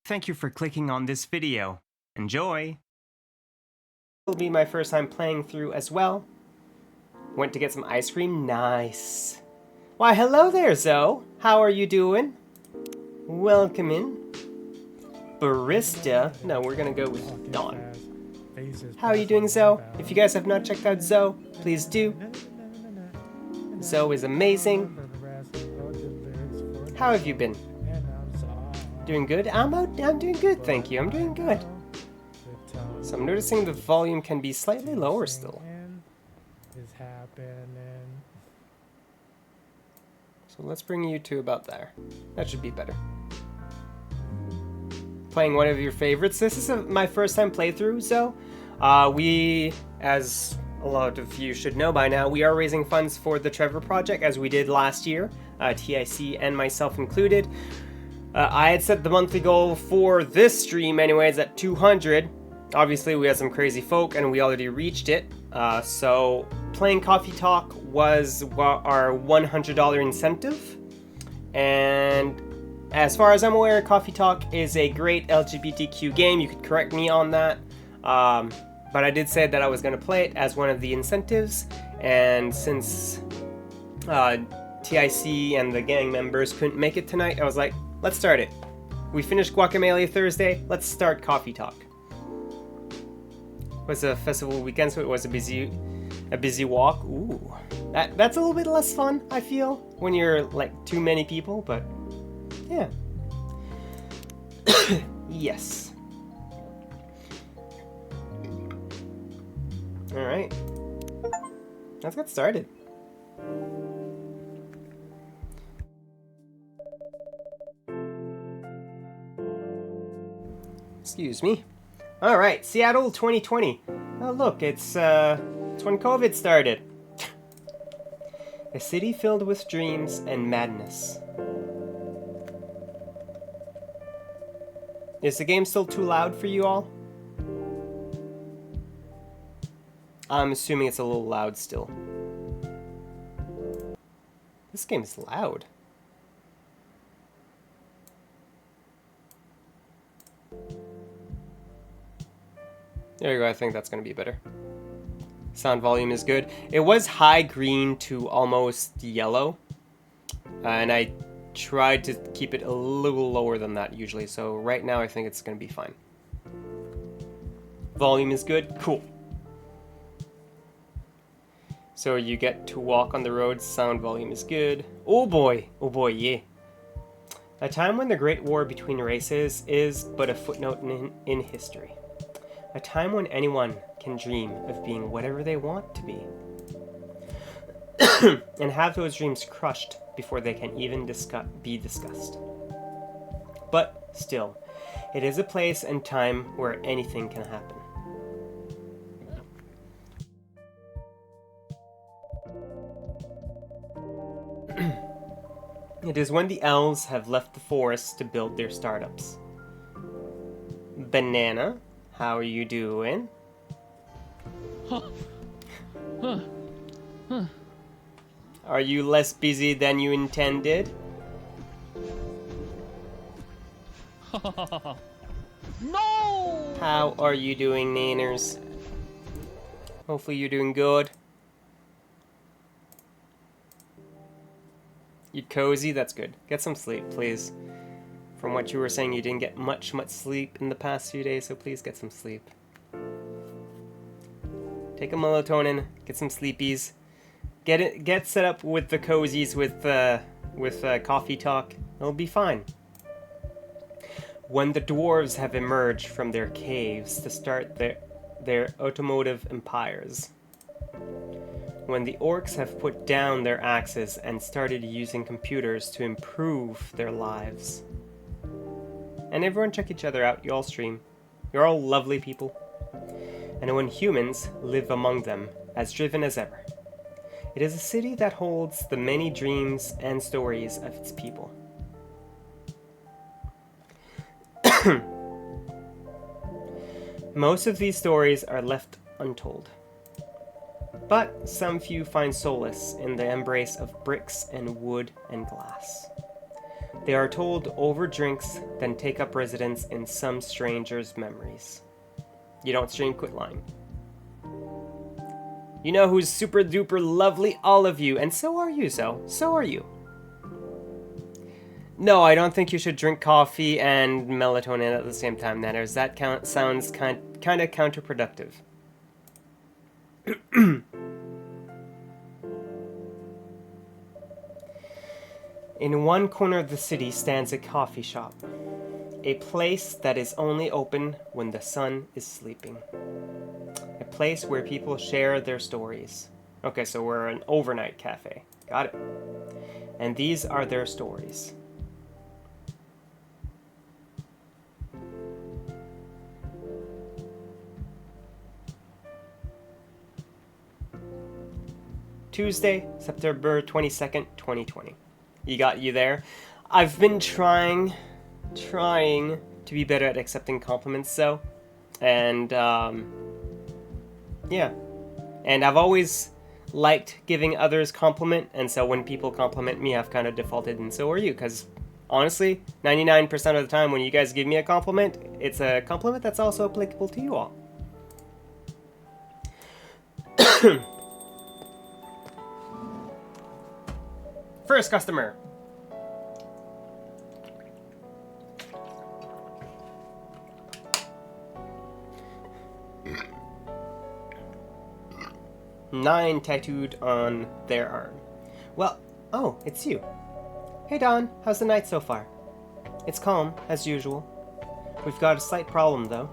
Thank you for clicking on this video. Enjoy! It'll be my first time playing through as well. Went to get some ice cream. Nice. Why, hello there, Zoe. How are you doing? Welcome in. Barista. No, we're gonna go with Dawn. How are you doing, Zoe? If you guys have not checked out Zoe, please do. Zoe is amazing. How have you been? Doing good? I'm doing good, thank you. I'm doing good. So I'm noticing the volume can be slightly lower still. So let's bring you to about there. That should be better. Playing one of your favorites. This is my first time playthrough, so we, as a lot of you should know by now, we are raising funds for the Trevor Project as we did last year, TIC and myself included. I had set the monthly goal for this stream anyways at 200. Obviously we had some crazy folk and we already reached it. So playing Coffee Talk was our $100 incentive. And as far as I'm aware, Coffee Talk is a great LGBTQ game. You could correct me on that. But I did say that I was going to play it as one of the incentives. And since TIC and the gang members couldn't make it tonight, I was like, let's start it. We finished Guacamelee Thursday. Let's start Coffee Talk. It was a festival weekend, so it was a busy walk. Ooh, that's a little bit less fun, I feel, when you're like too many people. But yeah, yes. All right, let's get started. Excuse me. All right, Seattle 2020. Oh, look, it's when COVID started. A city filled with dreams and madness. Is the game still too loud for you all? I'm assuming it's a little loud still. This game is loud. There you go, I think that's going to be better. Sound volume is good. It was high green to almost yellow. And I tried to keep it a little lower than that usually. So right now I think it's going to be fine. Volume is good. Cool. So you get to walk on the roads. Sound volume is good. Oh boy, yeah. A time when the Great War between races is but a footnote in history. A time when anyone can dream of being whatever they want to be. And have those dreams crushed before they can even be discussed. But still, it is a place and time where anything can happen. It is when the elves have left the forest to build their startups. Banana, how are you doing? Are you less busy than you intended? No! How are you doing, Naners? Hopefully you're doing good. You cozy? That's good. Get some sleep, please. From what you were saying, you didn't get much sleep in the past few days, so please get some sleep. Take a melatonin, get some sleepies. Get set up with the cozies with Coffee Talk. It'll be fine. When the dwarves have emerged from their caves to start their automotive empires. When the orcs have put down their axes and started using computers to improve their lives. And everyone check each other out, you all stream. You're all lovely people. And when humans live among them, as driven as ever. It is a city that holds the many dreams and stories of its people. Most of these stories are left untold. But some few find solace in the embrace of bricks and wood and glass. They are told over drinks, then take up residence in some stranger's memories. You don't stream, quit lying. You know who's super duper lovely? All of you. And so are you, Zoe. So are you. No, I don't think you should drink coffee and melatonin at the same time, Nanners. That sounds kind of counterproductive. In one corner of the city stands a coffee shop. A place that is only open when the sun is sleeping. A place where people share their stories. Okay, so we're an overnight cafe. Got it. And these are their stories. Tuesday, September 22nd, 2020. You there? I've been trying to be better at accepting compliments, so. And, yeah. And I've always liked giving others compliment, and so when people compliment me, I've kind of defaulted, and so are you, because honestly, 99% of the time when you guys give me a compliment, it's a compliment that's also applicable to you all. First customer. Nine tattooed on their arm. Well, oh, it's you. Hey Don, how's the night so far? It's calm, as usual. We've got a slight problem, though.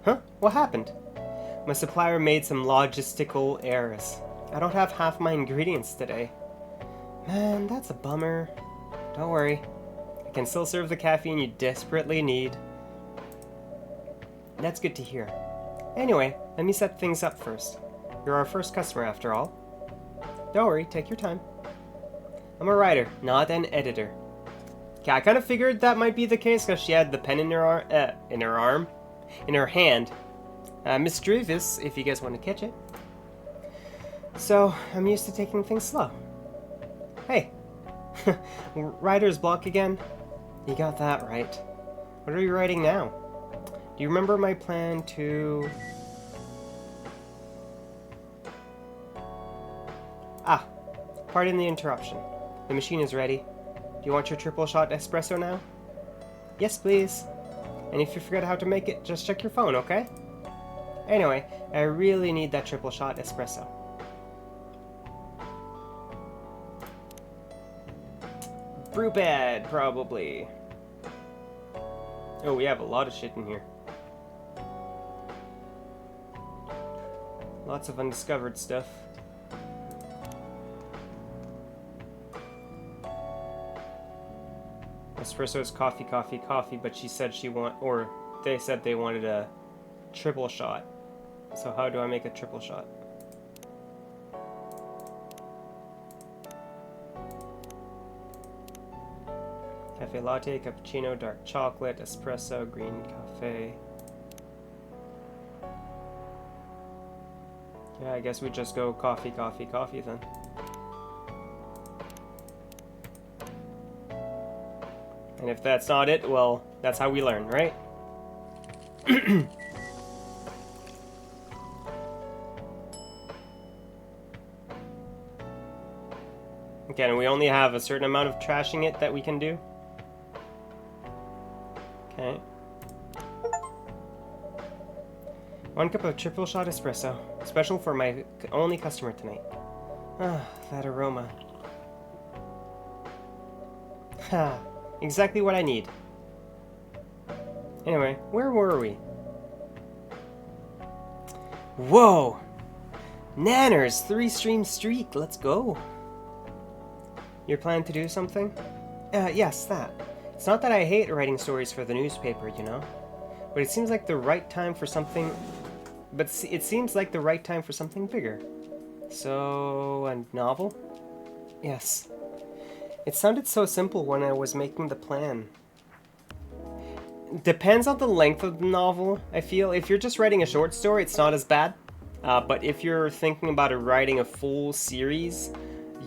Huh? What happened? My supplier made some logistical errors. I don't have half my ingredients today. Man, that's a bummer. Don't worry. I can still serve the caffeine you desperately need. That's good to hear. Anyway, let me set things up first. You're our first customer, after all. Don't worry, take your time. I'm a writer, not an editor. Okay, I kind of figured that might be the case because she had the pen in her hand. Mischievous, if you guys want to catch it. So, I'm used to taking things slow. Hey, writer's block again? You got that right. What are you writing now? Do you remember my plan to... Ah, pardon the interruption. The machine is ready. Do you want your triple shot espresso now? Yes, please. And if you forget how to make it, just check your phone, okay? Anyway, I really need that triple shot espresso. Brew pad, probably. Oh, we have a lot of shit in here. Lots of undiscovered stuff. Espresso is coffee, coffee, coffee, but she said they said they wanted a triple shot. So how do I make a triple shot? Cafe latte, cappuccino, dark chocolate, espresso, green cafe. Yeah, I guess we just go coffee, coffee, coffee then. And if that's not it, well, that's how we learn, right? Okay, and we only have a certain amount of trashing it that we can do. Okay. 1 cup of triple shot espresso. Special for my only customer tonight. Ah, that aroma. Ha, exactly what I need. Anyway, where were we? Whoa! Nanners, 3-stream streak, let's go. You're planning to do something? Yes, that. It's not that I hate writing stories for the newspaper, you know? But it seems like the right time for something... it seems like the right time for something bigger. So, a novel? Yes. It sounded so simple when I was making the plan. Depends on the length of the novel, I feel. If you're just writing a short story, it's not as bad. But if you're thinking about writing a full series,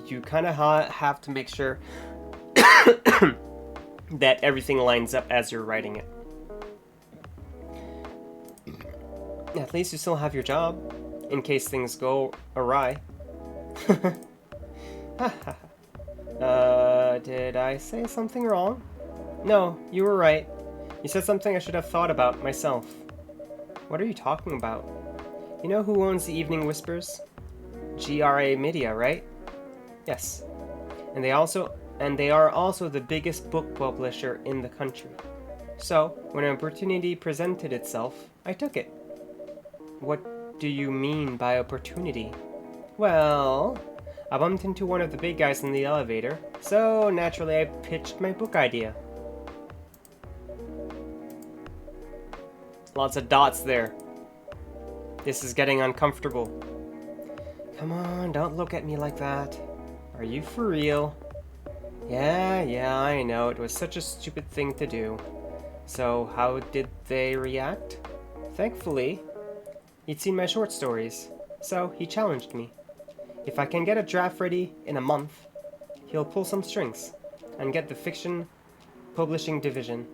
you kind of have to make sure that everything lines up as you're writing it. At least you still have your job, in case things go awry. Did I say something wrong? No, you were right. You said something I should have thought about myself. What are you talking about? You know who owns the Evening Whispers? GRA Media, right? Yes. And they are also the biggest book publisher in the country. So, when an opportunity presented itself, I took it. What do you mean by opportunity? Well, I bumped into one of the big guys in the elevator, so naturally I pitched my book idea. Lots of dots there. This is getting uncomfortable. Come on, don't look at me like that. Are you for real? Yeah, I know. It was such a stupid thing to do. So, how did they react? Thankfully, he'd seen my short stories, so he challenged me. If I can get a draft ready in a month, he'll pull some strings and get the fiction publishing division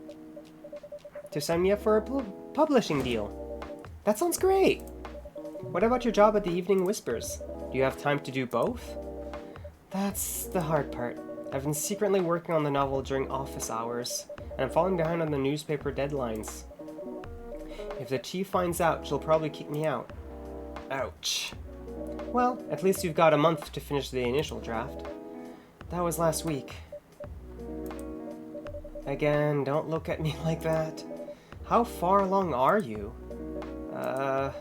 to sign me up for a publishing deal. That sounds great! What about your job at the Evening Whispers? Do you have time to do both? That's the hard part. I've been secretly working on the novel during office hours, and I'm falling behind on the newspaper deadlines. If the chief finds out, she'll probably kick me out. Ouch. Well, at least you've got a month to finish the initial draft. That was last week. Again, don't look at me like that. How far along are you? I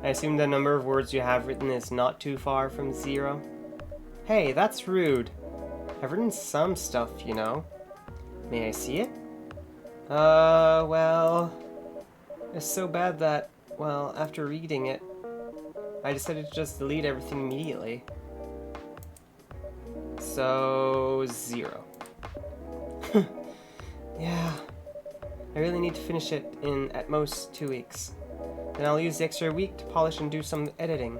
assume the number of words you have written is not too far from 0. Hey, that's rude. I've written some stuff, you know. May I see it? Well... It's so bad that, well, after reading it, I decided to just delete everything immediately. So... 0. Yeah. I really need to finish it in, at most, 2 weeks. Then I'll use the extra week to polish and do some editing.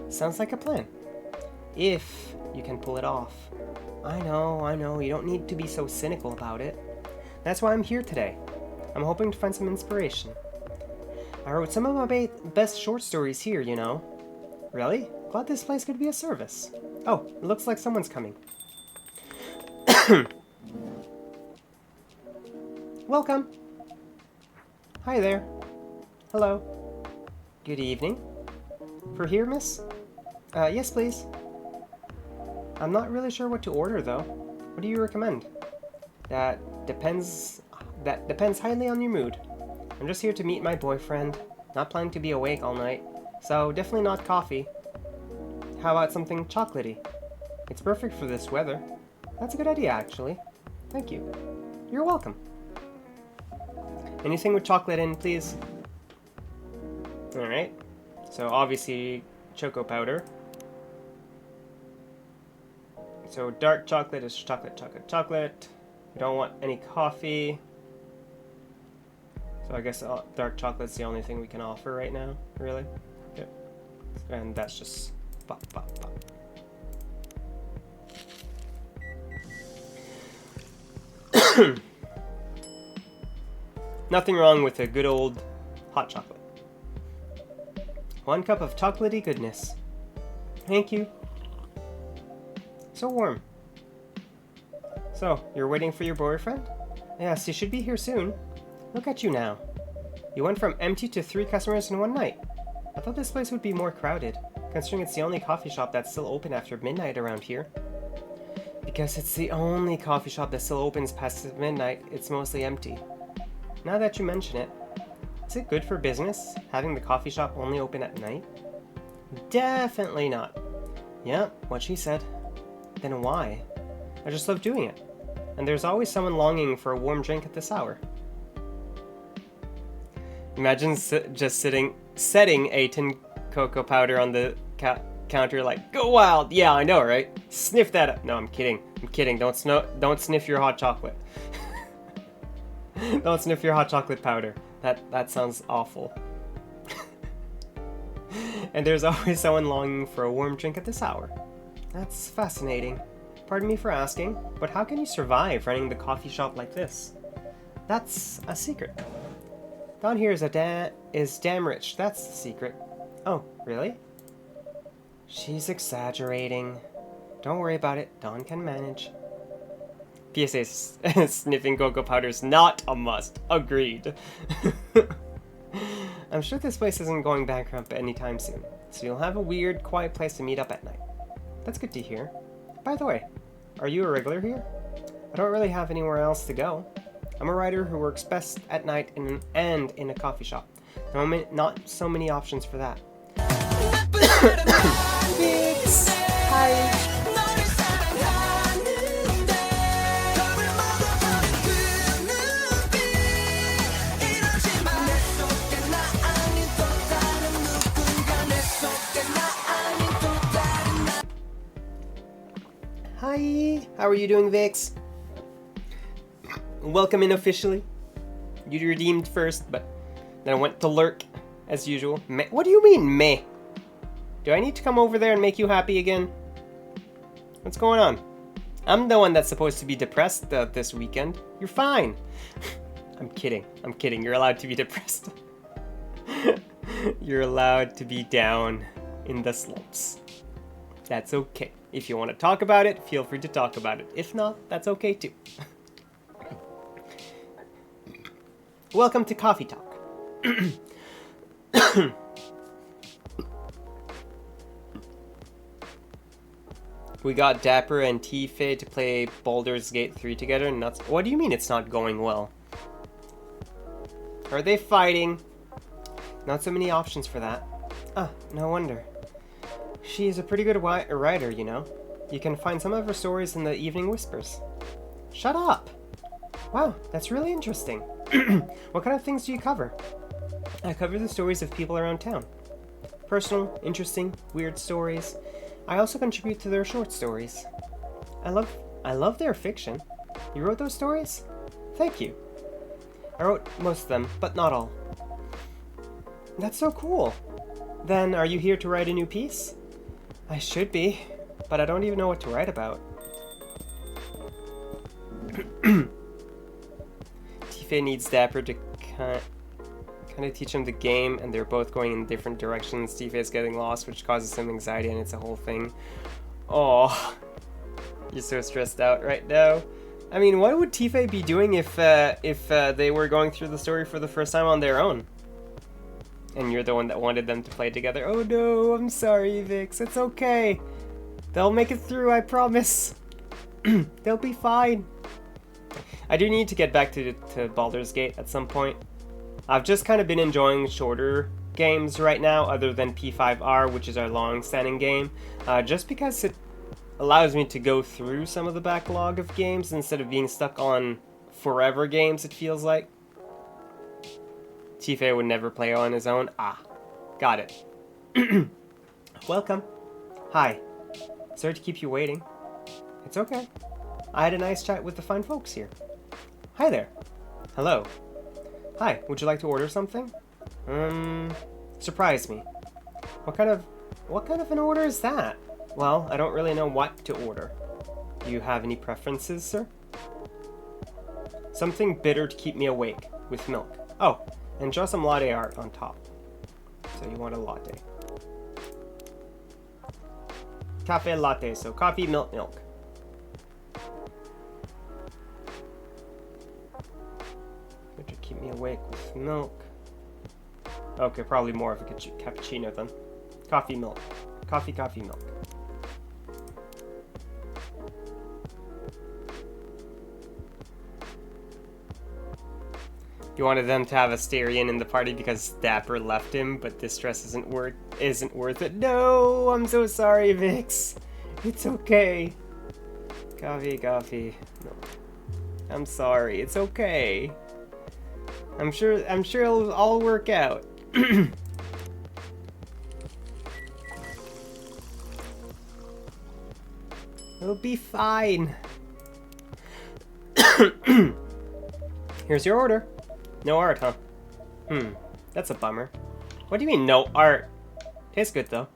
Sounds like a plan. If you can pull it off. I know, you don't need to be so cynical about it. That's why I'm here today. I'm hoping to find some inspiration. I wrote some of my best short stories here, you know. Really? Glad this place could be a service. Oh, it looks like someone's coming. Welcome. Hi there. Hello. Good evening. For here, miss? Yes, please. I'm not really sure what to order, though. What do you recommend? That depends highly on your mood. I'm just here to meet my boyfriend. Not planning to be awake all night. So, definitely not coffee. How about something chocolatey? It's perfect for this weather. That's a good idea, actually. Thank you. You're welcome. Anything with chocolate in, please? Alright. So, obviously, choco powder. So, dark chocolate is chocolate. We don't want any coffee. So, I guess dark chocolate's the only thing we can offer right now, really. Yep. And that's just pop. Nothing wrong with a good old hot chocolate. 1 cup of chocolatey goodness. Thank you. So warm. So, you're waiting for your boyfriend? Yes, he should be here soon. Look at you now. You went from empty to 3 customers in 1 night. I thought this place would be more crowded, considering it's the only coffee shop that's still open after midnight around here. Because it's the only coffee shop that still opens past midnight, it's mostly empty. Now that you mention it, is it good for business, having the coffee shop only open at night? Definitely not. Yeah, what she said. Then why? I just love doing it. And there's always someone longing for a warm drink at this hour. Imagine just setting a tin cocoa powder on the counter like, go wild! Yeah, I know, right? Sniff that up. No, I'm kidding. Don't sniff your hot chocolate. Don't sniff your hot chocolate powder. That sounds awful. And there's always someone longing for a warm drink at this hour. That's fascinating. Pardon me for asking, but how can you survive running the coffee shop like this? That's a secret. Don here is damn rich. That's the secret. Oh, really? She's exaggerating. Don't worry about it. Don can manage. PSA sniffing cocoa powder is not a must. Agreed. I'm sure this place isn't going bankrupt anytime soon, so you'll have a weird, quiet place to meet up at night. That's good to hear. By the way, are you a regular here? I don't really have anywhere else to go. I'm a writer who works best at night in a coffee shop. Not so many options for that. Vix! Hi! Hi! How are you doing, Vix? Welcome in officially. You redeemed first, but then I went to lurk, as usual. Meh? What do you mean, meh? Do I need to come over there and make you happy again? What's going on? I'm the one that's supposed to be depressed this weekend. You're fine. I'm kidding. I'm kidding. You're allowed to be depressed. You're allowed to be down in the slumps. That's okay. If you want to talk about it, feel free to talk about it. If not, that's okay too. Welcome to Coffee Talk. We got Dapper and Tifa to play Baldur's Gate 3 together. What do you mean it's not going well? Are they fighting? Not so many options for that. Ah, no wonder. She is a pretty good writer, you know. You can find some of her stories in the Evening Whispers. Shut up! Wow, that's really interesting. What kind of things do you cover? I cover the stories of people around town. Personal, interesting, weird stories. I also contribute to their short stories. I love their fiction. You wrote those stories? Thank you. I wrote most of them, but not all. That's so cool. Then, are you here to write a new piece? I should be, but I don't even know what to write about. Tifa needs Dapper to kind of teach him the game, and they're both going in different directions. Tifa is getting lost, which causes some anxiety, and it's a whole thing. Oh, you're so stressed out right now. I mean, what would Tifa be doing if they were going through the story for the first time on their own? And you're the one that wanted them to play together. Oh no, I'm sorry, Vix. It's okay. They'll make it through, I promise. They'll be fine. I do need to get back to Baldur's Gate at some point. I've just kind of been enjoying shorter games right now, other than P5R, which is our long-standing game, just because it allows me to go through some of the backlog of games instead of being stuck on forever games, it feels like. Tifa would never play on his own. Ah, got it. Welcome. Hi. Sorry to keep you waiting. It's okay. I had a nice chat with the fine folks here. Hi there. Hello. Hi, would you like to order something? Surprise me. What kind of an order is that? Well, I don't really know what to order. Do you have any preferences, sir? Something bitter to keep me awake, with milk. Oh, and draw some latte art on top. So you want a latte. Cafe latte, so coffee, milk. Good to keep me awake with milk. Okay, probably more of a cappuccino then. Coffee, milk. Coffee, milk. You wanted them to have a Asterion in the party because Dapper left him, but this stress isn't worth it. No, I'm so sorry, Vix. It's okay. Coffee. No. I'm sorry. It's okay. I'm sure it'll all work out. It'll be fine. Here's your order. No art, huh? That's a bummer. What do you mean, no art? Tastes good, though.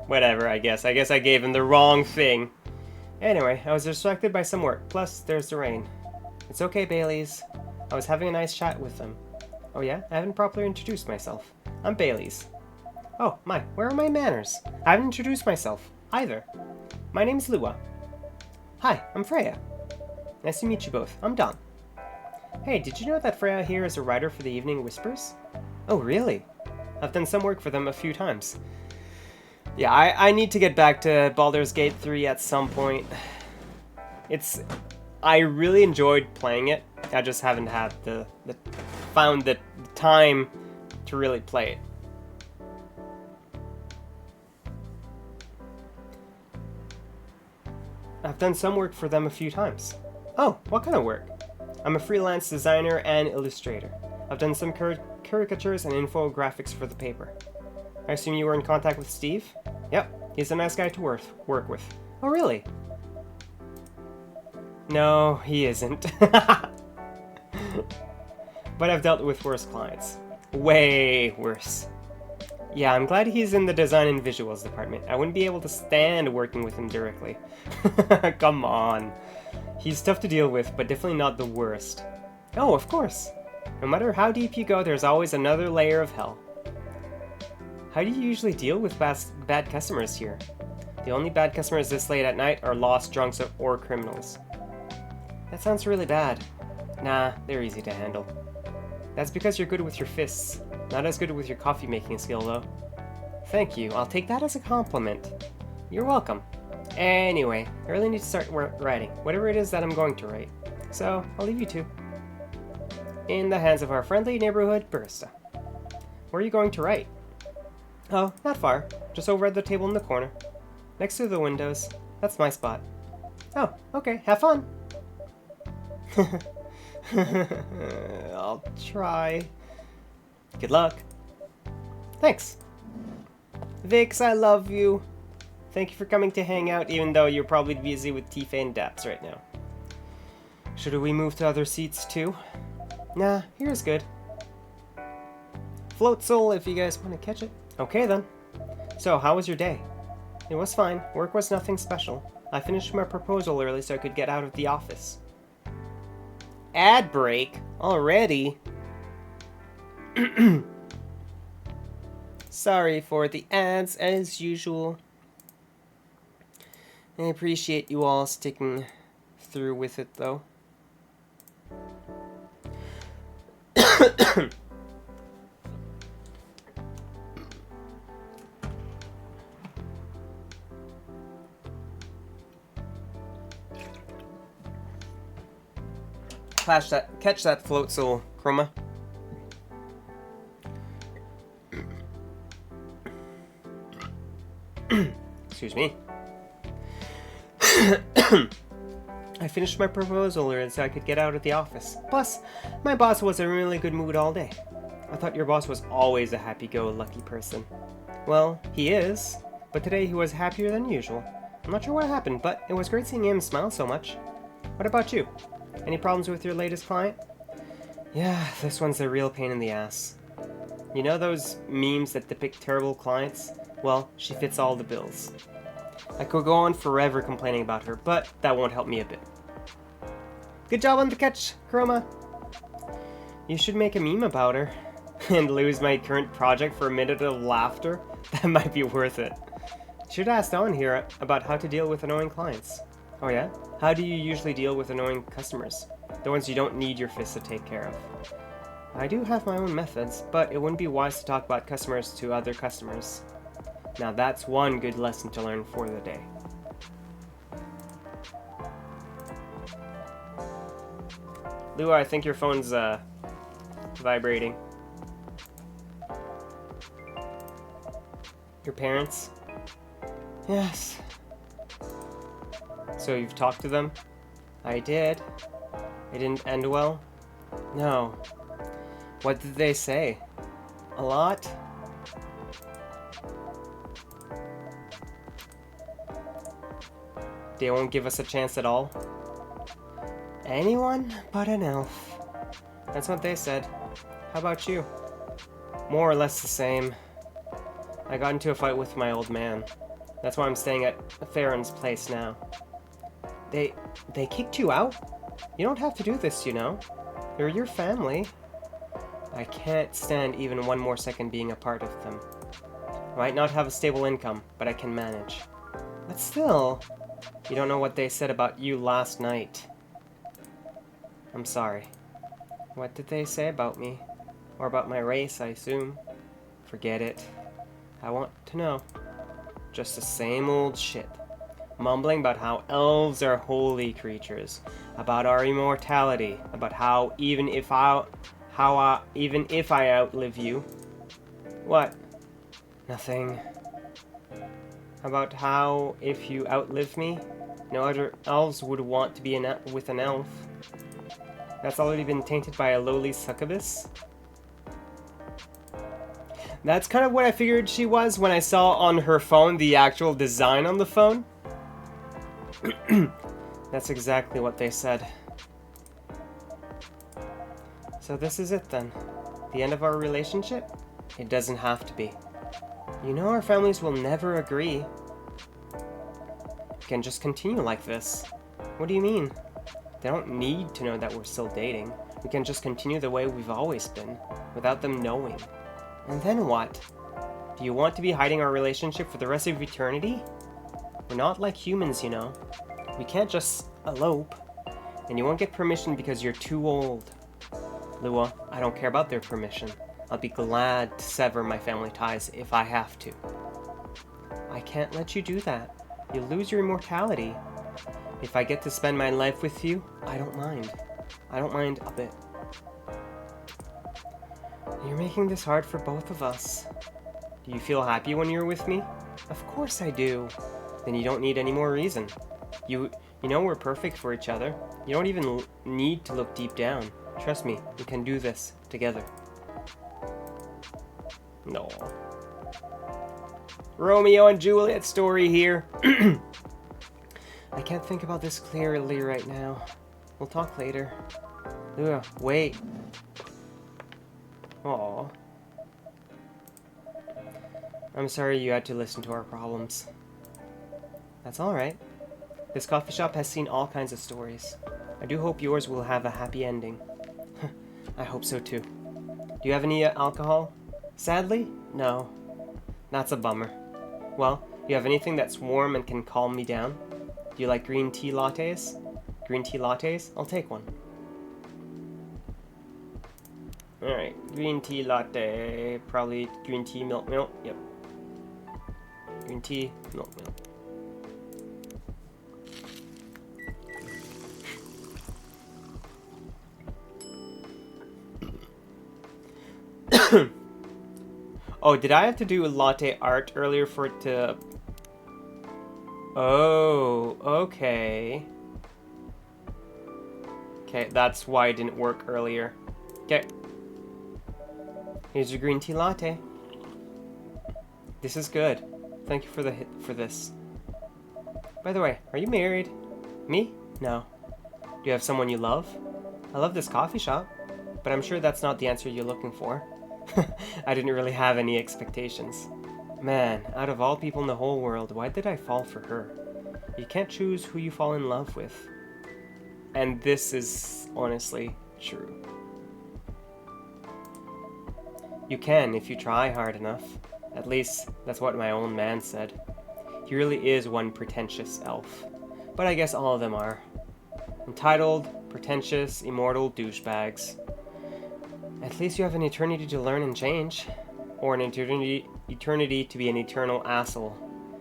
Whatever, I guess. I guess I gave him the wrong thing. Anyway, I was distracted by some work, plus there's the rain. It's okay, Bailey's. I was having a nice chat with them. Oh yeah? I haven't properly introduced myself. I'm Bailey's. Oh, where are my manners? I haven't introduced myself, either. My name's Lua. Hi, I'm Freya. Nice to meet you both. I'm Don. Hey, did you know that Freya here is a writer for the Evening Whispers? Oh, really? I've done some work for them a few times. Yeah, I need to get back to Baldur's Gate 3 at some point. I really enjoyed playing it. I just haven't had found the time to really play it. I've done some work for them a few times. Oh, what kind of work? I'm a freelance designer and illustrator. I've done some caricatures and infographics for the paper. I assume you were in contact with Steve? Yep, he's a nice guy to work with. Oh, really? No, he isn't. But I've dealt with worse clients. Way worse. Yeah, I'm glad he's in the design and visuals department. I wouldn't be able to stand working with him directly. Come on. He's tough to deal with, but definitely not the worst. Oh, of course. No matter how deep you go, there's always another layer of hell. How do you usually deal with bad customers here? The only bad customers this late at night are lost drunks or criminals. That sounds really bad. Nah, they're easy to handle. That's because you're good with your fists. Not as good with your coffee making skill, though. Thank you, I'll take that as a compliment. You're welcome. Anyway, I really need to start writing, whatever it is that I'm going to write. So, I'll leave you two. In the hands of our friendly neighborhood barista. Where are you going to write? Oh, not far. Just over at the table in the corner. Next to the windows. That's my spot. Oh, okay, have fun! I'll try. Good luck. Thanks. Vix, I love you. Thank you for coming to hang out, even though you're probably busy with Tifa and Daps right now. Should we move to other seats too? Nah, here's good. Float Soul if you guys want to catch it. Okay then. So, how was your day? It was fine. Work was nothing special. I finished my proposal early so I could get out of the office. Ad break? Already? Sorry for the ads as usual. I appreciate you all sticking through with it though. Catch that float soul, Chroma. Excuse me. I finished my proposal early so I could get out of the office. Plus, my boss was in a really good mood all day. I thought your boss was always a happy-go-lucky person. Well, he is, but today he was happier than usual. I'm not sure what happened, but it was great seeing him smile so much. What about you? Any problems with your latest client? Yeah, this one's a real pain in the ass. You know those memes that depict terrible clients? Well, she fits all the bills. I could go on forever complaining about her, but that won't help me a bit. Good job on the catch, Chroma! You should make a meme about her, and lose my current project for a minute of laughter. That might be worth it. Should ask Dawn here about how to deal with annoying clients. Oh yeah? How do you usually deal with annoying customers? The ones you don't need your fists to take care of. I do have my own methods, but it wouldn't be wise to talk about customers to other customers. Now that's one good lesson to learn for the day. Lua, I think your phone's vibrating. Your parents? Yes. So you've talked to them? I did. It didn't end well? No. What did they say? A lot? They won't give us a chance at all? Anyone but an elf. That's what they said. How about you? More or less the same. I got into a fight with my old man. That's why I'm staying at Farron's place now. They kicked you out? You don't have to do this, you know. They're your family. I can't stand even one more second being a part of them. I might not have a stable income, but I can manage. But still, you don't know what they said about you last night. I'm sorry. What did they say about me? Or about my race, I assume. Forget it. I want to know. Just the same old shit. Mumbling about how elves are holy creatures, about our immortality, about how even if I outlive you. What? Nothing. About how if you outlive me, no other elves would want to be with an elf. That's already been tainted by a lowly succubus. That's kind of what I figured she was when I saw on her phone the actual design on the phone. That's exactly what they said. So this is it then. The end of our relationship? It doesn't have to be. You know our families will never agree. We can just continue like this. What do you mean? They don't need to know that we're still dating. We can just continue the way we've always been, without them knowing. And then what? Do you want to be hiding our relationship for the rest of eternity? We're not like humans, you know. We can't just elope. And you won't get permission because you're too old. Lua, I don't care about their permission. I'll be glad to sever my family ties if I have to. I can't let you do that. You'll lose your immortality. If I get to spend my life with you, I don't mind. I don't mind a bit. You're making this hard for both of us. Do you feel happy when you're with me? Of course I do. Then you don't need any more reason. You know we're perfect for each other. You don't even need to look deep down. Trust me, we can do this together. No. Romeo and Juliet story here. I can't think about this clearly right now. We'll talk later. Ugh, wait. Aww. I'm sorry you had to listen to our problems. That's alright. This coffee shop has seen all kinds of stories. I do hope yours will have a happy ending. I hope so too. Do you have any alcohol? Sadly, no. That's a bummer. Well, do you have anything that's warm and can calm me down? Do you like green tea lattes? Green tea lattes? I'll take one. Alright, green tea latte. Probably green tea milk. Yep. Green tea, milk. Oh, did I have to do a latte art earlier for it to... Oh, okay. Okay, that's why it didn't work earlier. Okay. Here's your green tea latte. This is good. Thank you for this. By the way, are you married? Me? No. Do you have someone you love? I love this coffee shop, but I'm sure that's not the answer you're looking for. I didn't really have any expectations. Man, out of all people in the whole world, why did I fall for her? You can't choose who you fall in love with. And this is honestly true. You can if you try hard enough. At least, that's what my own man said. He really is one pretentious elf. But I guess all of them are. Entitled, pretentious, immortal douchebags. At least you have an eternity to learn and change. Or an eternity to be an eternal asshole.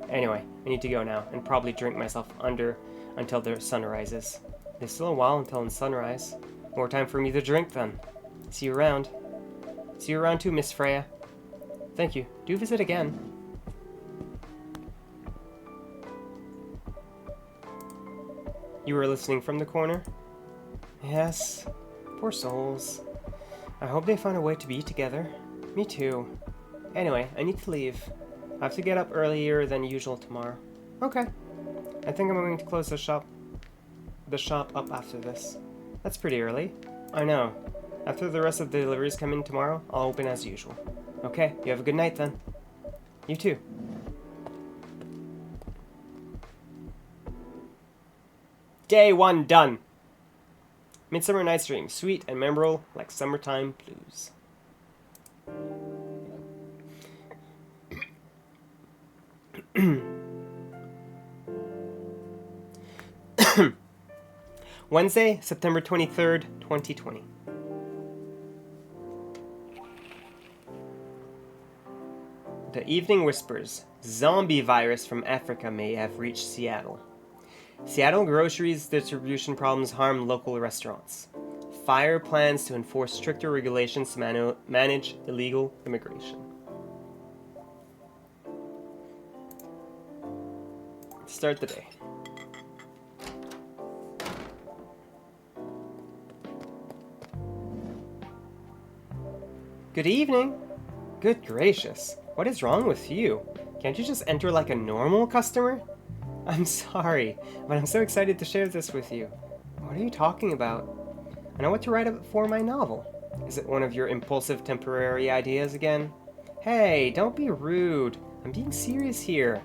Anyway, I need to go now, and probably drink myself under until the sun rises. There's still a while until the sunrise. More time for me to drink then. See you around. See you around too, Miss Freya. Thank you. Do visit again. You were listening from the corner? Yes. Poor souls. I hope they find a way to be together. Me too. Anyway, I need to leave. I have to get up earlier than usual tomorrow. Okay. I think I'm going to close the shop up after this. That's pretty early. I know. After the rest of the deliveries come in tomorrow, I'll open as usual. Okay, you have a good night then. You too. Day 1 done. Midsummer Night's Dream. Sweet and memorable like summertime blues. Wednesday, September 23rd, 2020. The evening whispers. Zombie virus from Africa may have reached Seattle. Seattle groceries distribution problems harm local restaurants. Fire plans to enforce stricter regulations to manage illegal immigration. Start the day. Good evening. Good gracious. What is wrong with you? Can't you just enter like a normal customer? I'm sorry, but I'm so excited to share this with you. What are you talking about? I know what to write up for my novel. Is it one of your impulsive temporary ideas again? Hey, don't be rude. I'm being serious here.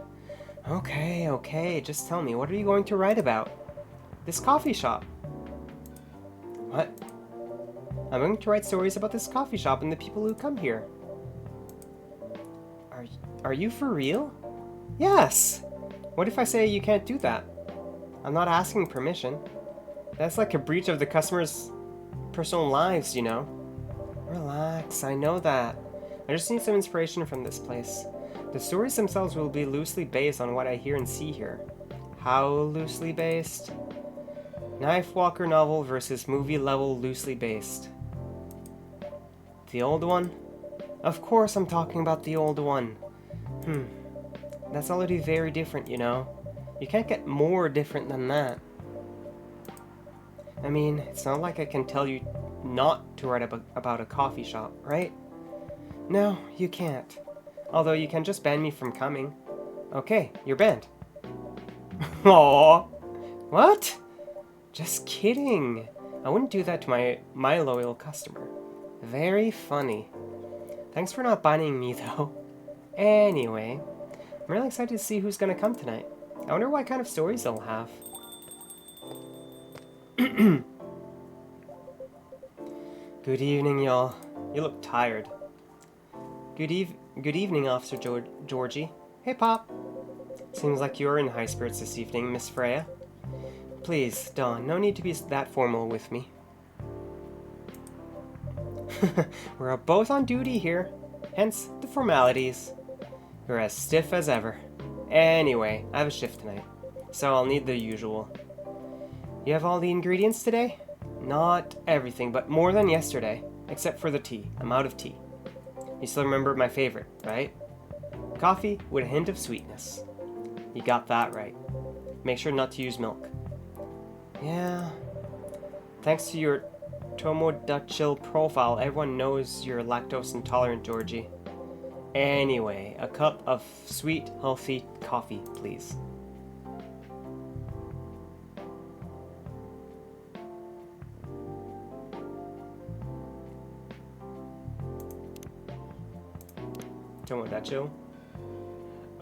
Okay, just tell me, what are you going to write about? This coffee shop. What? I'm going to write stories about this coffee shop and the people who come here. Are you for real? Yes! What if I say you can't do that? I'm not asking permission. That's like a breach of the customer's personal lives, you know. Relax, I know that. I just need some inspiration from this place. The stories themselves will be loosely based on what I hear and see here. How loosely based? Knife Walker novel versus movie level loosely based. The old one? Of course I'm talking about the old one. That's already very different, you know. You can't get more different than that. I mean, it's not like I can tell you not to write about a coffee shop, right? No, you can't. Although you can just ban me from coming. Okay, you're banned. Aww. What? Just kidding. I wouldn't do that to my loyal customer. Very funny. Thanks for not banning me, though. Anyway, I'm really excited to see who's gonna come tonight. I wonder what kind of stories they'll have. Good evening, y'all. You look tired. Good evening, Officer Georgie. Hey, Pop. Seems like you're in high spirits this evening, Miss Freya. Please, Dawn, no need to be that formal with me. We're both on duty here, hence the formalities. You're as stiff as ever. Anyway, I have a shift tonight, so I'll need the usual. You have all the ingredients today? Not everything, but more than yesterday, except for the tea. I'm out of tea. You still remember my favorite, right? Coffee with a hint of sweetness. You got that right. Make sure not to use milk. Yeah. Thanks to your Tomodachi profile, everyone knows you're lactose intolerant, Georgie. Anyway, a cup of sweet, healthy coffee, please. Tomodachi?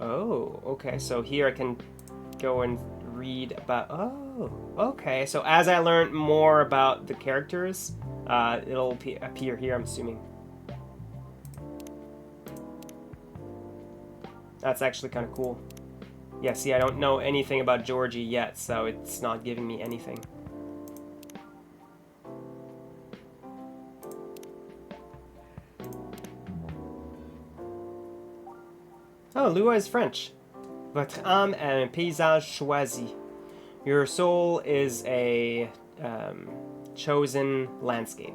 Oh, okay, so here I can go and read about... Oh, okay, so as I learn more about the characters, it'll appear here, I'm assuming. That's actually kind of cool. Yeah, see, I don't know anything about Georgie yet, so it's not giving me anything. Oh, Lua is French. Votre âme est un paysage choisi. Your soul is a chosen landscape.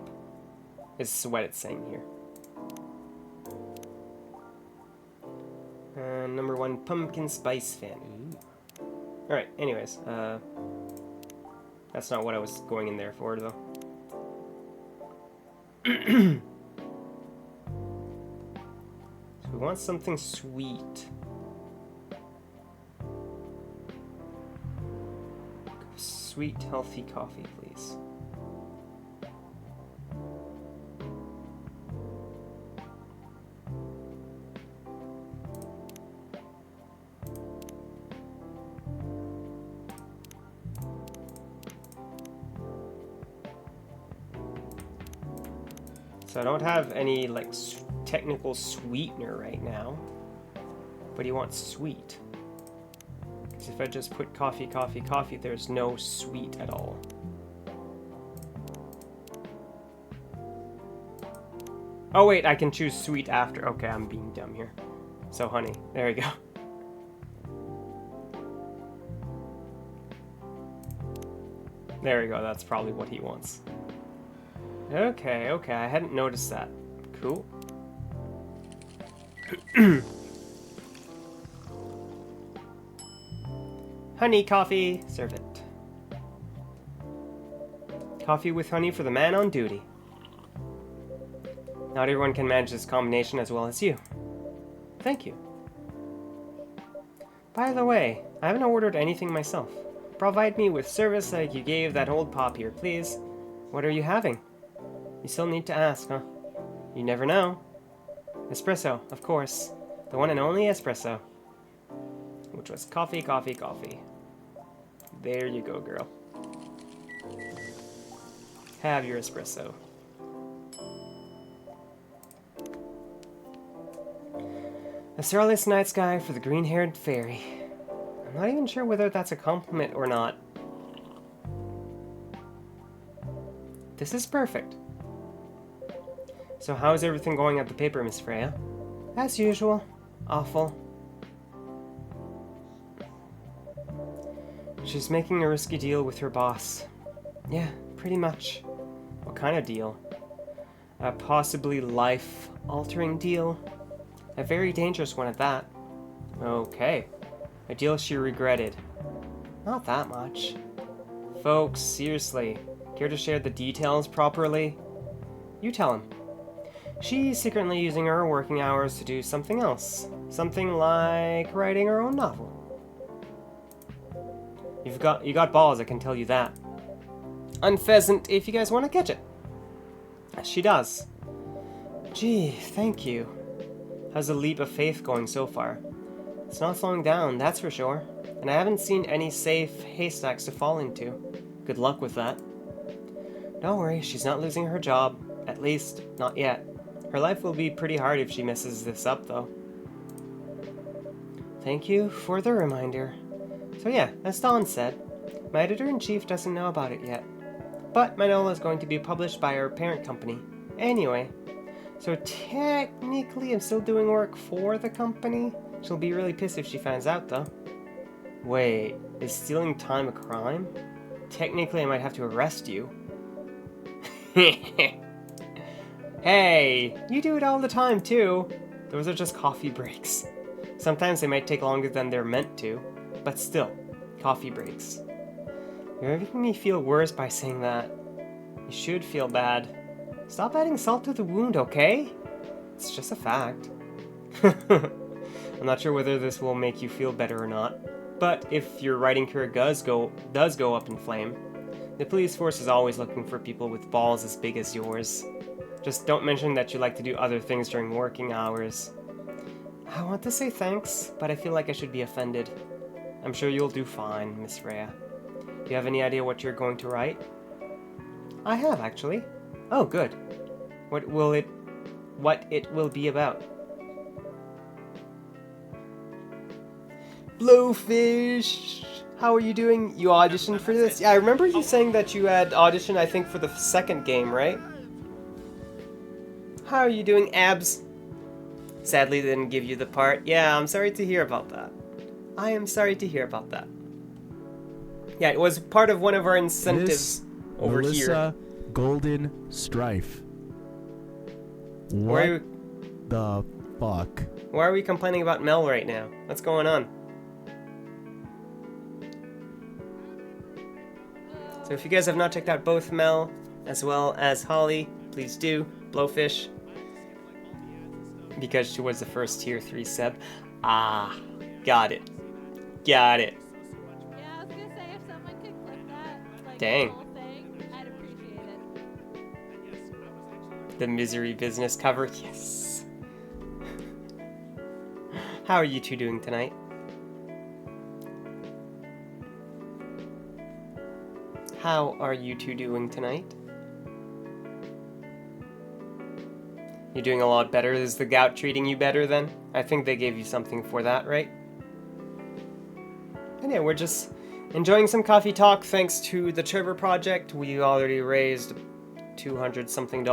Is what it's saying here. Number 1, pumpkin spice fan. Ooh. Alright, anyways. That's not what I was going in there for, though. So we want something sweet. Sweet, healthy coffee, please. So I don't have any, like, technical sweetener right now. But he wants sweet. Because if I just put coffee, coffee, coffee, there's no sweet at all. Oh wait, I can choose sweet after. Okay, I'm being dumb here. So honey, there we go. There we go, that's probably what he wants. Okay, okay, I hadn't noticed that. Cool. Honey coffee, serve it. Coffee with honey for the man on duty. Not everyone can manage this combination as well as you. Thank you. By the way, I haven't ordered anything myself. Provide me with service like you gave that old pop here, please. What are you having? You still need to ask, huh? You never know. Espresso, of course. The one and only espresso. Which was coffee, coffee, coffee. There you go, girl. Have your espresso. A starless night sky for the green-haired fairy. I'm not even sure whether that's a compliment or not. This is perfect. So how's everything going at the paper, Miss Freya? As usual. Awful. She's making a risky deal with her boss. Yeah, pretty much. What kind of deal? A possibly life-altering deal? A very dangerous one at that. Okay. A deal she regretted. Not that much. Folks, seriously, care to share the details properly? You tell him. She's secretly using her working hours to do something else. Something like writing her own novel. You got balls, I can tell you that. Unpheasant if you guys want to catch it. She does. Gee, thank you. How's the leap of faith going so far? It's not slowing down, that's for sure. And I haven't seen any safe haystacks to fall into. Good luck with that. Don't worry, she's not losing her job. At least, not yet. Her life will be pretty hard if she messes this up, though. Thank you for the reminder. So yeah, as Dawn said, my editor-in-chief doesn't know about it yet. But my novel is going to be published by our parent company. Anyway, so technically I'm still doing work for the company. She'll be really pissed if she finds out, though. Wait, is stealing time a crime? Technically I might have to arrest you. Hey, you do it all the time too. Those are just coffee breaks. Sometimes they might take longer than they're meant to, but still, coffee breaks. You're making me feel worse by saying that. You should feel bad. Stop adding salt to the wound, okay? It's just a fact. I'm not sure whether this will make you feel better or not, but if your writing career does go up in flame, the police force is always looking for people with balls as big as yours. Just don't mention that you like to do other things during working hours. I want to say thanks, but I feel like I should be offended. I'm sure you'll do fine, Miss Freya. Do you have any idea what you're going to write? I have, actually. Oh, good. What it will be about? Blowfish! How are you doing? You auditioned for this? Yeah, I remember you saying that you had auditioned, I think, for the second game, right? How are you doing, Abs? Sadly, they didn't give you the part. Yeah, I'm sorry to hear about that. I am sorry to hear about that. Yeah, it was part of one of our incentives over Melissa here. Golden Strife. What the fuck? Why are we complaining about Mel right now? What's going on? So if you guys have not checked out both Mel as well as Holly, please do. Blowfish. Because she was the first tier 3 sub. Ah, got it. Got it. Yeah, I was gonna say if someone could clip that, like Dang. the whole thing, I'd appreciate it. The misery business cover. Yes. How are you two doing tonight? How are you two doing tonight? You're doing a lot better. Is the gout treating you better then? I think they gave you something for that, right? And yeah, we're just enjoying some coffee talk thanks to the Trevor Project. We already raised $200 something.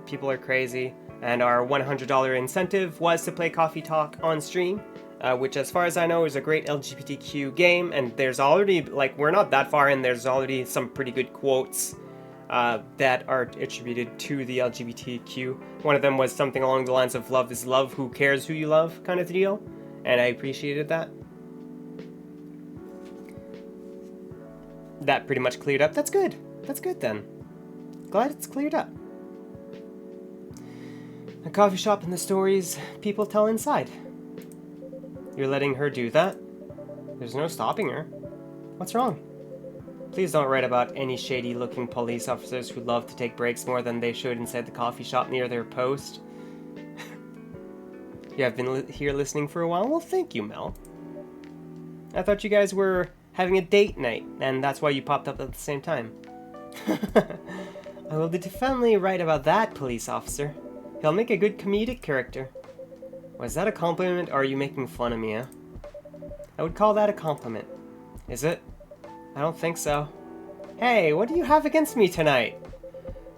People are crazy. And our $100 incentive was to play Coffee Talk on stream, which as far as I know is a great LGBTQ game. And there's already, like, we're not that far in, there's already some pretty good quotes that are attributed to the LGBTQ. One of them was something along the lines of love is love, who cares who you love kind of deal. And I appreciated that. That pretty much cleared up. That's good. That's good then. Glad it's cleared up. A coffee shop and the stories people tell inside. You're letting her do that? There's no stopping her. What's wrong? Please don't write about any shady-looking police officers who love to take breaks more than they should inside the coffee shop near their post. You have been here listening for a while? Well, thank you, Mel. I thought you guys were having a date night, and that's why you popped up at the same time. I will definitely write about that police officer. He'll make a good comedic character. Was that a compliment, or are you making fun of me, eh? I would call that a compliment. Is it? I don't think so. Hey, what do you have against me tonight?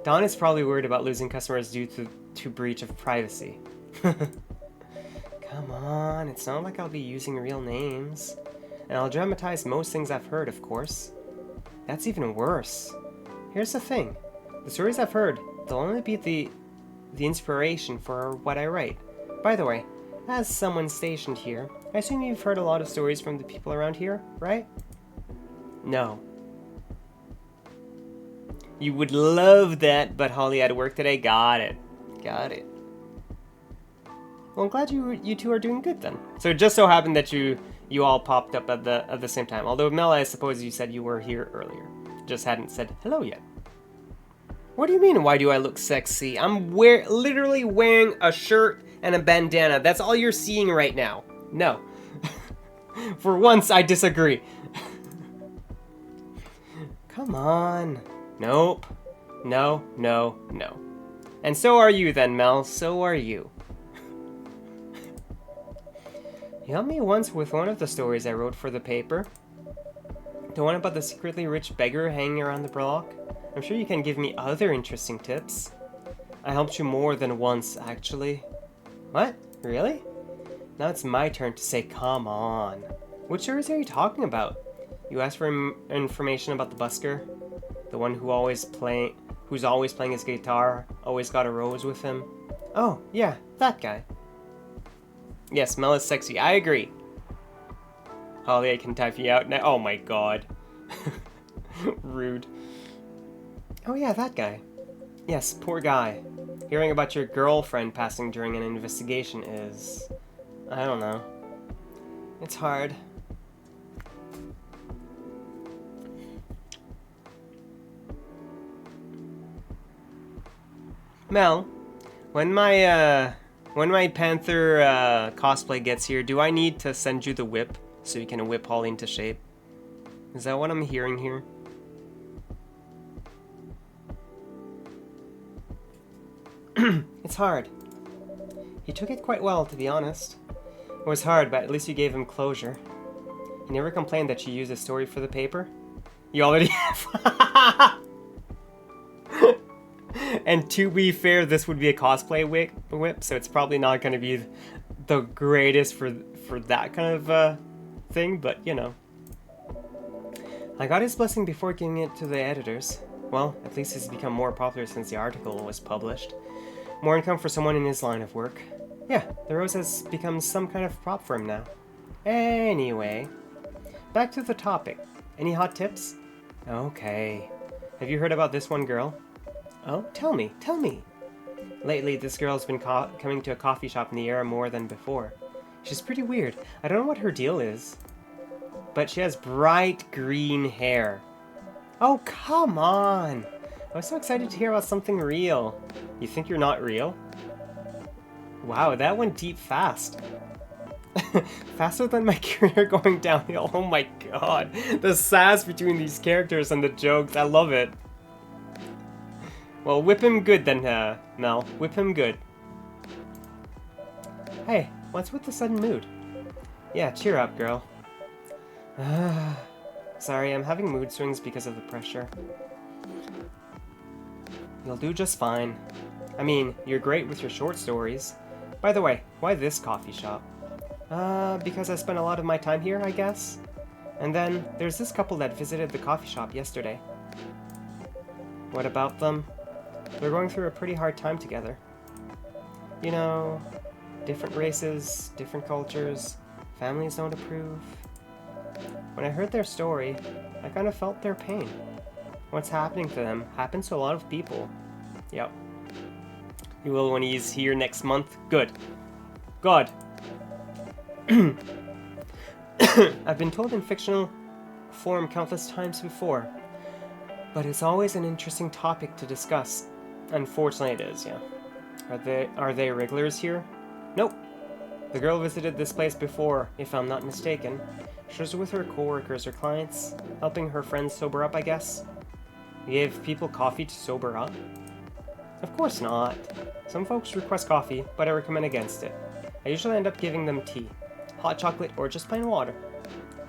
Don is probably worried about losing customers due to breach of privacy. Come on, it's not like I'll be using real names. And I'll dramatize most things I've heard, of course. That's even worse. Here's the thing. The stories I've heard, they'll only be the inspiration for what I write. By the way, as someone stationed here, I assume you've heard a lot of stories from the people around here, right? No. You would love that, but Holly had to work today. Got it. Got it. Well, I'm glad you two are doing good then. So it just so happened that you all popped up at the same time. Although Mel, I suppose you said you were here earlier. Just hadn't said hello yet. What do you mean, why do I look sexy? I'm literally wearing a shirt and a bandana. That's all you're seeing right now. No. For once, I disagree. Come on. Nope. No, no, no. And so are you then, Mel. So are you. You helped me once with one of the stories I wrote for the paper. The one about the secretly rich beggar hanging around the block. I'm sure you can give me other interesting tips. I helped you more than once, actually. What? Really? Now it's my turn to say come on. Which stories are you talking about? You asked for information about the busker? The one who's always playing his guitar, always got a rose with him? Oh, yeah, that guy. Yes, Mel is sexy, I agree. Holly, I can type you out now. Oh my god. Rude. Oh yeah, that guy. Yes, poor guy. Hearing about your girlfriend passing during an investigation is... I don't know. It's hard. Mel, when my Panther cosplay gets here, do I need to send you the whip so you can whip Holly into shape? Is that what I'm hearing here? It's hard. He took it quite well, to be honest. It was hard, but at least you gave him closure. He never complained that you used a story for the paper. You already have. And to be fair, this would be a cosplay whip, so it's probably not going to be the greatest for that kind of thing, but you know. I got his blessing before giving it to the editors. Well, at least he's become more popular since the article was published. More income for someone in his line of work. Yeah, the rose has become some kind of prop for him now. Anyway, back to the topic. Any hot tips? Okay. Have you heard about this one girl? Oh, tell me. Lately, this girl's been coming to a coffee shop in the area more than before. She's pretty weird. I don't know what her deal is. But she has bright green hair. Oh, come on! I was so excited to hear about something real. You think you're not real? Wow, that went deep fast. Faster than my career going downhill. Oh my god. The sass between these characters and the jokes. I love it. Well, whip him good then, Mel. Whip him good. Hey, what's with the sudden mood? Yeah, cheer up, girl. Sorry, I'm having mood swings because of the pressure. You'll do just fine. I mean, you're great with your short stories. By the way, why this coffee shop? Because I spent a lot of my time here, I guess. And then, there's this couple that visited the coffee shop yesterday. What about them? They're going through a pretty hard time together. You know, different races, different cultures, families don't approve. When I heard their story, I kind of felt their pain. What's happening to them happens to a lot of people. Yep. He will when he's here next month. Good. God. I've been told in fictional form countless times before, but it's always an interesting topic to discuss. Unfortunately it is, yeah. Are they regulars here? Nope. The girl visited this place before, if I'm not mistaken. She was with her coworkers or clients, helping her friends sober up, I guess. You gave people coffee to sober up? Of course not. Some folks request coffee, but I recommend against it. I usually end up giving them tea, hot chocolate, or just plain water.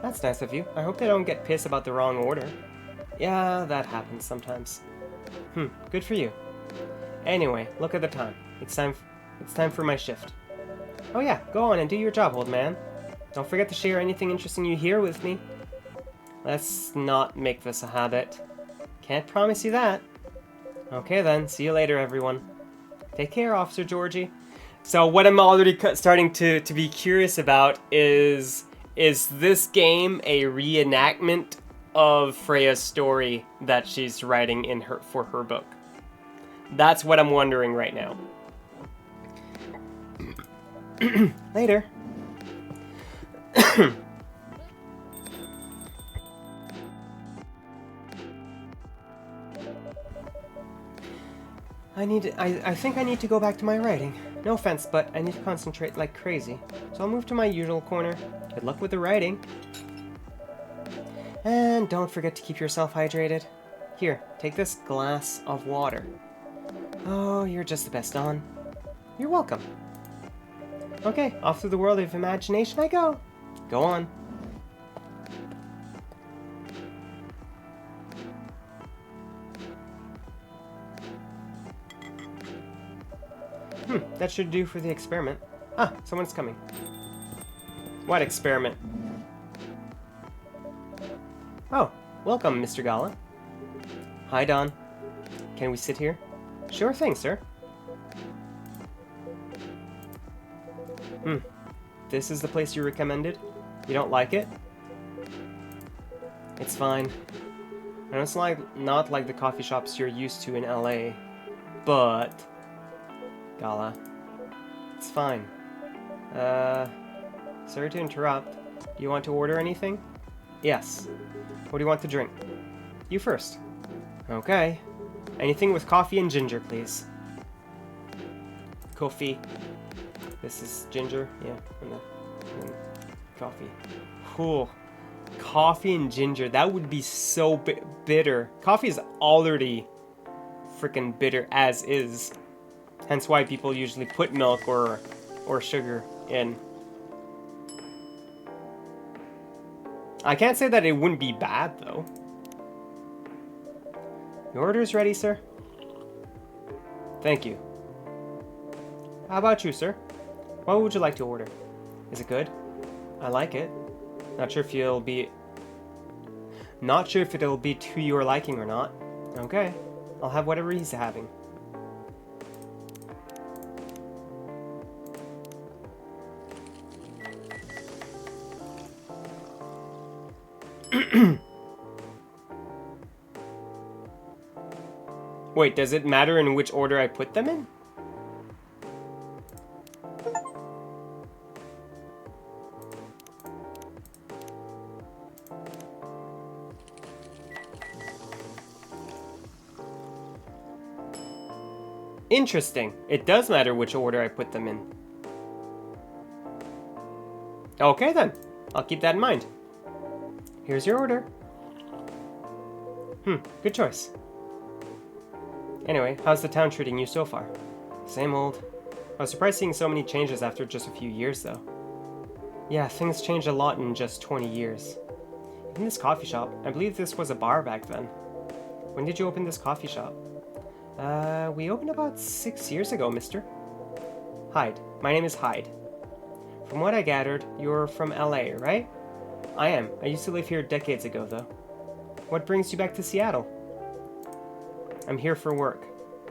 That's nice of you. I hope they don't get pissed about the wrong order. Yeah, that happens sometimes. Good for you. Anyway, look at the time. It's time for my shift. Oh yeah, go on and do your job, old man. Don't forget to share anything interesting you hear with me. Let's not make this a habit. Can't promise you that. Okay then, see you later, everyone. Take care, Officer Georgie. So what I'm already starting to be curious about is this game a reenactment of Freya's story that she's writing for her book? That's what I'm wondering right now. Later. I think I need to go back to my writing. No offense, but I need to concentrate like crazy. So I'll move to my usual corner. Good luck with the writing. And don't forget to keep yourself hydrated. Here, take this glass of water. Oh, you're just the best, Dawn. You're welcome. Okay, off through the world of imagination I go. Go on. That should do for the experiment. Ah, someone's coming. What experiment? Oh, welcome, Mr. Gala. Hi, Don. Can we sit here? Sure thing, sir. This is the place you recommended? You don't like it? It's fine. And it's not like the coffee shops you're used to in LA. But... Gala. It's fine. Sorry to interrupt. Do you want to order anything? Yes. What do you want to drink? You first. Okay. Anything with coffee and ginger, please. Coffee. This is ginger, yeah, and coffee. Cool. Coffee and ginger, that would be so bitter. Coffee is already freaking bitter as is. Hence why people usually put milk or sugar in. I can't say that it wouldn't be bad, though. Your order's ready, sir. Thank you. How about you, sir? What would you like to order? Is it good? I like it. Not sure if it'll be to your liking or not. Okay. I'll have whatever he's having. Wait, does it matter in which order I put them in? Interesting. It does matter which order I put them in. Okay then. I'll keep that in mind. Here's your order. Good choice. Anyway, how's the town treating you so far? Same old. I was surprised seeing so many changes after just a few years, though. Yeah, things changed a lot in just 20 years. In this coffee shop, I believe this was a bar back then. When did you open this coffee shop? We opened about 6 years ago, mister. Hyde. My name is Hyde. From what I gathered, you're from LA, right? I am. I used to live here decades ago, though. What brings you back to Seattle? I'm here for work.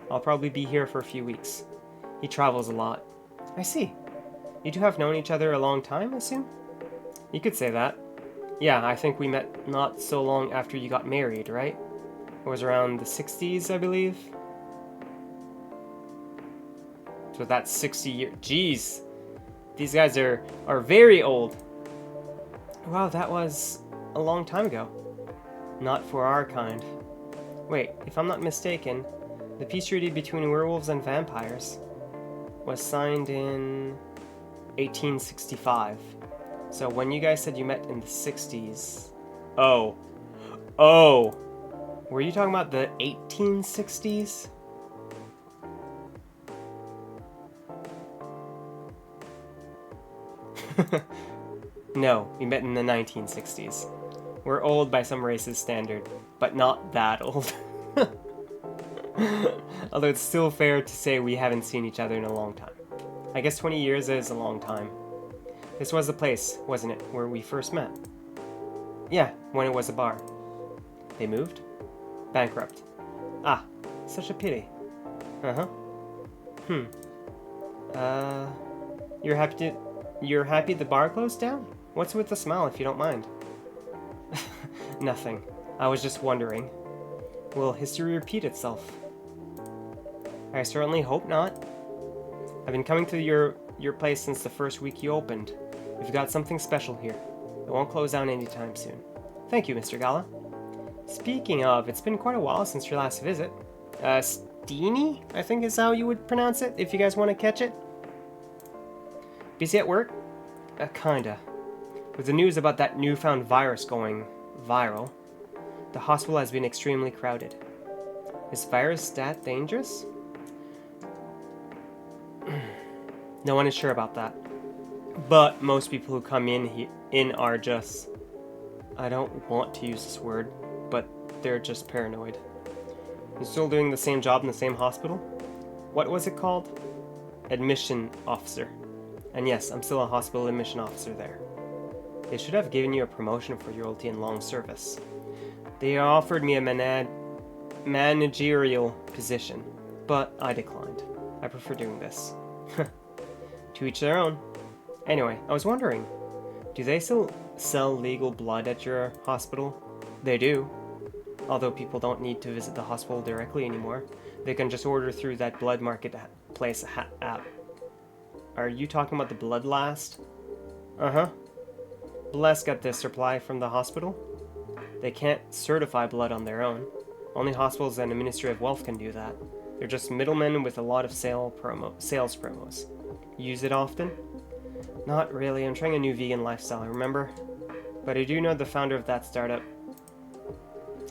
I'll probably be here for a few weeks. He travels a lot. I see. You two have known each other a long time, I assume? You could say that. Yeah, I think we met not so long after you got married, right? It was around the 60s, I believe. So that's 60 years. Jeez. These guys are very old. Wow, that was a long time ago. Not for our kind. Wait, if I'm not mistaken, the peace treaty between werewolves and vampires was signed in 1865. So when you guys said you met in the 60s... Oh. Were you talking about the 1860s? No, we met in the 1960s. We're old by some races' standard, but not that old. Although it's still fair to say we haven't seen each other in a long time. I guess 20 years is a long time. This was the place, wasn't it, where we first met? Yeah, when it was a bar. They moved? Bankrupt. Ah, such a pity. Uh-huh. You're happy the bar closed down? What's with the smile, if you don't mind? Nothing. I was just wondering. Will history repeat itself? I certainly hope not. I've been coming to your place since the first week you opened. We've got something special here. It won't close down anytime soon. Thank you, Mr. Gala. Speaking of, it's been quite a while since your last visit. Steenie, I think is how you would pronounce it, if you guys want to catch it. Busy at work? Kinda. With the news about that newfound virus going viral, the hospital has been extremely crowded. Is virus that dangerous? No one is sure about that. But most people who come in are just... I don't want to use this word, but they're just paranoid. You're still doing the same job in the same hospital? What was it called? Admission officer. And yes, I'm still a hospital admission officer there. They should have given you a promotion for your loyalty and long service. They offered me a managerial position, but I declined. I prefer doing this. To each their own. Anyway, I was wondering, do they still sell legal blood at your hospital? They do. Although people don't need to visit the hospital directly anymore. They can just order through that blood marketplace app. Are you talking about the Blood Last? Uh-huh. Bless got this supply from the hospital. They can't certify blood on their own. Only hospitals and the Ministry of Wealth can do that. They're just middlemen with a lot of sales promos. Use it often? Not really. I'm trying a new vegan lifestyle, remember? But I do know the founder of that startup.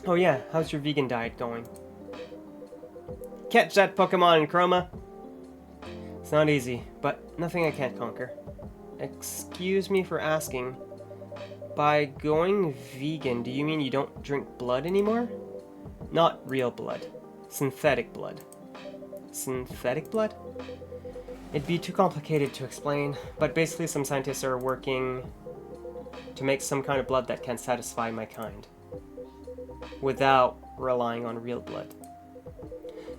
Oh yeah, how's your vegan diet going? Catch that Pokemon in Chroma! It's not easy, but nothing I can't conquer. Excuse me for asking, by going vegan, do you mean you don't drink blood anymore? Not real blood. Synthetic blood. Synthetic blood? It'd be too complicated to explain, but basically some scientists are working to make some kind of blood that can satisfy my kind, without relying on real blood.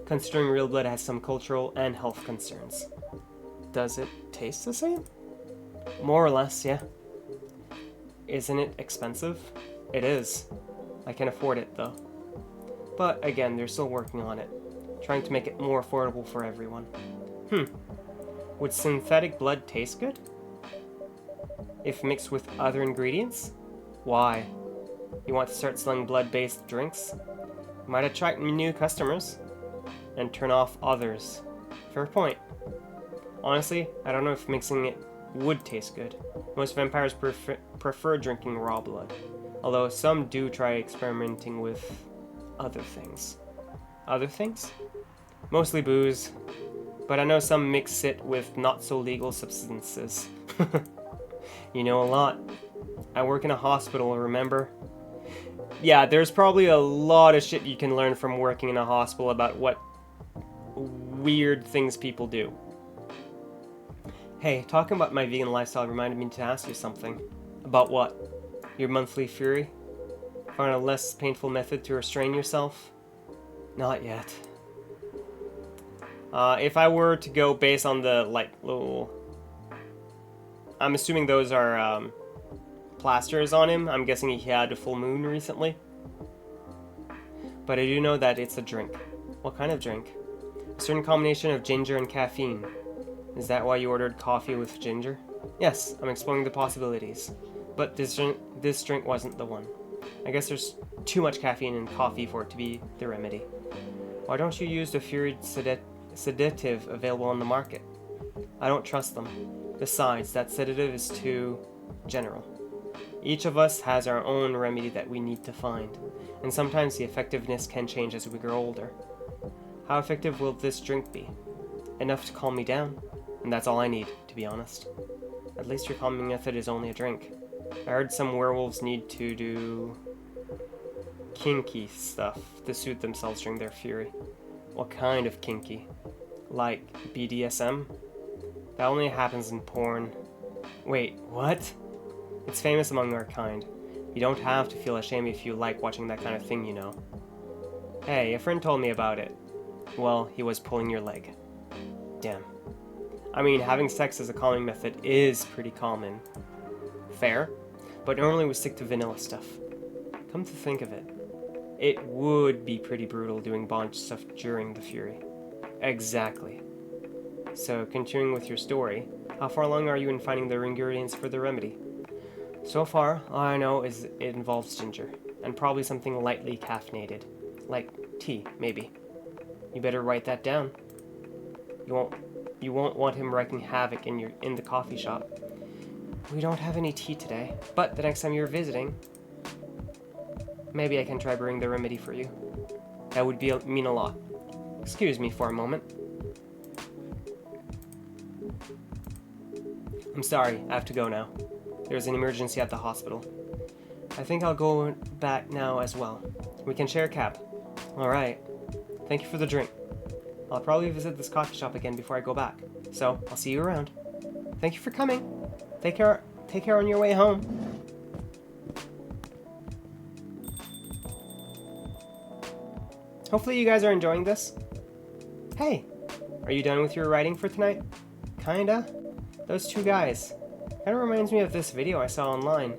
Considering real blood has some cultural and health concerns. Does it taste the same? More or less, yeah. Isn't it expensive? It is. I can afford it, though. But again, they're still working on it, trying to make it more affordable for everyone. Would synthetic blood taste good? If mixed with other ingredients? Why? You want to start selling blood-based drinks? Might attract new customers, and turn off others. Fair point. Honestly, I don't know if mixing it would taste good. Most vampires prefer drinking raw blood, although some do try experimenting with other things. Other things? Mostly booze, but I know some mix it with not-so-legal substances. You know a lot. I work in a hospital, remember? Yeah, there's probably a lot of shit you can learn from working in a hospital about what weird things people do. Hey, talking about my vegan lifestyle reminded me to ask you something. About what? Your monthly fury? Find a less painful method to restrain yourself? Not yet. If I were to go based on the, like, little... I'm assuming those are, plasters on him. I'm guessing he had a full moon recently. But I do know that it's a drink. What kind of drink? A certain combination of ginger and caffeine. Is that why you ordered coffee with ginger? Yes, I'm exploring the possibilities. But this drink wasn't the one. I guess there's too much caffeine in coffee for it to be the remedy. Why don't you use the Fury sedative available on the market? I don't trust them. Besides, that sedative is too general. Each of us has our own remedy that we need to find, and sometimes the effectiveness can change as we grow older. How effective will this drink be? Enough to calm me down, and that's all I need, to be honest. At least your calming method is only a drink. I heard some werewolves need to do kinky stuff to soothe themselves during their fury. What kind of kinky? Like BDSM? That only happens in porn. Wait, what? It's famous among our kind. You don't have to feel ashamed if you like watching that kind of thing, you know. Hey, a friend told me about it. Well, he was pulling your leg. Damn. I mean, having sex as a calming method is pretty common. Fair, but normally we stick to vanilla stuff. Come to think of it, it would be pretty brutal doing bondage stuff during the fury. Exactly. So, continuing with your story, how far along are you in finding the ingredients for the remedy? So far, all I know is it involves ginger, and probably something lightly caffeinated. Like tea, maybe. You better write that down. You won't want him wreaking havoc in the coffee shop. We don't have any tea today, but the next time you're visiting, maybe I can try brewing the remedy for you. That would mean a lot. Excuse me for a moment. I'm sorry, I have to go now. There's an emergency at the hospital. I think I'll go back now as well. We can share a cab. Alright. Thank you for the drink. I'll probably visit this coffee shop again before I go back. So, I'll see you around. Thank you for coming. Take care on your way home. Hopefully you guys are enjoying this. Hey, are you done with your writing for tonight? Kinda. Those two guys. Kinda reminds me of this video I saw online.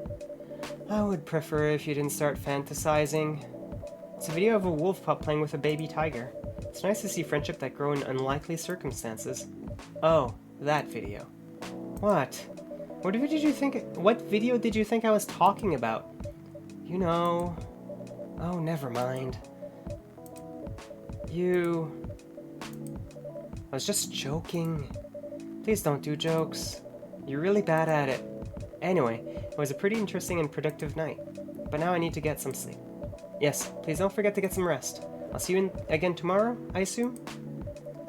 I would prefer if you didn't start fantasizing. It's a video of a wolf pup playing with a baby tiger. It's nice to see friendship that grow in unlikely circumstances. Oh, that video. What? What video did you think I was talking about? You know... Oh, never mind. I was just joking. Please don't do jokes. You're really bad at it. Anyway, it was a pretty interesting and productive night. But now I need to get some sleep. Yes, please don't forget to get some rest. I'll see you again tomorrow, I assume?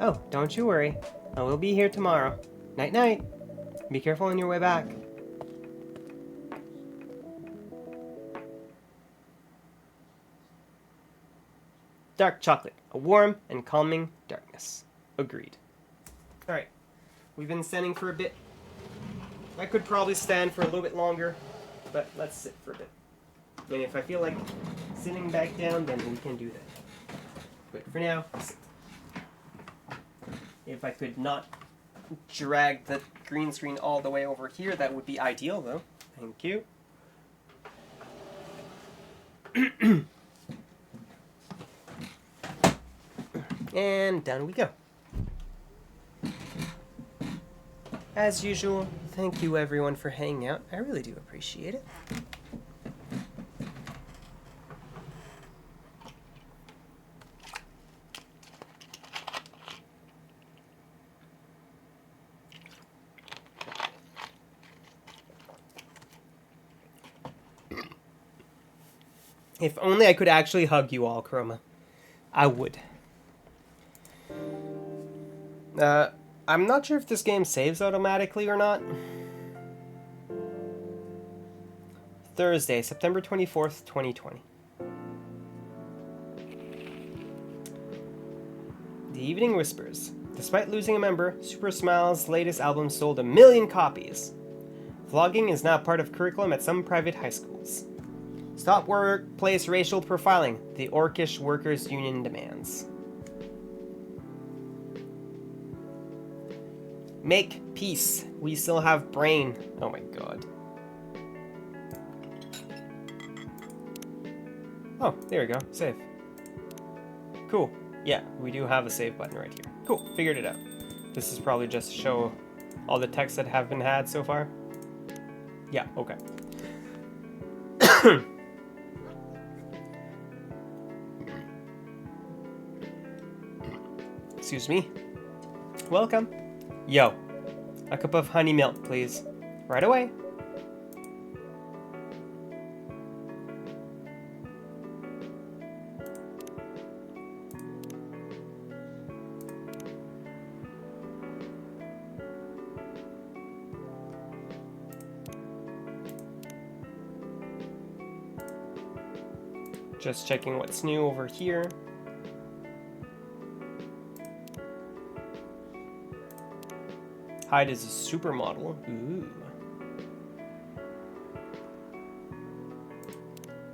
Oh, don't you worry. I will be here tomorrow. Night-night. Be careful on your way back. Dark chocolate. A warm and calming darkness. Agreed. Alright. We've been standing for a bit. I could probably stand for a little bit longer, but let's sit for a bit. And if I feel like sitting back down, then we can do that. But for now, sit. If I could not drag the green screen all the way over here, that would be ideal, though. Thank you. And down we go. As usual, thank you everyone for hanging out. I really do appreciate it. If only I could actually hug you all, Chroma. I would. I'm not sure if this game saves automatically or not. Thursday, September 24th, 2020. The Evening Whispers. Despite losing a member, Super Smile's latest album sold 1 million copies. Vlogging is now part of curriculum at some private high schools. Stop workplace racial profiling, the Orcish Workers' Union demands. Make peace. We still have brain. Oh my god. Oh, there we go. Save. Cool. Yeah, we do have a save button right here. Cool. Figured it out. This is probably just to show all the texts that have been had so far. Yeah, okay. Excuse me. Welcome. Yo, a cup of honey milk, please. Right away. Just checking what's new over here. Hyde is a supermodel. Ooh.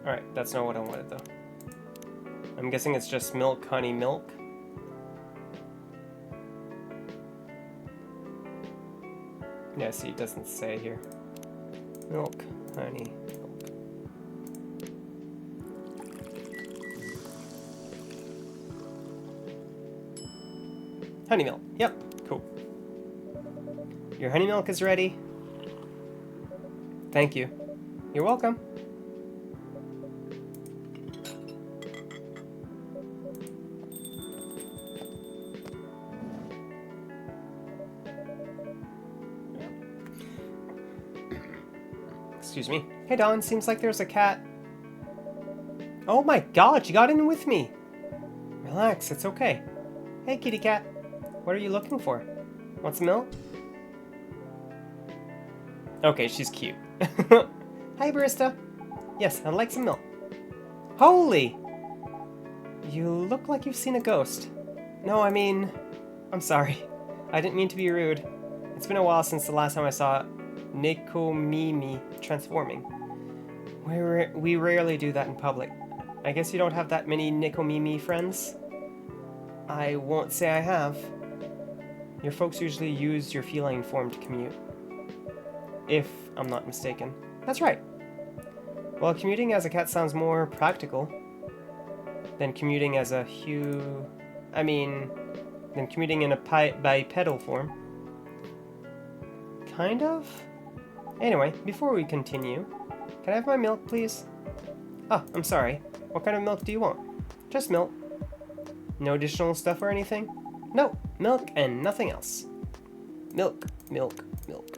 Alright, that's not what I wanted though. I'm guessing it's just milk, honey, milk. Yeah, see, it doesn't say here. Milk, honey, milk. Honey milk. Yep, cool. Your honey milk is ready. Thank you. You're welcome. Excuse me. Hey Don, seems like there's a cat. Oh my god, she got in with me. Relax, it's okay. Hey kitty cat. What are you looking for? Want some milk? Okay, she's cute. Hi, barista. Yes, I'd like some milk. Holy! You look like you've seen a ghost. No, I mean... I'm sorry. I didn't mean to be rude. It's been a while since the last time I saw Nikomimi transforming. We rarely do that in public. I guess you don't have that many Nikomimi friends? I won't say I have. Your folks usually use your feline form to commute. If I'm not mistaken. That's right. Well, commuting as a cat sounds more practical than commuting as a than commuting in a bipedal form. Kind of? Anyway, before we continue, can I have my milk, please? Oh, I'm sorry. What kind of milk do you want? Just milk. No additional stuff or anything? No, milk and nothing else. Milk, milk, milk.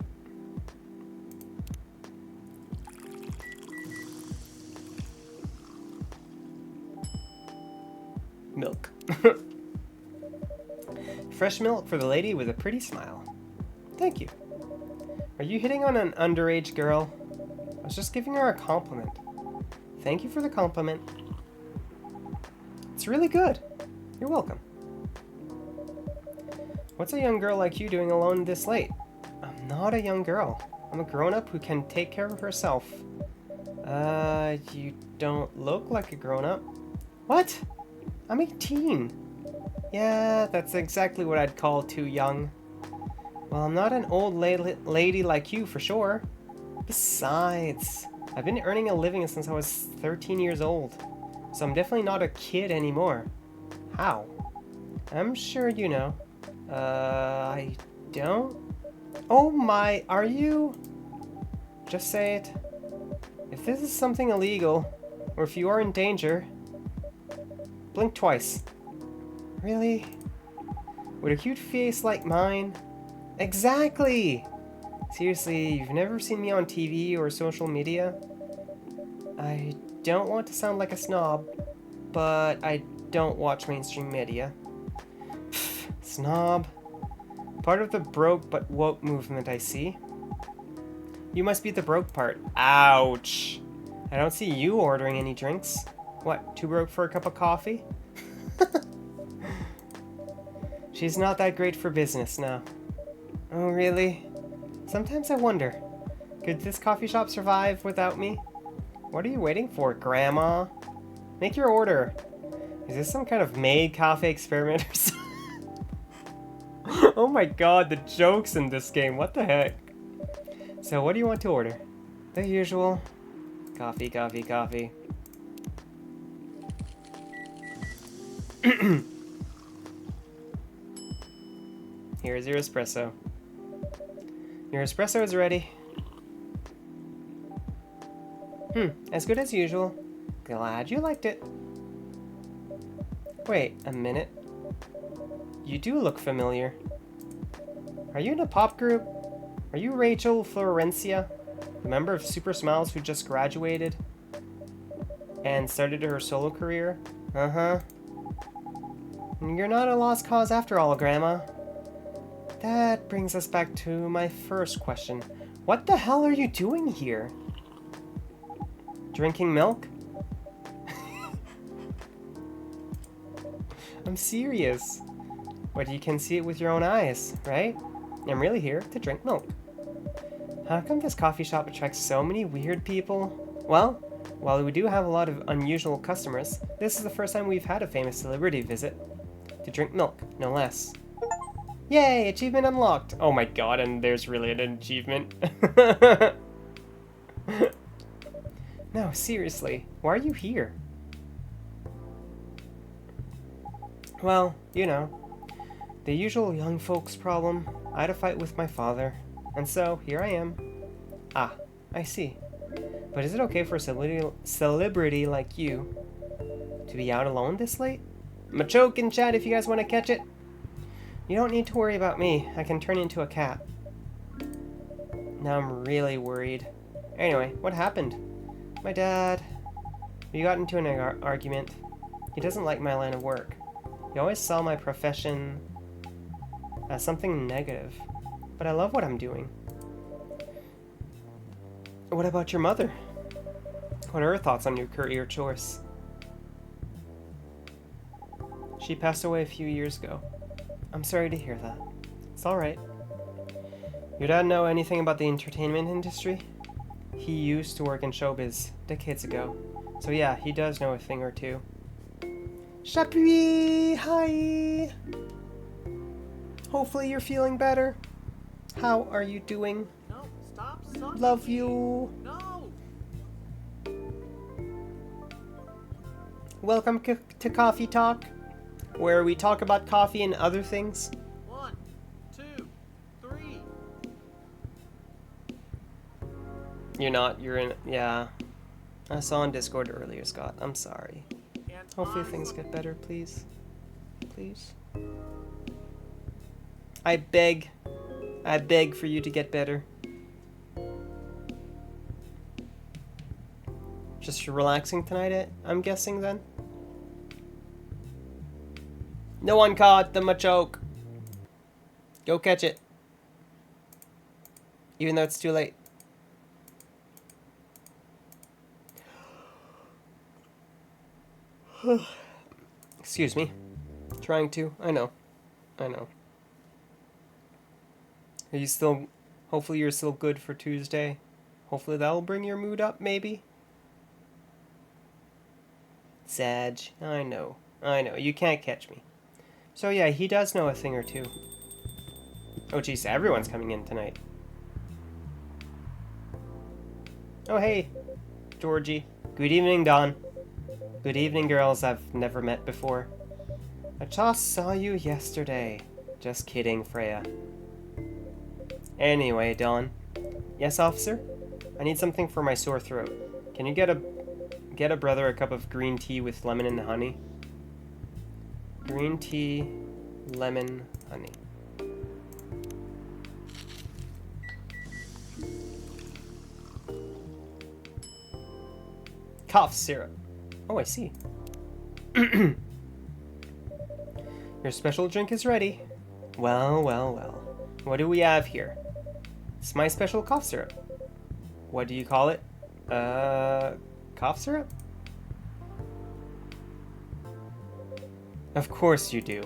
Milk. Fresh milk for the lady with a pretty smile. Thank you. Are you hitting on an underage girl? I was just giving her a compliment. Thank you for the compliment. It's really good. You're welcome. What's a young girl like you doing alone this late? I'm not a young girl. I'm a grown-up who can take care of herself. You don't look like a grown-up. What? I'm 18. Yeah, that's exactly what I'd call too young. Well, I'm not an old lady like you, for sure. Besides, I've been earning a living since I was 13 years old. So I'm definitely not a kid anymore. How? I'm sure you know. I don't? Oh my, are you? Just say it. If this is something illegal, or if you are in danger, blink twice. Really? With a cute face like mine? Exactly! Seriously, you've never seen me on TV or social media? I don't want to sound like a snob, but I don't watch mainstream media. Pfft, snob. Part of the broke but woke movement, I see. You must be the broke part. Ouch. I don't see you ordering any drinks. What, too broke for a cup of coffee? She's not that great for business now. Oh, really? Sometimes I wonder, could this coffee shop survive without me? What are you waiting for, Grandma? Make your order. Is this some kind of maid cafe experiment or something? Oh my god, the jokes in this game, what the heck? So what do you want to order? The usual. Coffee, coffee, coffee. Here's your espresso. Your espresso is ready. As good as usual. Glad you liked it. Wait a minute. You do look familiar. Are you in a pop group? Are you Rachel Florencia, the member of Super Smiles who just graduated and started her solo career? Uh-huh. You're not a lost cause after all, Grandma. That brings us back to my first question. What the hell are you doing here? Drinking milk? I'm serious. But you can see it with your own eyes, right? I'm really here to drink milk. How come this coffee shop attracts so many weird people? Well, while we do have a lot of unusual customers, this is the first time we've had a famous celebrity visit. To drink milk, no less. Yay, achievement unlocked! Oh my god, and there's really an achievement. No, seriously, why are you here? Well, you know, the usual young folks problem. I had a fight with my father, and so here I am. Ah, I see. But is it okay for a celebrity like you to be out alone this late? I'm a choke in chat if you guys want to catch it. You don't need to worry about me. I can turn into a cat. Now I'm really worried. Anyway, what happened? My dad. We got into an argument. He doesn't like my line of work. He always saw my profession as something negative. But I love what I'm doing. What about your mother? What are her thoughts on your career choice? She passed away a few years ago. I'm sorry to hear that. It's alright. Your dad know anything about the entertainment industry? He used to work in showbiz decades ago. So yeah, he does know a thing or two. Chapuis! Hi! Hopefully you're feeling better. How are you doing? No, stop, son. Love you. No. Welcome to Coffee Talk, where we talk about coffee and other things. 1, 2, 3. You're not, you're in, yeah. I saw on Discord earlier, Scott. I'm sorry. And Hopefully things get better, please. Please. I beg for you to get better. Just relaxing tonight, I'm guessing then? No one caught the machoke. Go catch it. Even though it's too late. Excuse me. Trying to. I know. Are you still... Hopefully you're still good for Tuesday. Hopefully that'll bring your mood up, maybe? Sag. I know. You can't catch me. So yeah, he does know a thing or two. Oh jeez, everyone's coming in tonight. Oh hey, Georgie. Good evening, Don. Good evening, girls I've never met before. I just saw you yesterday. Just kidding, Freya. Anyway, Don. Yes, officer? I need something for my sore throat. Can you get a brother a cup of green tea with lemon and honey? Green tea, lemon, honey. Cough syrup. Oh, I see. Your special drink is ready. Well. What do we have here? It's my special cough syrup. What do you call it? Cough syrup? Of course you do.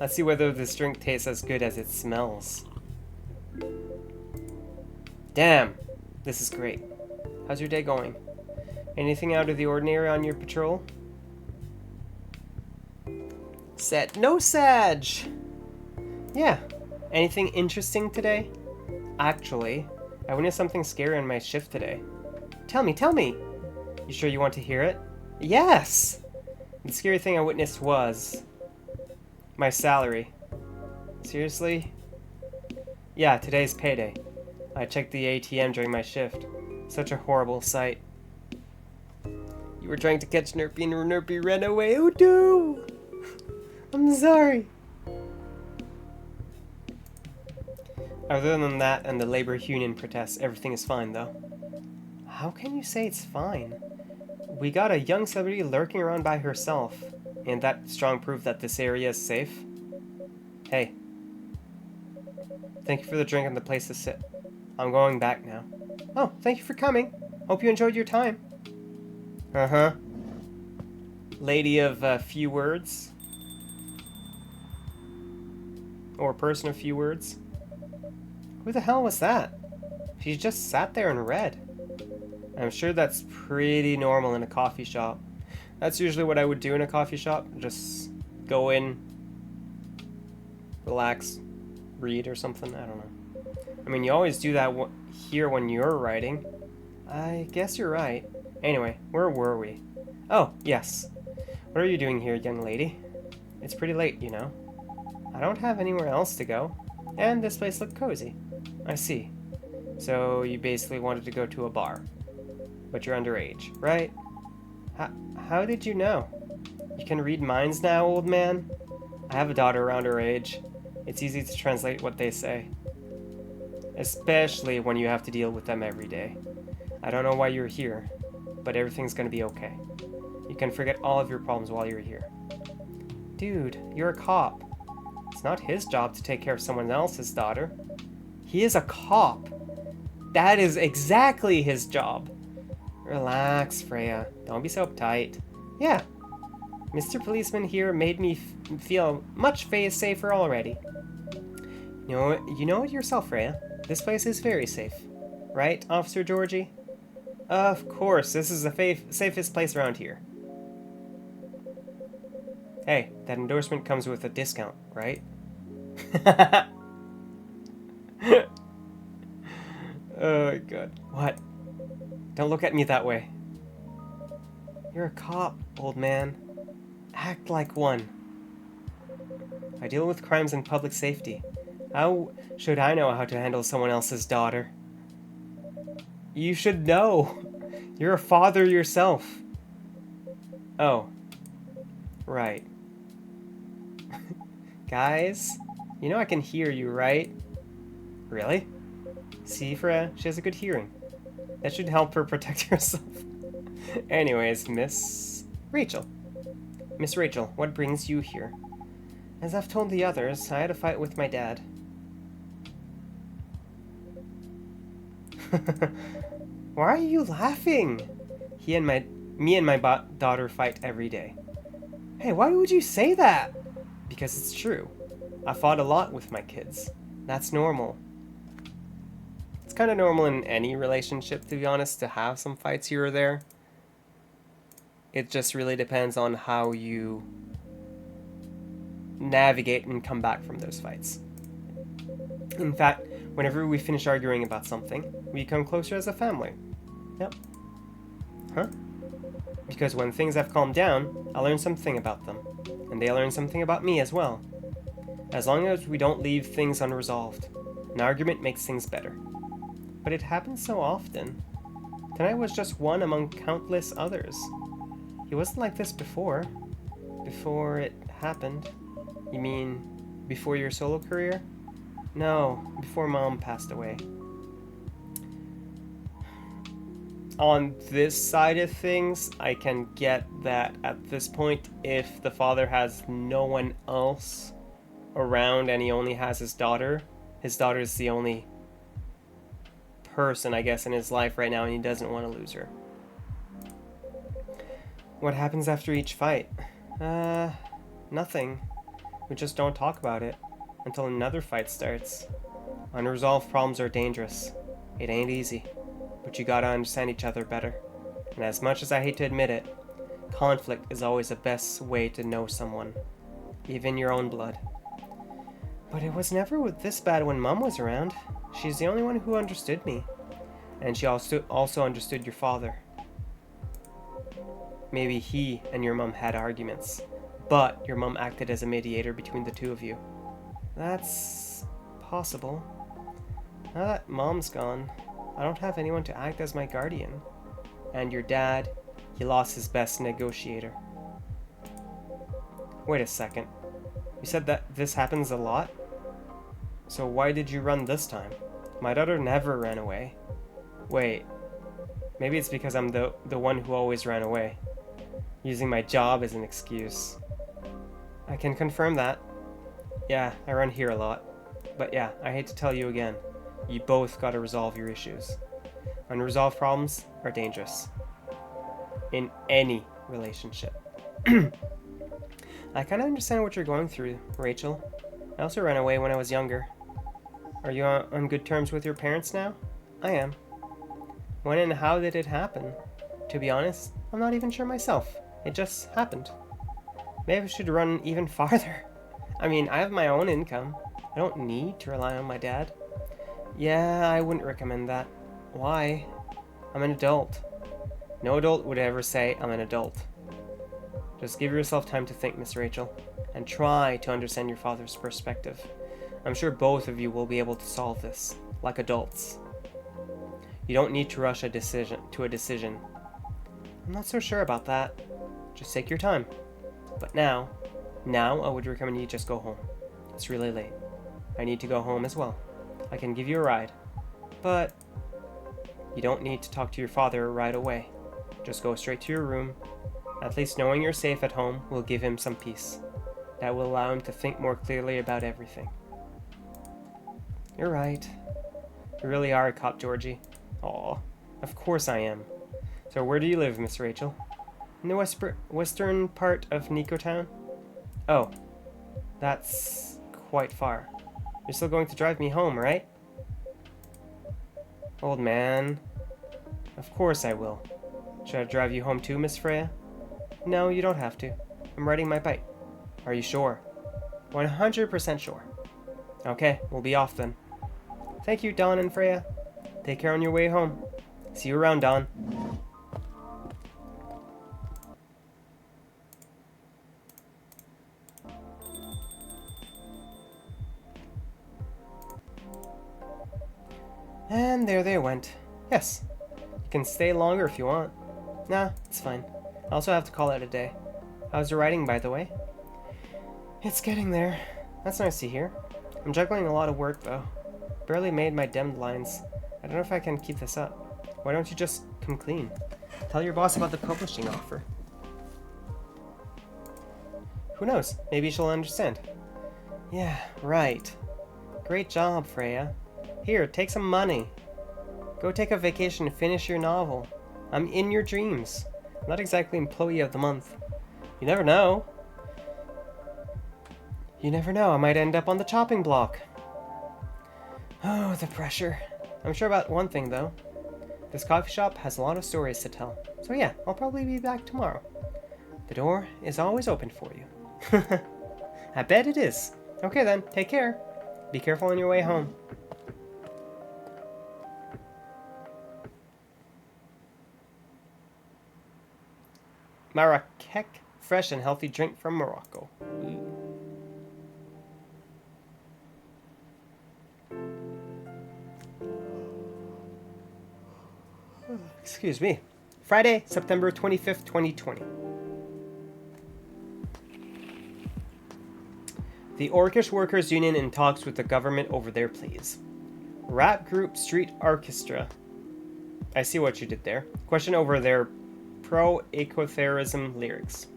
Let's see whether this drink tastes as good as it smells. Damn, this is great. How's your day going? Anything out of the ordinary on your patrol? Set no Sag! Yeah, anything interesting today? Actually, I witnessed something scary on my shift today. Tell me, tell me! You sure you want to hear it? Yes! The scary thing I witnessed was... my salary. Seriously? Yeah, today's payday. I checked the ATM during my shift. Such a horrible sight. You were trying to catch Nerpy and Nerpy ran away. Oh no! I'm sorry. Other than that and the labor union protests, everything is fine though. How can you say it's fine? We got a young celebrity lurking around by herself. And that strong proof that this area is safe? Hey. Thank you for the drink and the place to sit. I'm going back now. Oh, thank you for coming. Hope you enjoyed your time. Uh-huh. Lady of few words. Or person of few words. Who the hell was that? She just sat there and read. I'm sure that's pretty normal in a coffee shop. That's usually what I would do in a coffee shop. Just go in, relax, read or something. I don't know. I mean, you always do that here when you're writing. I guess you're right. Anyway, where were we? Oh, yes. What are you doing here, young lady? It's pretty late, you know. I don't have anywhere else to go. And this place looked cozy. I see. So you basically wanted to go to a bar. But you're underage, right? How did you know? You can read minds now, old man? I have a daughter around her age. It's easy to translate what they say. Especially when you have to deal with them every day. I don't know why you're here, but everything's gonna be okay. You can forget all of your problems while you're here. Dude, you're a cop. It's not his job to take care of someone else's daughter. He is a cop. That is exactly his job. Relax, Freya. Don't be so uptight. Yeah. Mr. Policeman here made me feel much safer already. You know it yourself, Freya. This place is very safe. Right, Officer Georgie? Of course, this is the safest place around here. Hey, that endorsement comes with a discount, right? Oh, God. What? Don't look at me that way. You're a cop, old man. Act like one. I deal with crimes and public safety. How should I know how to handle someone else's daughter? You should know. You're a father yourself. Oh. Right. Guys, you know I can hear you, right? Really? See, Freya, she has a good hearing. That should help her protect herself. Anyways, Miss Rachel. Miss Rachel, what brings you here? As I've told the others, I had a fight with my dad. Why are you laughing? Me and my daughter fight every day. Hey, why would you say that? Because it's true. I fought a lot with my kids. That's normal. It's kind of normal in any relationship, to be honest, to have some fights here or there. It just really depends on how you navigate and come back from those fights. In fact, whenever we finish arguing about something, we come closer as a family. Yep. Huh? Because when things have calmed down, I learn something about them. And they learn something about me as well. As long as we don't leave things unresolved, an argument makes things better. But it happens so often. Tonight was just one among countless others. He wasn't like this before. Before it happened. You mean before your solo career? No, before Mom passed away. On this side of things, I can get that at this point, if the father has no one else around and he only has his daughter, His daughter's the only person, I guess, in his life right now, and he doesn't want to lose her. What happens after each fight? Nothing. We just don't talk about it until another fight starts. Unresolved problems are dangerous. It ain't easy, but you gotta understand each other better. And as much as I hate to admit it, conflict is always the best way to know someone, even your own blood. But it was never this bad when Mom was around. She's the only one who understood me. And she also understood your father. Maybe he and your mom had arguments, but your mom acted as a mediator between the two of you. That's possible. Now that Mom's gone, I don't have anyone to act as my guardian. And your dad, he lost his best negotiator. Wait a second. You said that this happens a lot? So why did you run this time? My daughter never ran away. Wait, maybe it's because I'm the one who always ran away, using my job as an excuse. I can confirm that. Yeah, I run here a lot. But yeah, I hate to tell you again, you both gotta resolve your issues. Unresolved problems are dangerous. In any relationship. I kinda understand what you're going through, Rachel. I also ran away when I was younger. Are you on good terms with your parents now? I am. When and how did it happen? To be honest, I'm not even sure myself. It just happened. Maybe I should run even farther. I mean, I have my own income. I don't need to rely on my dad. Yeah, I wouldn't recommend that. Why? I'm an adult. No adult would ever say I'm an adult. Just give yourself time to think, Miss Rachel, and try to understand your father's perspective. I'm sure both of you will be able to solve this, like adults. You don't need to rush a decision. I'm not so sure about that. Just take your time. But now I would recommend you just go home. It's really late. I need to go home as well. I can give you a ride, but you don't need to talk to your father right away. Just go straight to your room. At least knowing you're safe at home will give him some peace. That will allow him to think more clearly about everything. You're right. You really are a cop, Georgie. Aw, of course I am. So where do you live, Miss Rachel? In the western part of Nico Town? Oh, that's quite far. You're still going to drive me home, right? Old man. Of course I will. Should I drive you home too, Miss Freya? No, you don't have to. I'm riding my bike. Are you sure? 100% sure. Okay, we'll be off then. Thank you, Dawn and Freya. Take care on your way home. See you around, Dawn. And there they went. Yes, you can stay longer if you want. Nah, it's fine. I also have to call it a day. How's your writing, by the way? It's getting there. That's nice to hear. I'm juggling a lot of work, though. Barely made my demmed lines. I don't know if I can keep this up. Why don't you just come clean? Tell your boss about the publishing offer. Who knows? Maybe she'll understand. Yeah, right. Great job, Freya. Here, take some money. Go take a vacation and finish your novel. I'm in your dreams. I'm not exactly employee of the month. You never know. You never know, I might end up on the chopping block. Oh, the pressure. I'm sure about one thing, though. This coffee shop has a lot of stories to tell. So yeah, I'll probably be back tomorrow. The door is always open for you. I bet it is. Okay then, take care. Be careful on your way home. Marrakech, fresh and healthy drink from Morocco. Excuse me. Friday, September 25th, 2020. The Orcish Workers Union in talks with the government over their pleas. Rap group Street Orchestra. I see what you did there. Question over their pro-ecotherrorism lyrics.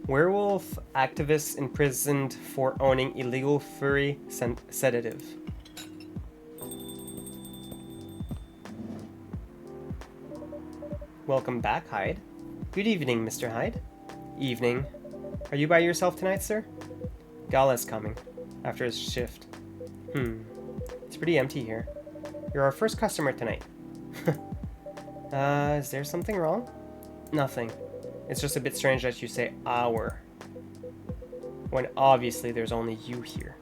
Werewolf activists imprisoned for owning illegal furry sedative. Welcome back, Hyde. Good evening, Mr. Hyde. Evening. Are you by yourself tonight, sir? Gala's coming. After his shift. It's pretty empty here. You're our first customer tonight. Is there something wrong? Nothing. It's just a bit strange that you say our, when obviously there's only you here.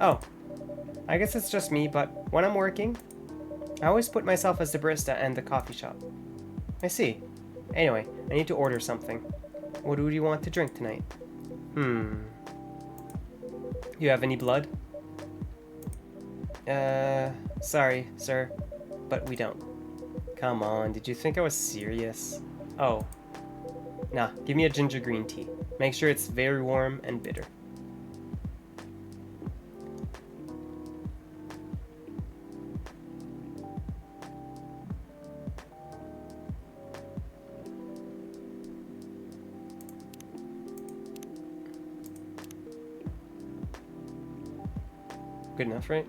Oh, I guess it's just me, but when I'm working, I always put myself as the barista and the coffee shop. I see. Anyway, I need to order something. What do you want to drink tonight? You have any blood? Sorry, sir, but we don't. Come on, did you think I was serious? Oh. Nah, give me a ginger green tea. Make sure it's very warm and bitter. Good enough, right?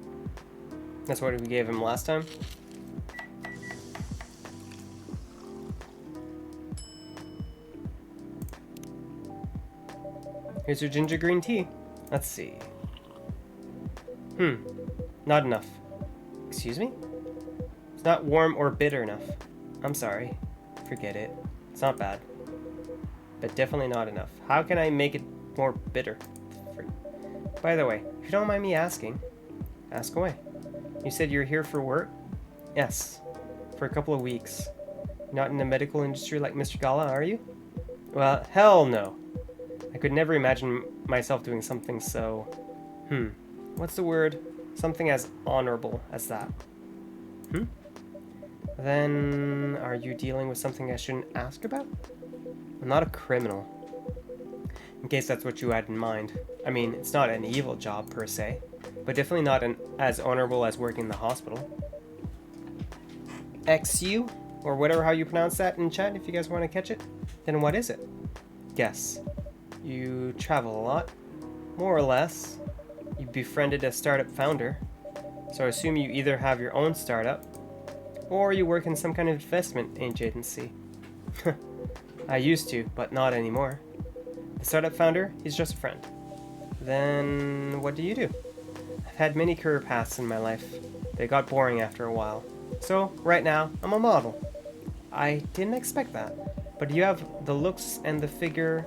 That's what we gave him last time. Here's your ginger green tea. Let's see. Not enough. Excuse me? It's not warm or bitter enough. I'm sorry. Forget it. It's not bad. But definitely not enough. How can I make it more bitter? By the way, if you don't mind me asking, ask away. You said you're here for work? Yes. For a couple of weeks. Not in the medical industry like Mr. Gala, are you? Well, hell no. I could never imagine myself doing something so... What's the word? Something as honorable as that. Then, are you dealing with something I shouldn't ask about? I'm not a criminal. In case that's what you had in mind. I mean, it's not an evil job per se, but definitely not as honorable as working in the hospital. XU, or whatever how you pronounce that in chat if you guys want to catch it. Then what is it? Guess. You travel a lot, more or less. You befriended a startup founder, so I assume you either have your own startup, or you work in some kind of investment agency. I used to, but not anymore. The startup founder, he's just a friend. Then what do you do? I've had many career paths in my life. They got boring after a while. So, right now, I'm a model. I didn't expect that, but you have the looks and the figure...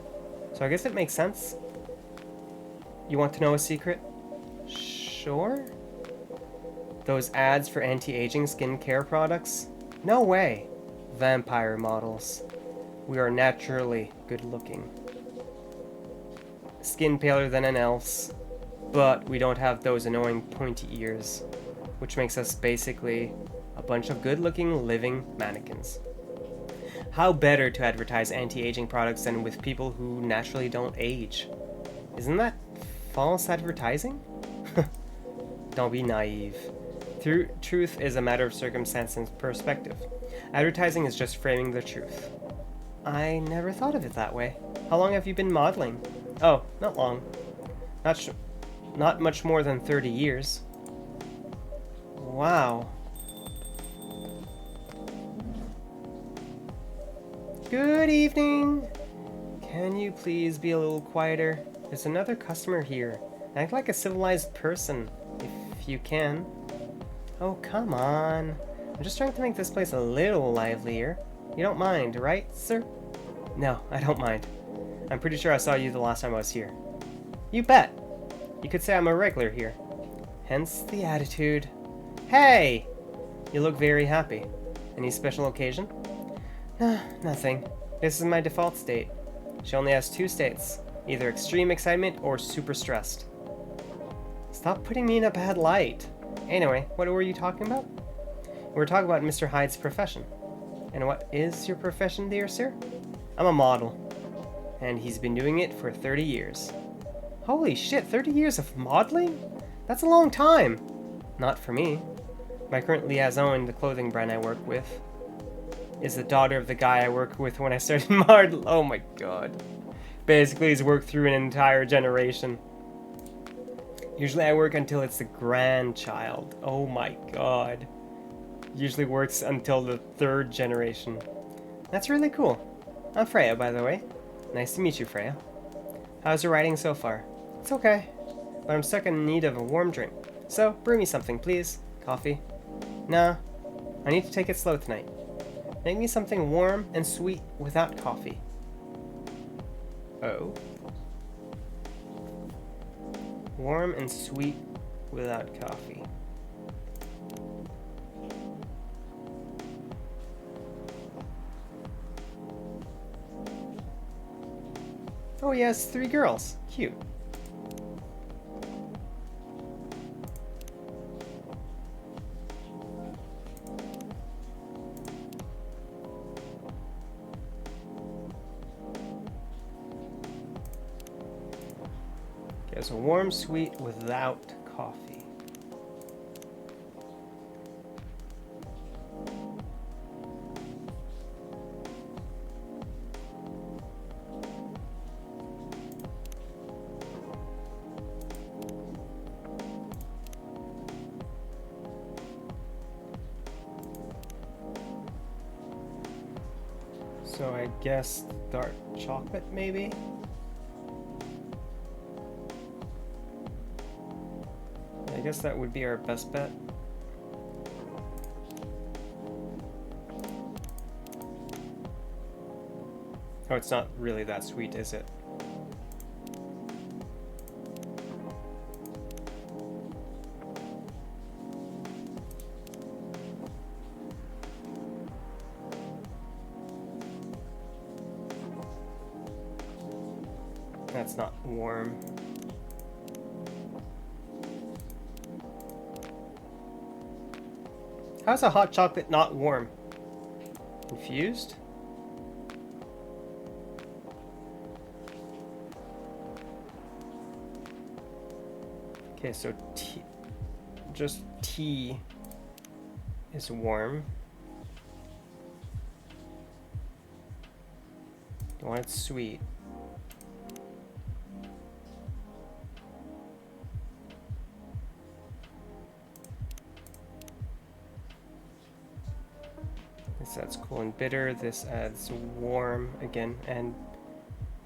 So I guess it makes sense. You want to know a secret? Sure. Those ads for anti-aging skincare products? No way. Vampire models. We are naturally good looking. Skin paler than an elf's, but we don't have those annoying pointy ears, which makes us basically a bunch of good looking living mannequins. How better to advertise anti-aging products than with people who naturally don't age? Isn't that false advertising? Don't be naive. Truth is a matter of circumstance and perspective. Advertising is just framing the truth. I never thought of it that way. How long have you been modeling? Oh, not long. Not much more than 30 years. Wow. Good evening! Can you please be a little quieter? There's another customer here. Act like a civilized person, if you can. Oh, come on. I'm just trying to make this place a little livelier. You don't mind, right, sir? No, I don't mind. I'm pretty sure I saw you the last time I was here. You bet! You could say I'm a regular here. Hence the attitude. Hey! You look very happy. Any special occasion? Nothing. This is my default state. She only has 2 states. Either extreme excitement or super stressed. Stop putting me in a bad light. Anyway, what were you talking about? We were talking about Mr. Hyde's profession. And what is your profession, dear sir? I'm a model. And he's been doing it for 30 years. Holy shit, 30 years of modeling? That's a long time. Not for me. My current liaison, the clothing brand I work with, is the daughter of the guy I worked with when I started model. Oh my god. Basically, he's worked through an entire generation. Usually I work until it's the grandchild. Oh my god. Usually works until the 3rd generation. That's really cool. I'm Freya, by the way. Nice to meet you, Freya. How's your writing so far? It's okay, but I'm stuck in need of a warm drink. So, brew me something, please. Coffee? Nah, I need to take it slow tonight. Make me something warm and sweet without coffee. Oh. Warm and sweet without coffee. Oh, he has 3 girls. Cute. Okay, so warm, sweet without coffee. So I guess dark chocolate, maybe? I guess that would be our best bet. Oh, it's not really that sweet, is it? That's not warm. How's a hot chocolate not warm? Infused? Okay, so tea, just tea is warm. You want it sweet. This adds cool and bitter. This adds warm again and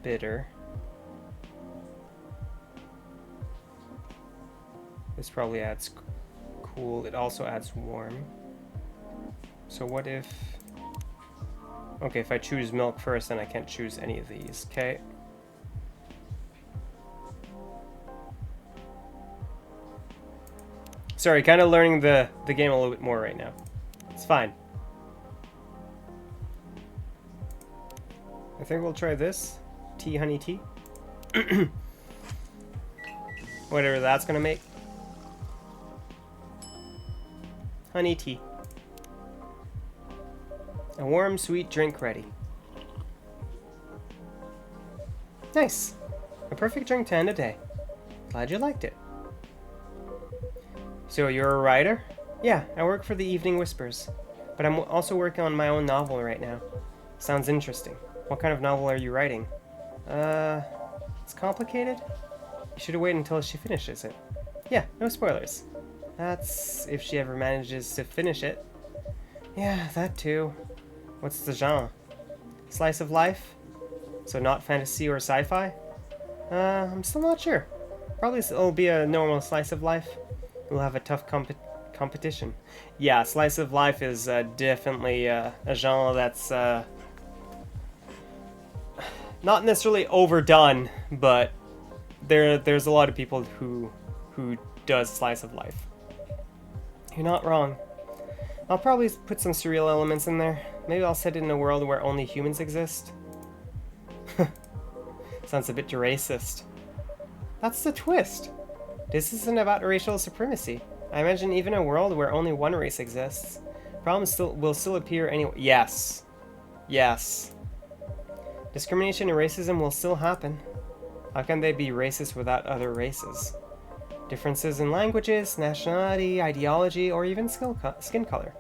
bitter. This probably adds cool. It also adds warm. So what if... Okay, if I choose milk first, then I can't choose any of these. Okay. Sorry, kind of learning the game a little bit more right now. It's fine. I think we'll try this. Tea, honey tea. Whatever that's gonna make. Honey tea. A warm, sweet drink ready. Nice. A perfect drink to end a day. Glad you liked it. So you're a writer? Yeah, I work for the Evening Whispers. But I'm also working on my own novel right now. Sounds interesting. What kind of novel are you writing? It's complicated? You should wait until she finishes it. Yeah, no spoilers. That's if she ever manages to finish it. Yeah, that too. What's the genre? Slice of life? So not fantasy or sci-fi? I'm still not sure. Probably it'll be a normal slice of life. We'll have a tough competition. Yeah, slice of life is definitely a genre that's not necessarily overdone, but there's a lot of people who does slice of life. You're not wrong. I'll probably put some surreal elements in there. Maybe I'll set it in a world where only humans exist. Sounds a bit racist. That's the twist. This isn't about racial supremacy. I imagine even a world where only one race exists. Problems will still appear anyway. Yes. Yes. Discrimination and racism will still happen. How can they be racist without other races? Differences in languages, nationality, ideology, or even skin color.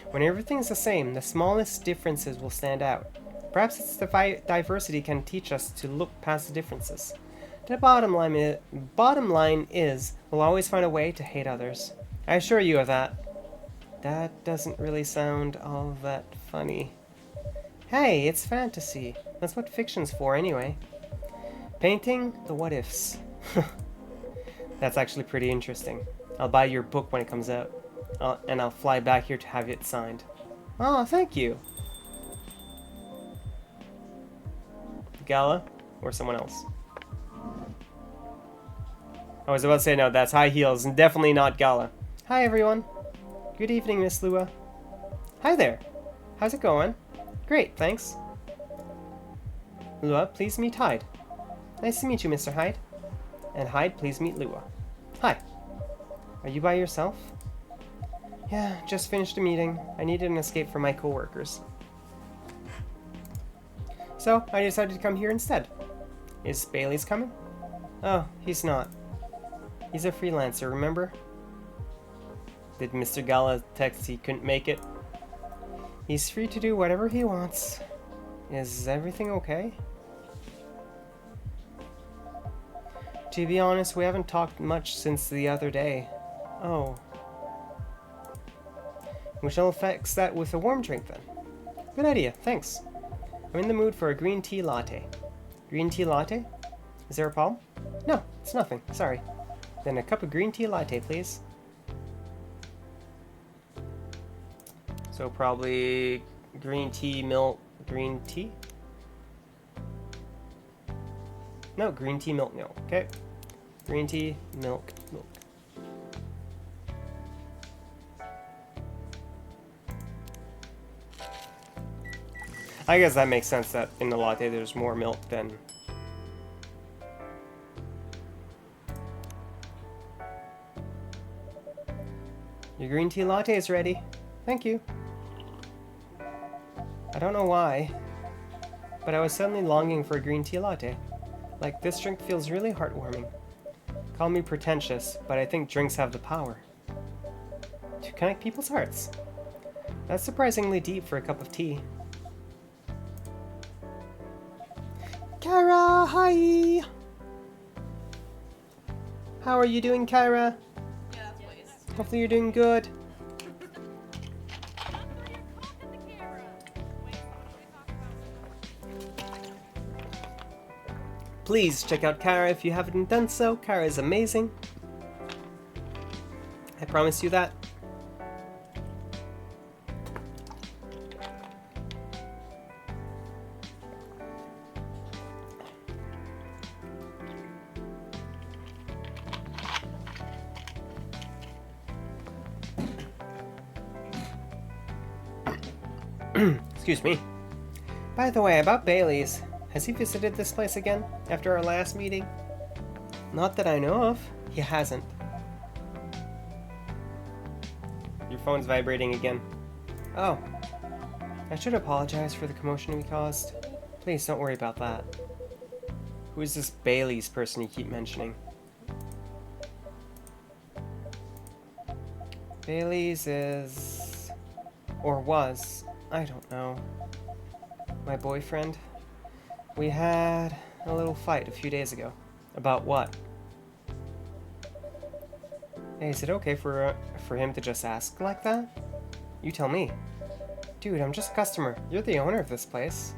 When everything's the same, the smallest differences will stand out. Perhaps it's the diversity can teach us to look past the differences. The bottom line is, we'll always find a way to hate others. I assure you of that. That doesn't really sound all that funny. Hey, it's fantasy. That's what fiction's for anyway. Painting the what ifs. That's actually pretty interesting. I'll buy your book when it comes out. And I'll fly back here to have it signed. Oh, thank you. Gala? Or someone else? I was about to say, no, that's High Heels, and definitely not Gala. Hi, everyone. Good evening, Miss Lua. Hi there. How's it going? Great, thanks. Lua, please meet Hyde. Nice to meet you, Mr. Hyde. And Hyde, please meet Lua. Hi. Are you by yourself? Yeah, just finished a meeting. I needed an escape from my coworkers. So, I decided to come here instead. Is Bailey's coming? Oh, he's not. He's a freelancer, remember? Did Mr. Gala text he couldn't make it? He's free to do whatever he wants. Is everything okay? To be honest, we haven't talked much since the other day. Oh. We shall fix that with a warm drink then. Good idea, thanks. I'm in the mood for a green tea latte. Green tea latte? Is there a problem? No, it's nothing, sorry. Then a cup of green tea latte, please. So probably green tea, milk, green tea? No, green tea, milk, milk, okay. Green tea, milk, milk. I guess that makes sense that in the latte there's more milk than... Your green tea latte is ready. Thank you. I don't know why, but I was suddenly longing for a green tea latte. Like, this drink feels really heartwarming. Call me pretentious, but I think drinks have the power to connect people's hearts. That's surprisingly deep for a cup of tea. Kara, hi! How are you doing, Kara? Yeah, that's waste. Hopefully you're doing good. Please check out Kara if you haven't done so. Kara is amazing. I promise you that. Excuse me. By the way, about Bailey's. Has he visited this place again after our last meeting? Not that I know of. He hasn't. Your phone's vibrating again. Oh. I should apologize for the commotion we caused. Please don't worry about that. Who is this Bailey's person you keep mentioning? Bailey's is... or was... I don't know. My boyfriend? We had a little fight a few days ago. About what? Hey, is it okay for him to just ask like that? You tell me. Dude, I'm just a customer. You're the owner of this place.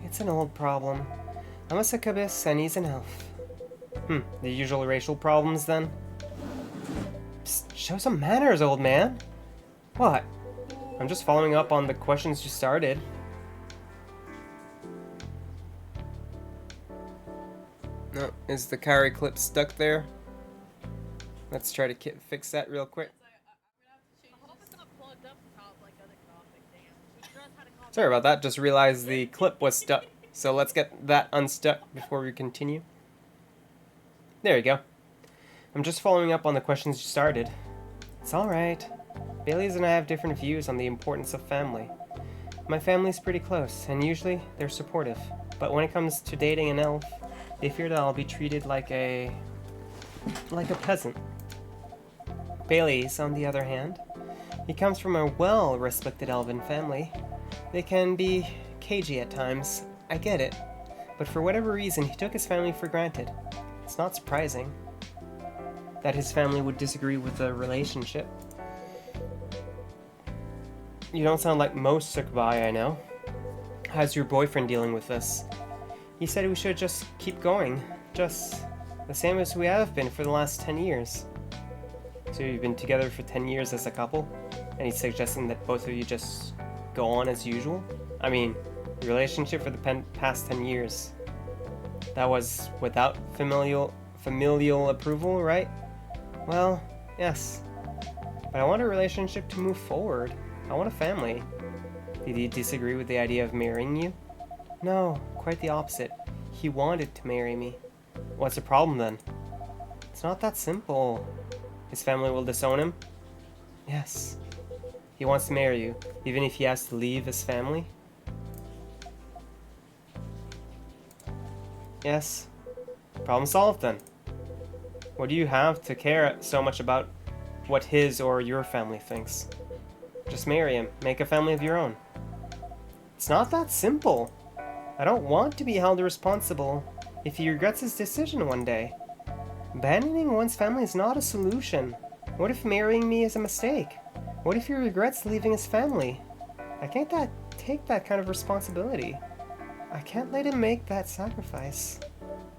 It's an old problem. I'm a succubus and he's an elf. The usual racial problems then? Psst, show some manners, old man. What? I'm just following up on the questions you started. No, is the carry clip stuck there? Let's try to fix that real quick. Sorry about that, just realized the clip was stuck. So let's get that unstuck before we continue. There we go. I'm just following up on the questions you started. It's alright. Bailey's and I have different views on the importance of family. My family's pretty close, and usually they're supportive. But when it comes to dating an elf, they fear that I'll be treated like a peasant. Bailey's, on the other hand, he comes from a well-respected elven family. They can be cagey at times, I get it. But for whatever reason, he took his family for granted. It's not surprising that his family would disagree with the relationship. You don't sound like most Sukubai I know. How's your boyfriend dealing with this? He said we should just keep going. Just the same as we have been for the last 10 years. So you've been together for 10 years as a couple? And he's suggesting that both of you just go on as usual? I mean, your relationship for the past 10 years. That was without familial approval, right? Well, yes. But I want a relationship to move forward. I want a family. Did he disagree with the idea of marrying you? No, quite the opposite. He wanted to marry me. What's the problem then? It's not that simple. His family will disown him? Yes. He wants to marry you, even if he has to leave his family? Yes. Problem solved then. What do you have to care so much about what his or your family thinks? Just marry him. Make a family of your own. It's not that simple. I don't want to be held responsible if he regrets his decision one day. Abandoning one's family is not a solution. What if marrying me is a mistake? What if he regrets leaving his family? I can't take that kind of responsibility. I can't let him make that sacrifice.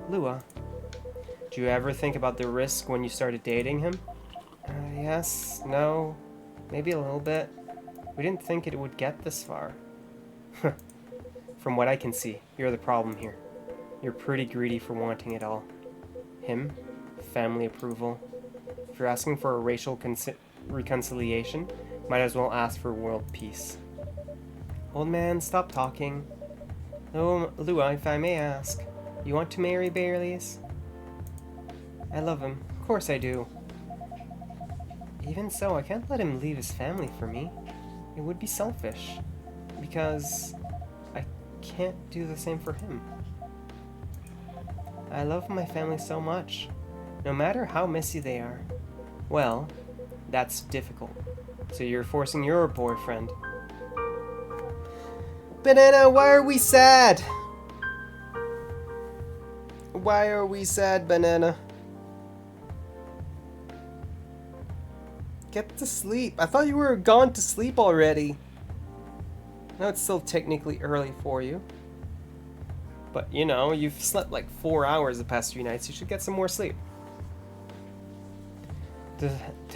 Lua, do you ever think about the risk when you started dating him? Yes, no, maybe a little bit. We didn't think it would get this far. From what I can see, you're the problem here. You're pretty greedy for wanting it all. Him, family approval. If you're asking for a racial reconciliation, might as well ask for world peace. Old man, stop talking. Oh, Lua, if I may ask, you want to marry Bailey's? I love him. Of course I do. Even so, I can't let him leave his family for me. It would be selfish. Because I can't do the same for him. I love my family so much, no matter how messy they are. Well, that's difficult. So you're forcing your boyfriend. Banana, why are we sad? Why are we sad, Banana? Get to sleep. I thought you were gone to sleep already. I know it's still technically early for you. But, you know, you've slept like 4 hours the past few nights. You should get some more sleep. To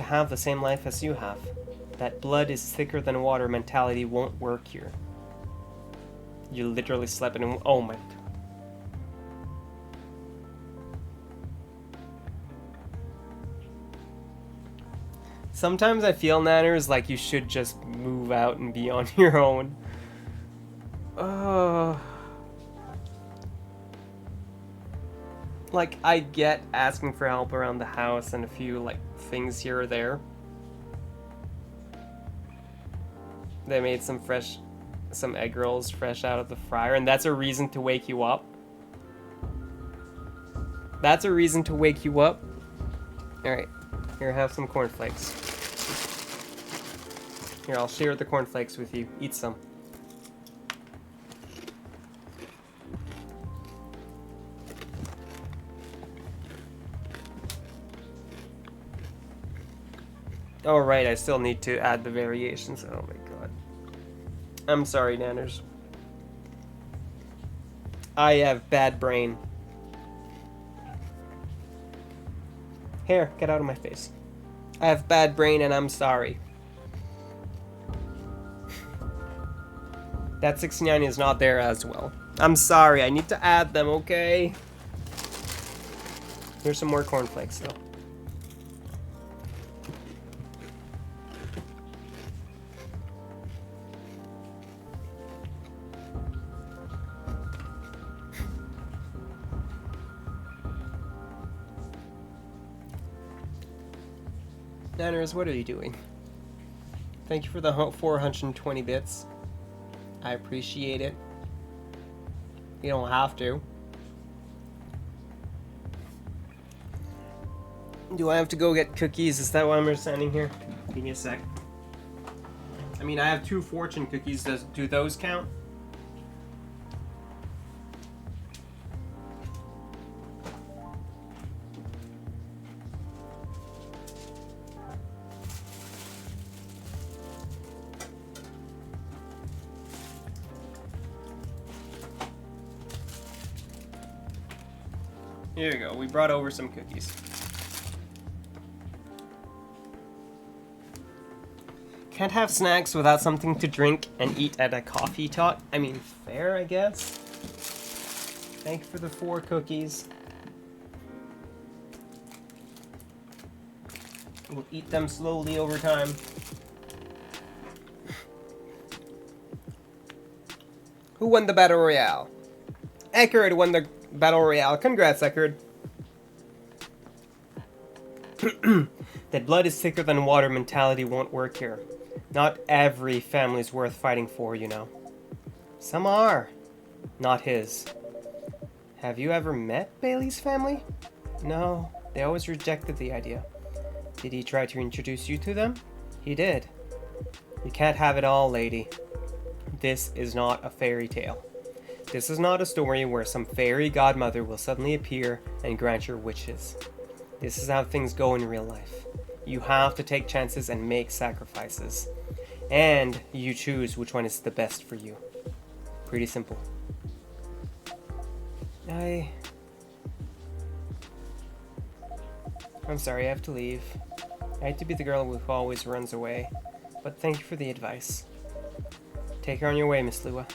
have the same life as you have. That blood is thicker than water mentality won't work here. You literally slept in... Oh my... Sometimes I feel, Nanners, like you should just move out and be on your own. Like, I get asking for help around the house and a few, like, things here or there. They made some egg rolls fresh out of the fryer, and that's a reason to wake you up. That's a reason to wake you up. Alright, here, have some cornflakes. Here, I'll share the cornflakes with you. Eat some. Oh, right, I still need to add the variations. Oh my god. I'm sorry, Nanners. I have bad brain. Here, get out of my face. I have bad brain and I'm sorry. That 69 is not there as well. I'm sorry, I need to add them, okay? Here's some more cornflakes, though. Nanners, what are you doing? Thank you for the 420 bits. I appreciate it. You don't have to. Do I have to go get cookies? Is that what I'm understanding here? Give me a sec. I mean, I have 2 fortune cookies. Do those count? Here you go. We brought over some cookies. Can't have snacks without something to drink and eat at a coffee talk. I mean, fair, I guess. Thank you for the 4 cookies. We'll eat them slowly over time. Who won the Battle Royale? Eckerd won the Battle Royale. Congrats, Eckerd. That blood is thicker than water mentality won't work here. Not every family's worth fighting for, you know. Some are. Not his. Have you ever met Bailey's family? No, they always rejected the idea. Did he try to introduce you to them? He did. You can't have it all, lady. This is not a fairy tale. This is not a story where some fairy godmother will suddenly appear and grant your wishes. This is how things go in real life. You have to take chances and make sacrifices. And you choose which one is the best for you. Pretty simple. I'm sorry, I have to leave. I hate to be the girl who always runs away, but thank you for the advice. Take her on your way, Miss Lua.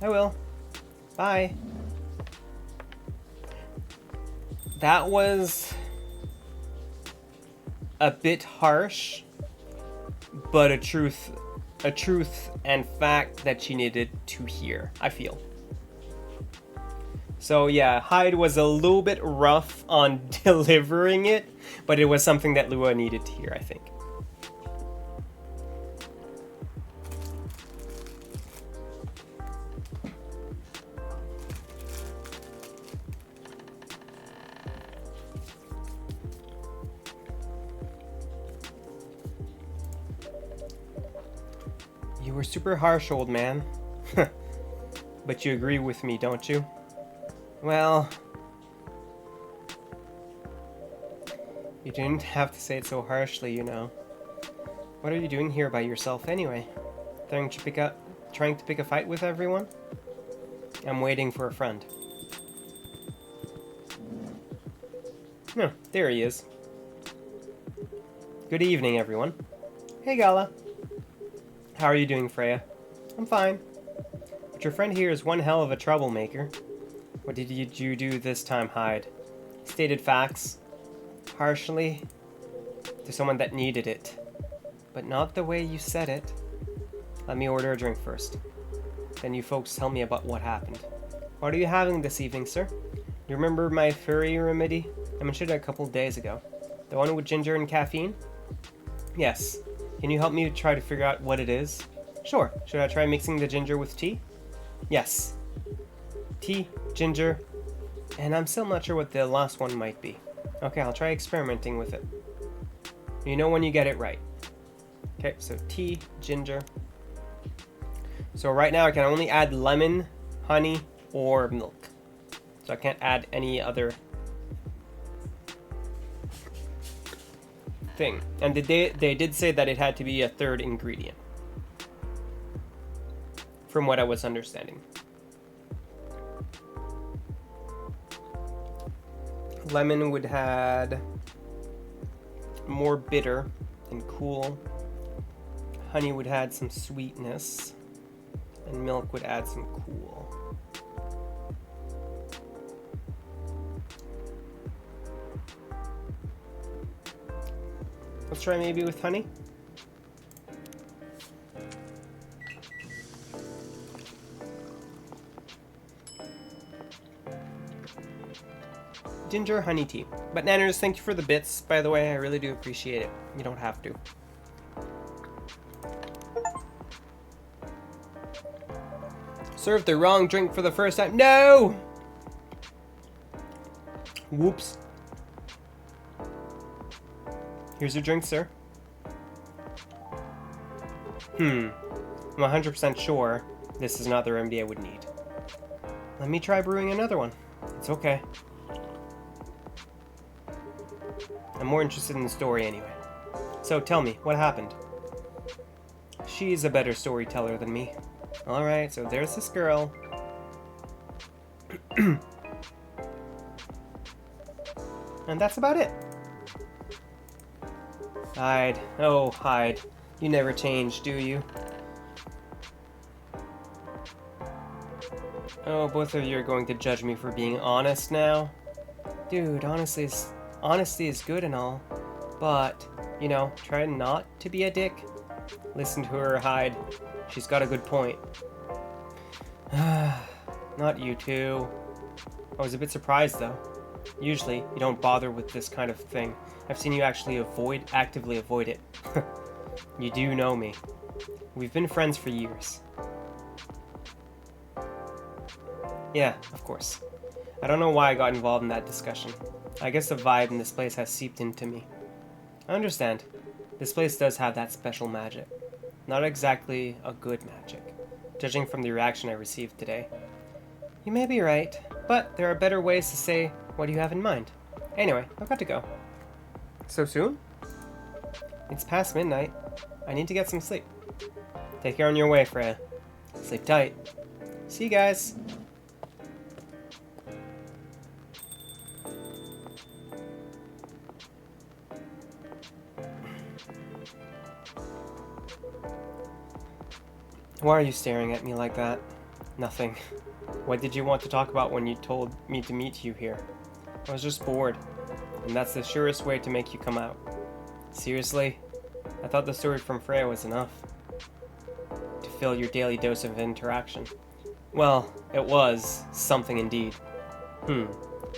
I will. Bye. That was a bit harsh, but a truth and fact that she needed to hear, I feel. So yeah, Hyde was a little bit rough on delivering it, but it was something that Lua needed to hear, I think. You were super harsh, old man. But you agree with me, don't you? Well, you didn't have to say it so harshly, you know. What are you doing here by yourself anyway? Trying to pick a fight with everyone? I'm waiting for a friend. No, there he is. Good evening, everyone. Hey, Gala. How are you doing, Freya? I'm fine. But your friend here is one hell of a troublemaker. What did you do this time, Hyde? Stated facts. Harshly. To someone that needed it. But not the way you said it. Let me order a drink first. Then you folks tell me about what happened. What are you having this evening, sir? You remember my furry remedy? I mentioned it a couple days ago. The one with ginger and caffeine? Yes. Can you help me try to figure out what it is? Sure. Should I try mixing the ginger with tea? Yes. Tea, ginger, and I'm still not sure what the last one might be. Okay, I'll try experimenting with it. You know when you get it right. Okay, so tea, ginger. So right now I can only add lemon, honey, or milk. So I can't add any other thing. And they did say that it had to be a third ingredient. From what I was understanding. Lemon would add more bitter and cool. Honey would add some sweetness. And milk would add some cool. Let's try maybe with honey. Ginger honey tea. But Nanners, thank you for the bits, by the way. I really do appreciate it. You don't have to. Served the wrong drink for the first time. No! Whoops. Here's your drink, sir. I'm 100% sure this is not the remedy I would need. Let me try brewing another one. It's okay. I'm more interested in the story anyway. So tell me, what happened? She's a better storyteller than me. Alright, so there's this girl. And that's about it. Hyde. Oh, Hyde. You never change, do you? Oh, both of you are going to judge me for being honest now? Dude, honesty is good and all, but, you know, try not to be a dick. Listen to her, Hyde. She's got a good point. Not you two. I was a bit surprised, though. Usually, you don't bother with this kind of thing. I've seen you actually actively avoid it. You do know me. We've been friends for years. Yeah, of course. I don't know why I got involved in that discussion. I guess the vibe in this place has seeped into me. I understand. This place does have that special magic. Not exactly a good magic, judging from the reaction I received today. You may be right, but there are better ways to say what you have in mind. Anyway, I've got to go. So soon? It's past midnight. I need to get some sleep. Take care on your way, Freya. Sleep tight. See you guys. Why are you staring at me like that? Nothing. What did you want to talk about when you told me to meet you here? I was just bored, and that's the surest way to make you come out. Seriously? I thought the story from Freya was enough to fill your daily dose of interaction. Well, it was something indeed. You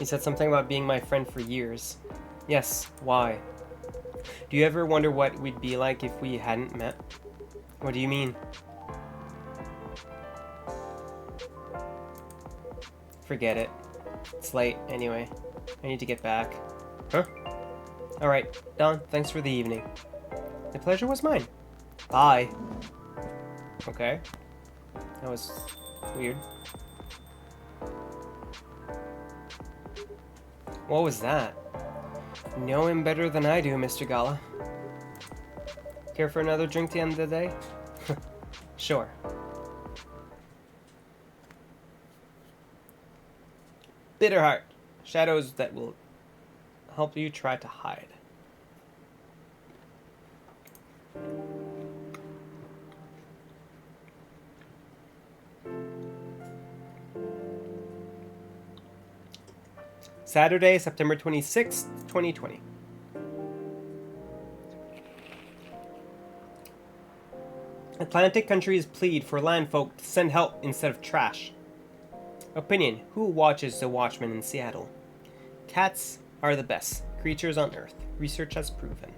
said something about being my friend for years. Yes, why? Do you ever wonder what we'd be like if we hadn't met? What do you mean? Forget it. It's late, anyway. I need to get back. Huh? Alright, Don, thanks for the evening. The pleasure was mine. Bye. Okay. That was weird. What was that? You know him better than I do, Mr. Gala. Care for another drink at the end of the day? Sure. Bitterheart. Shadows that will help you try to hide. Saturday, September 26th, 2020. Atlantic countries plead for landfolk to send help instead of trash. Opinion: who watches The Watchmen in Seattle? Cats are the best creatures on Earth. Research has proven.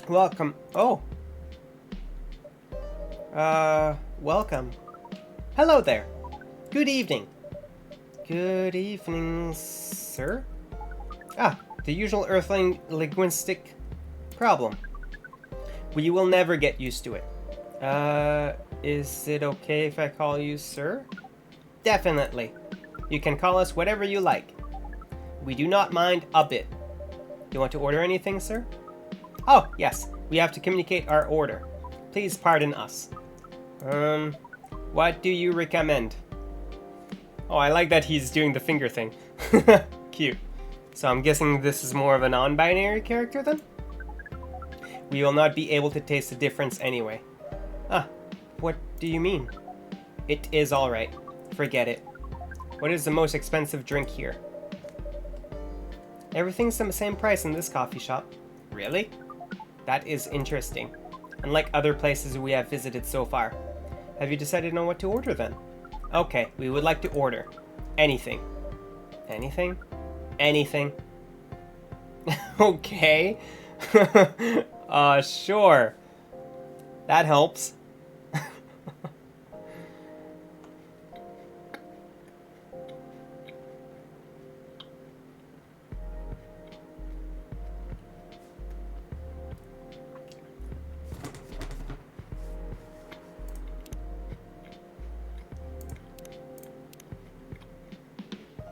Welcome. Oh. Welcome. Hello there. Good evening. Good evening, sir. Ah, the usual Earthling linguistic problem. We will never get used to it. Is it okay if I call you sir? Definitely. You can call us whatever you like. We do not mind a bit. Do you want to order anything, sir? Oh, yes. We have to communicate our order. Please pardon us. What do you recommend? Oh, I like that he's doing the finger thing. Cute. So I'm guessing this is more of a non-binary character then? We will not be able to taste the difference anyway. Ah, what do you mean? It is alright. Forget it. What is the most expensive drink here? Everything's the same price in this coffee shop. Really? That is interesting. Unlike other places we have visited so far. Have you decided on what to order then? Okay, we would like to order anything. Anything? Anything. Okay. Sure. That helps.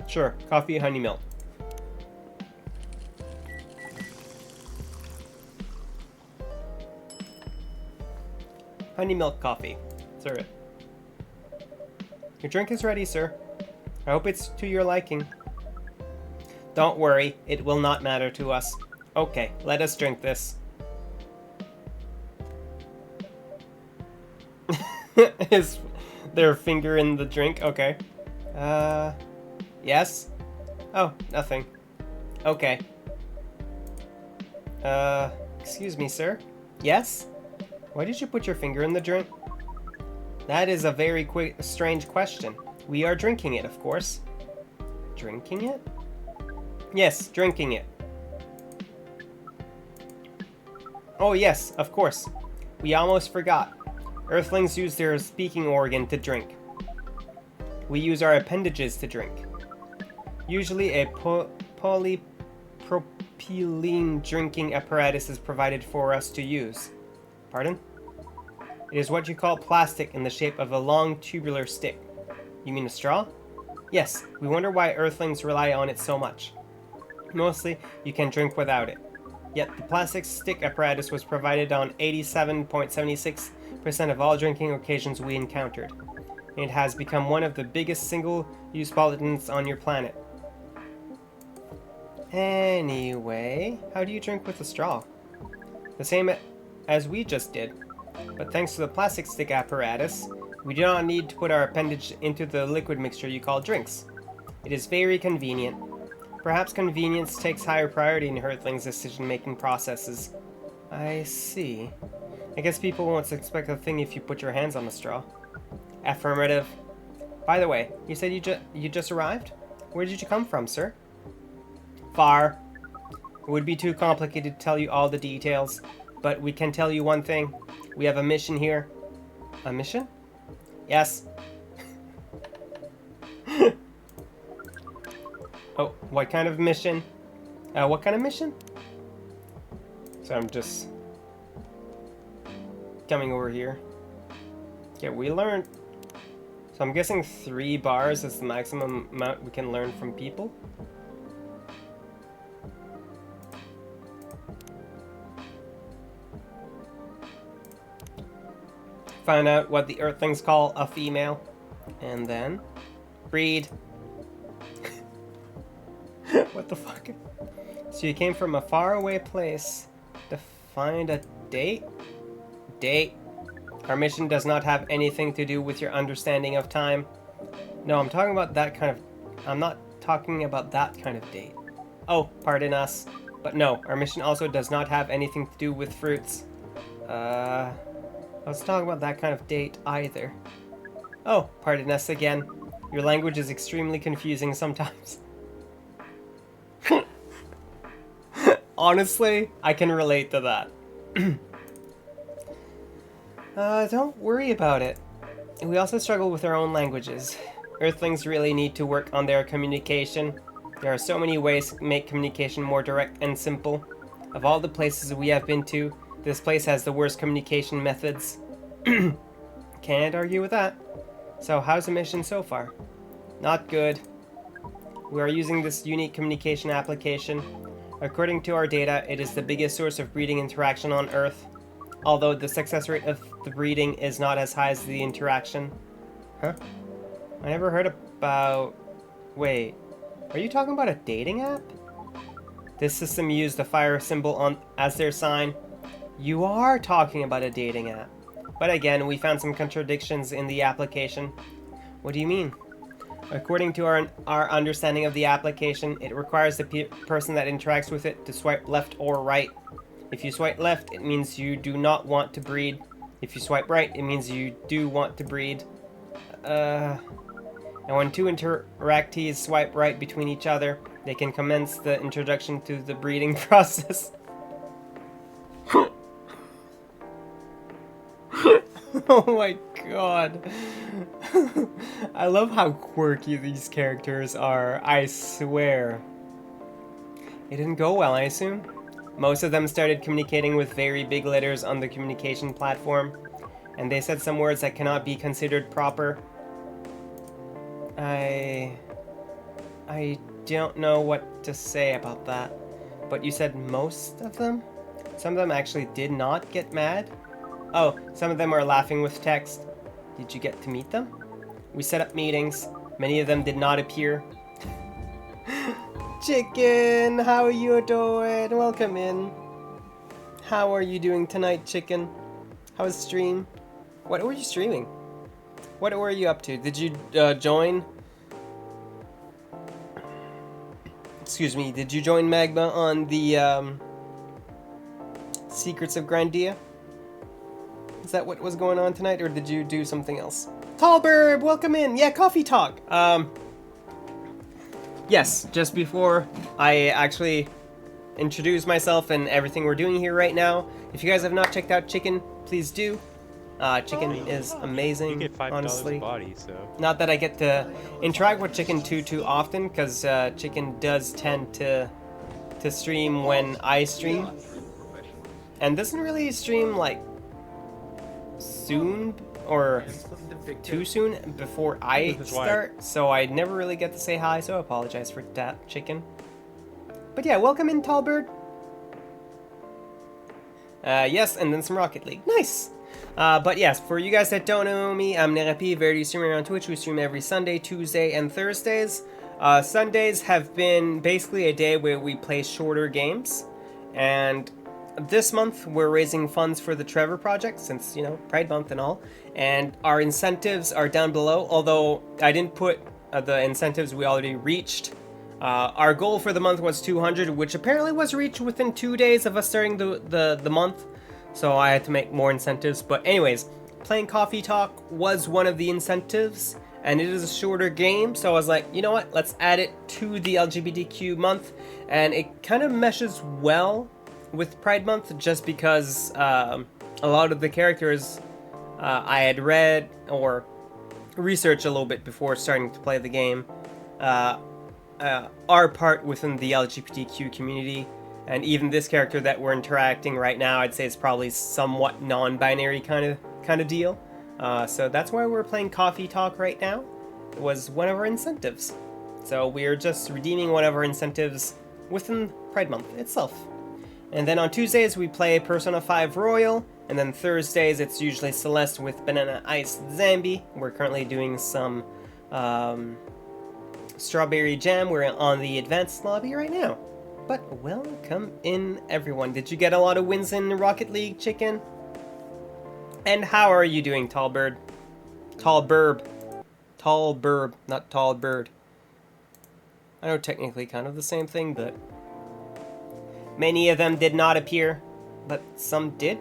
Sure, coffee, honey milk. Honey milk coffee. Serve it. Your drink is ready, sir. I hope it's to your liking. Don't worry, it will not matter to us. Okay, let us drink this. Is their finger in the drink? Okay. Yes? Oh, nothing. Okay. Excuse me, sir? Yes? Why did you put your finger in the drink? That is a very strange question. We are drinking it, of course. Drinking it? Yes, drinking it. Oh yes, of course. We almost forgot. Earthlings use their speaking organ to drink. We use our appendages to drink. Usually a polypropylene drinking apparatus is provided for us to use. Pardon? It is what you call plastic in the shape of a long tubular stick. You mean a straw? Yes, we wonder why Earthlings rely on it so much. Mostly, you can drink without it. Yet the plastic stick apparatus was provided on 87.76% of all drinking occasions we encountered. It has become one of the biggest single-use pollutants on your planet. Anyway, how do you drink with a straw? The same as we just did. But thanks to the plastic stick apparatus, we do not need to put our appendage into the liquid mixture you call drinks. It is very convenient. Perhaps convenience takes higher priority in Earthlings' decision-making processes. I see. I guess people won't expect a thing if you put your hands on the straw. Affirmative. By the way, you said you just arrived? Where did you come from, sir? Far. It would be too complicated to tell you all the details, but we can tell you one thing. We have a mission here. A mission? Yes. Oh, what kind of mission? What kind of mission? So I'm just coming over here. Yeah, we learned. So I'm guessing 3 bars is the maximum amount we can learn from people. Find out what the Earthlings call a female. And then breed. What the fuck? So you came from a faraway place to find a date? Date. Our mission does not have anything to do with your understanding of time. No, I'm talking about that kind of... I'm not talking about that kind of date. Oh, pardon us. But no, our mission also does not have anything to do with fruits. Let's talk about that kind of date either. Oh, pardon us again. Your language is extremely confusing sometimes. Honestly, I can relate to that. Don't worry about it. We also struggle with our own languages. Earthlings really need to work on their communication. There are so many ways to make communication more direct and simple. Of all the places we have been to, this place has the worst communication methods. Can't argue with that. So how's the mission so far? Not good. We are using this unique communication application. According to our data, it is the biggest source of breeding interaction on Earth. Although the success rate of the breeding is not as high as the interaction. Huh? I never heard about... Wait, are you talking about a dating app? This system used the fire symbol as their sign. You are talking about a dating app. But again, we found some contradictions in the application. What do you mean? According to our understanding of the application, it requires the person that interacts with it to swipe left or right. If you swipe left, it means you do not want to breed. If you swipe right, it means you do want to breed. And when 2 interactees swipe right between each other, they can commence the introduction to the breeding process. Oh my god. I love how quirky these characters are, I swear. It didn't go well, I assume? Most of them started communicating with very big letters on the communication platform, and they said some words that cannot be considered proper. I don't know what to say about that, but you said most of them? Some of them actually did not get mad? Oh, some of them are laughing with text. Did you get to meet them? We set up meetings. Many of them did not appear. Chicken, how are you doing? Welcome in. How are you doing tonight, Chicken? How's stream? What were you streaming? What were you up to? Did you join? Excuse me, did you join Magma on the Secrets of Grandia? Is that what was going on tonight, or did you do something else? Tallburb, welcome in. Yeah, coffee talk. Yes, just before I actually introduce myself and everything we're doing here right now, if you guys have not checked out Chicken, please do. Chicken is amazing, You get $5 honestly. a body, so. Not that I get to interact with Chicken too often, because Chicken does tend to stream when I stream, and doesn't really stream like soon or too soon before I That's why. start, so I never really get to say hi, so I apologize for that, Chicken. But yeah, welcome in, Tallbird. Yes, and then some Rocket League. Nice! But yes, for you guys that don't know me, I'm Nerapi, Verity streamer on Twitch. We stream every Sunday, Tuesday, and Thursdays. Sundays have been basically a day where we play shorter games, and this month we're raising funds for the Trevor Project, since, you know, Pride Month and all, and our incentives are down below, although I didn't put the incentives we already reached. Our goal for the month was 200, which apparently was reached within 2 days of us starting the month, so I had to make more incentives. But anyways, playing Coffee Talk was one of the incentives, and it is a shorter game, so I was like, you know what, let's add it to the LGBTQ month, and it kind of meshes well with Pride Month, just because a lot of the characters I had read or researched a little bit before starting to play the game are part within the LGBTQ community, and even this character that we're interacting right now, I'd say is probably somewhat non-binary kind of deal. So that's why we're playing Coffee Talk right now. It was one of our incentives. So we're just redeeming one of our incentives within Pride Month itself. And then on Tuesdays we play Persona 5 Royal, and then Thursdays it's usually Celeste with Banana Ice Zambi. We're currently doing some Strawberry Jam. We're on the advanced lobby right now. But welcome in, everyone. Did you get a lot of wins in Rocket League, Chicken? And how are you doing, Tallbird? Tallburb. Tallburb, not Tallbird. I know technically kind of the same thing, but many of them did not appear, but some did.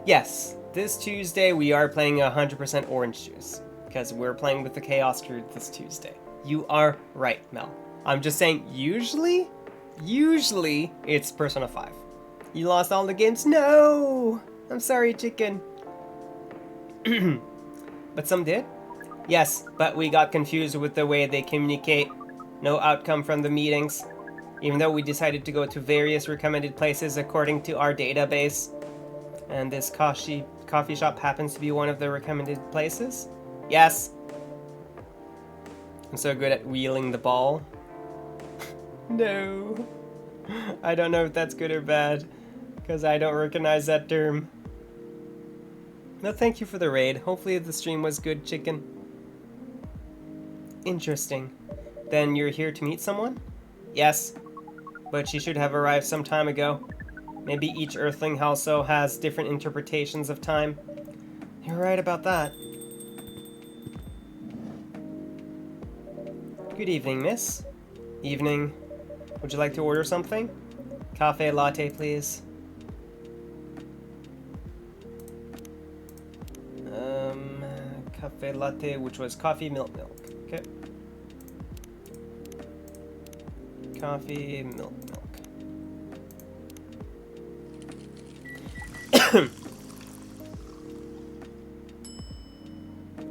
Yes, this Tuesday we are playing 100% orange juice, because we're playing with the Chaos Crew this Tuesday. You are right, Mel. I'm just saying, usually it's Persona 5. You lost all the games? No! I'm sorry, Chicken. But some did? Yes, but we got confused with the way they communicate. No outcome from the meetings. Even though we decided to go to various recommended places according to our database. And this coffee shop happens to be one of the recommended places? Yes. I'm so good at wheeling the ball. No. I don't know if that's good or bad, because I don't recognize that term. No, thank you for the raid. Hopefully the stream was good, Chicken. Interesting. Then you're here to meet someone? Yes. But she should have arrived some time ago. Maybe each Earthling also has different interpretations of time. You're right about that. Good evening, miss. Evening. Would you like to order something? Cafe latte, please. Cafe latte, which was coffee, milk. Okay. Coffee, milk.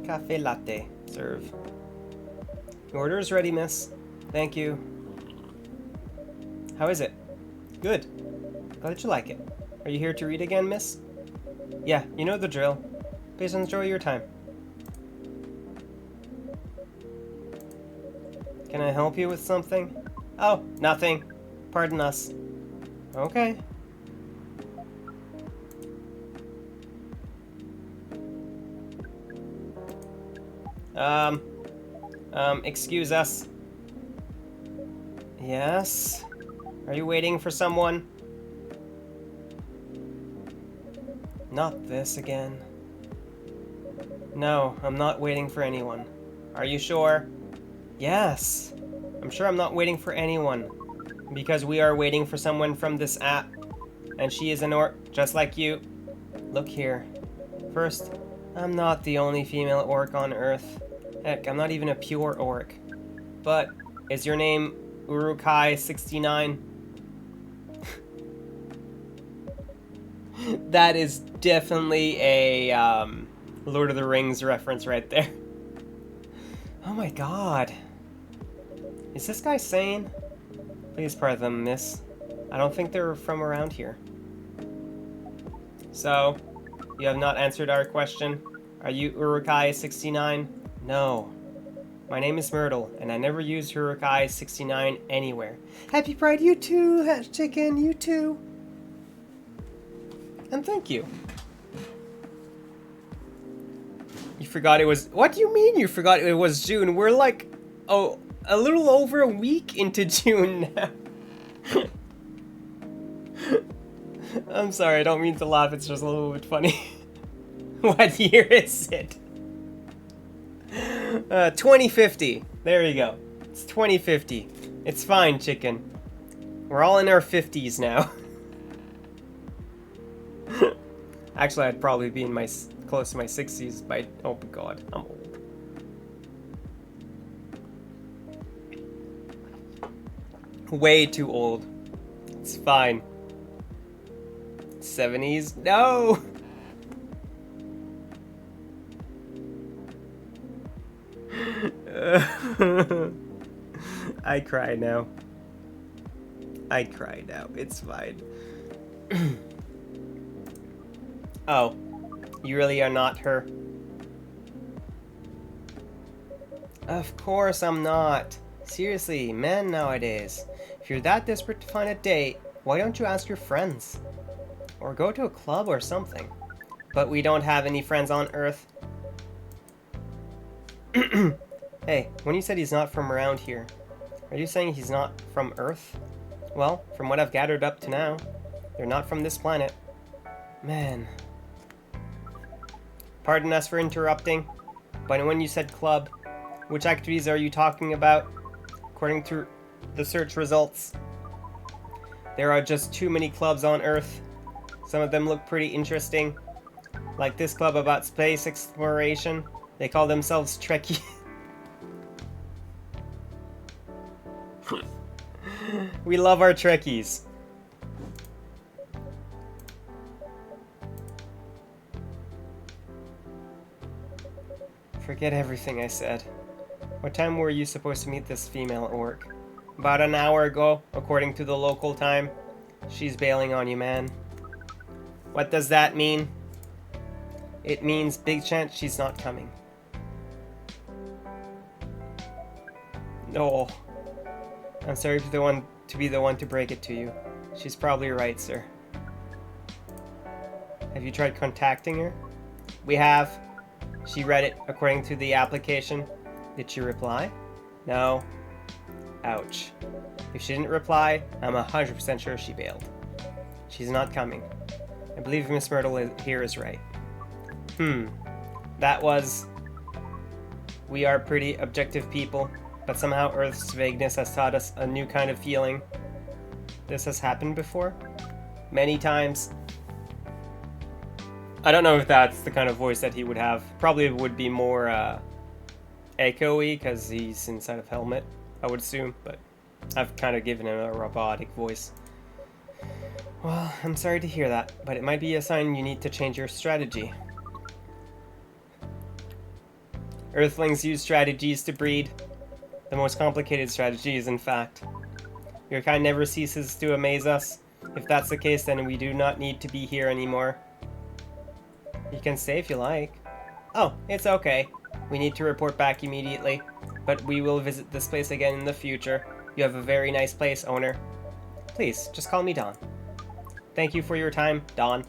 Cafe latte. Serve. Your order is ready, miss. Thank you. How is it? Good. Glad you like it. Are you here to read again, miss? Yeah, you know the drill. Please enjoy your time. Can I help you with something? Oh, nothing. Pardon us. Okay. Excuse us. Yes? Are you waiting for someone? Not this again. No, I'm not waiting for anyone. Are you sure? Yes. I'm sure I'm not waiting for anyone. Because we are waiting for someone from this app. And she is an orc, just like you. Look here. First, I'm not the only female orc on Earth. Heck, I'm not even a pure orc. But, is your name Urukai69? That is definitely a Lord of the Rings reference right there. Oh my god. Is this guy sane? Please pardon them, miss. I don't think they're from around here. So, you have not answered our question. Are you Urukai69? No. My name is Myrtle, and I never use Urukai69 anywhere. Happy Pride, you too, Hatch Chicken, you too. And thank you. You forgot it was... What do you mean you forgot it was June? We're like, oh, a little over a week into June now. I'm sorry, I don't mean to laugh, it's just a little bit funny. What year is it? 2050. There you go. It's 2050. It's fine, chicken. We're all in our 50s now. Actually, I'd probably be in my close to my 60s by... Oh my god, I'm old. Way too old. It's fine. 70s? No! I cry now. I cry now. It's fine. Oh, you really are not her? Of course I'm not. Seriously, men nowadays. If you're that desperate to find a date, why don't you ask your friends? Or go to a club or something. But we don't have any friends on Earth. Hey, when you said he's not from around here, are you saying he's not from Earth? Well, from what I've gathered up to now, they're not from this planet. Man. Pardon us for interrupting, but when you said club, which activities are you talking about? According to the search results, there are just too many clubs on Earth. Some of them look pretty interesting, like this club about space exploration. They call themselves Trekkie. We love our Trekkies. Forget everything I said. What time were you supposed to meet this female orc? About an hour ago, according to the local time. She's bailing on you, man. What does that mean? It means big chance she's not coming. No. I'm sorry to be the one to break it to you. She's probably right, sir. Have you tried contacting her? We have. She read it according to the application. Did she reply? No. Ouch. If she didn't reply, I'm 100% sure she bailed. She's not coming. I believe Miss Myrtle here is right. That was... We are pretty objective people, but somehow Earth's vagueness has taught us a new kind of feeling. This has happened before? Many times. I don't know if that's the kind of voice that he would have. Probably would be more echoey because he's inside of helmet, I would assume, but I've kind of given him a robotic voice. Well, I'm sorry to hear that, but it might be a sign you need to change your strategy. Earthlings use strategies to breed. The most complicated strategies, in fact. Your kind never ceases to amaze us. If that's the case, then we do not need to be here anymore. You can stay if you like. Oh, it's okay. We need to report back immediately, but we will visit this place again in the future. You have a very nice place, owner. Please, just call me Dawn. Thank you for your time, Dawn.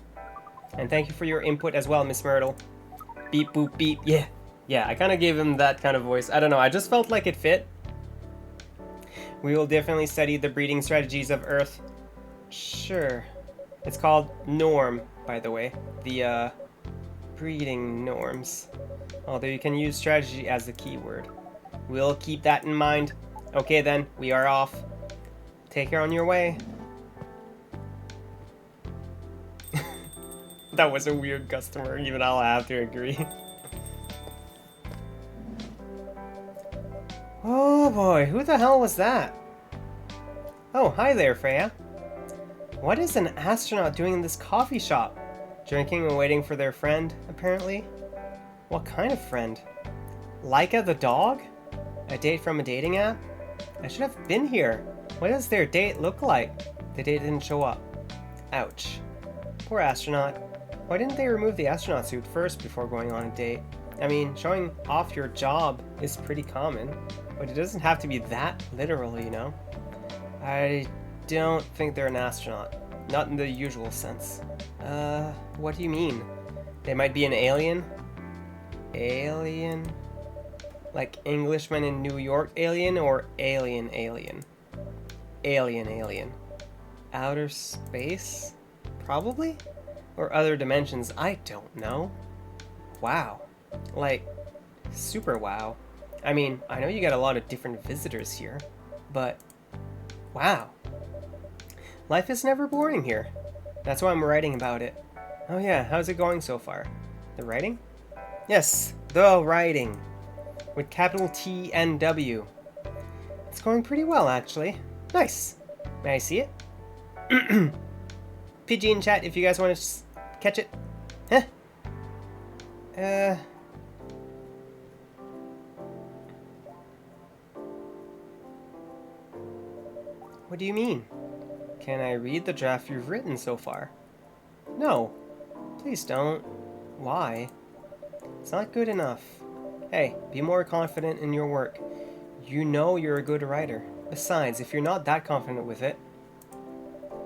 And thank you for your input as well, Miss Myrtle. Beep boop beep, yeah. Yeah, I kind of gave him that kind of voice. I don't know, I just felt like it fit. We will definitely study the breeding strategies of Earth. Sure. It's called Norm, by the way. The, breeding norms. Although you can use strategy as the keyword. We'll keep that in mind. Okay then, we are off. Take care on your way. That was a weird customer, even I'll have to agree. Oh boy, who the hell was that? Oh, hi there, Freya. What is an astronaut doing in this coffee shop? Drinking and waiting for their friend, apparently? What kind of friend? Laika the dog? A date from a dating app? I should have been here. What does their date look like? The date didn't show up. Ouch. Poor astronaut. Why didn't they remove the astronaut suit first before going on a date? I mean, showing off your job is pretty common, but it doesn't have to be that literal, you know? I don't think they're an astronaut. Not in the usual sense. What do you mean? They might be an alien? Alien? Like Englishman in New York alien or alien alien? Alien alien. Outer space? Probably? Or other dimensions, I don't know. Wow. Like, super wow. I mean, I know you got a lot of different visitors here, but wow. Life is never boring here. That's why I'm writing about it. Oh yeah, how's it going so far? The writing? Yes, the writing. With capital T and W. It's going pretty well, actually. Nice. May I see it? PG in chat if you guys want to catch it. Huh? What do you mean? Can I read the draft you've written so far? No. Please don't. Why? It's not good enough. Hey, be more confident in your work. You know you're a good writer. Besides, if you're not that confident with it,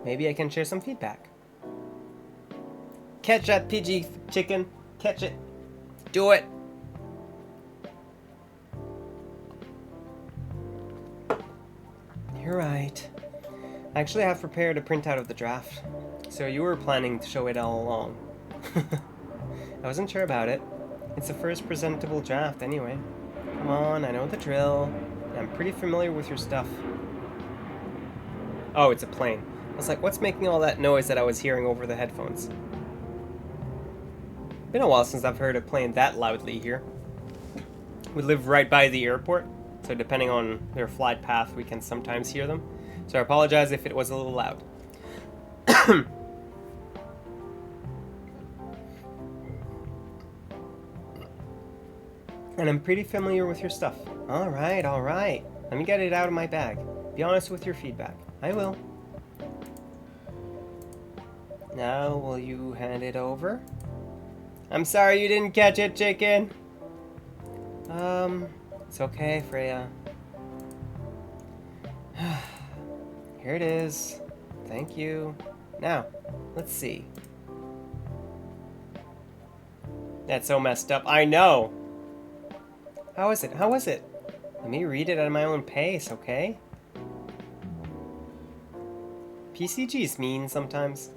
maybe I can share some feedback. Catch that PG chicken. Catch it. Do it. You're right. I actually have prepared a printout of the draft. So you were planning to show it all along. I wasn't sure about it. It's the first presentable draft anyway. Come on, I know the drill. I'm pretty familiar with your stuff. Oh, it's a plane. I was like, what's making all that noise that I was hearing over the headphones? Been a while since I've heard a plane that loudly here. We live right by the airport, so depending on their flight path, we can sometimes hear them. So I apologize if it was a little loud. And I'm pretty familiar with your stuff. Alright, alright. Let me get it out of my bag. Be honest with your feedback. I will. Now, will you hand it over? I'm sorry you didn't catch it, chicken. It's okay, Freya. Here it is. Thank you. Now, let's see. That's so messed up. I know! How is it? How was it? Let me read it at my own pace, okay? PCG's mean sometimes.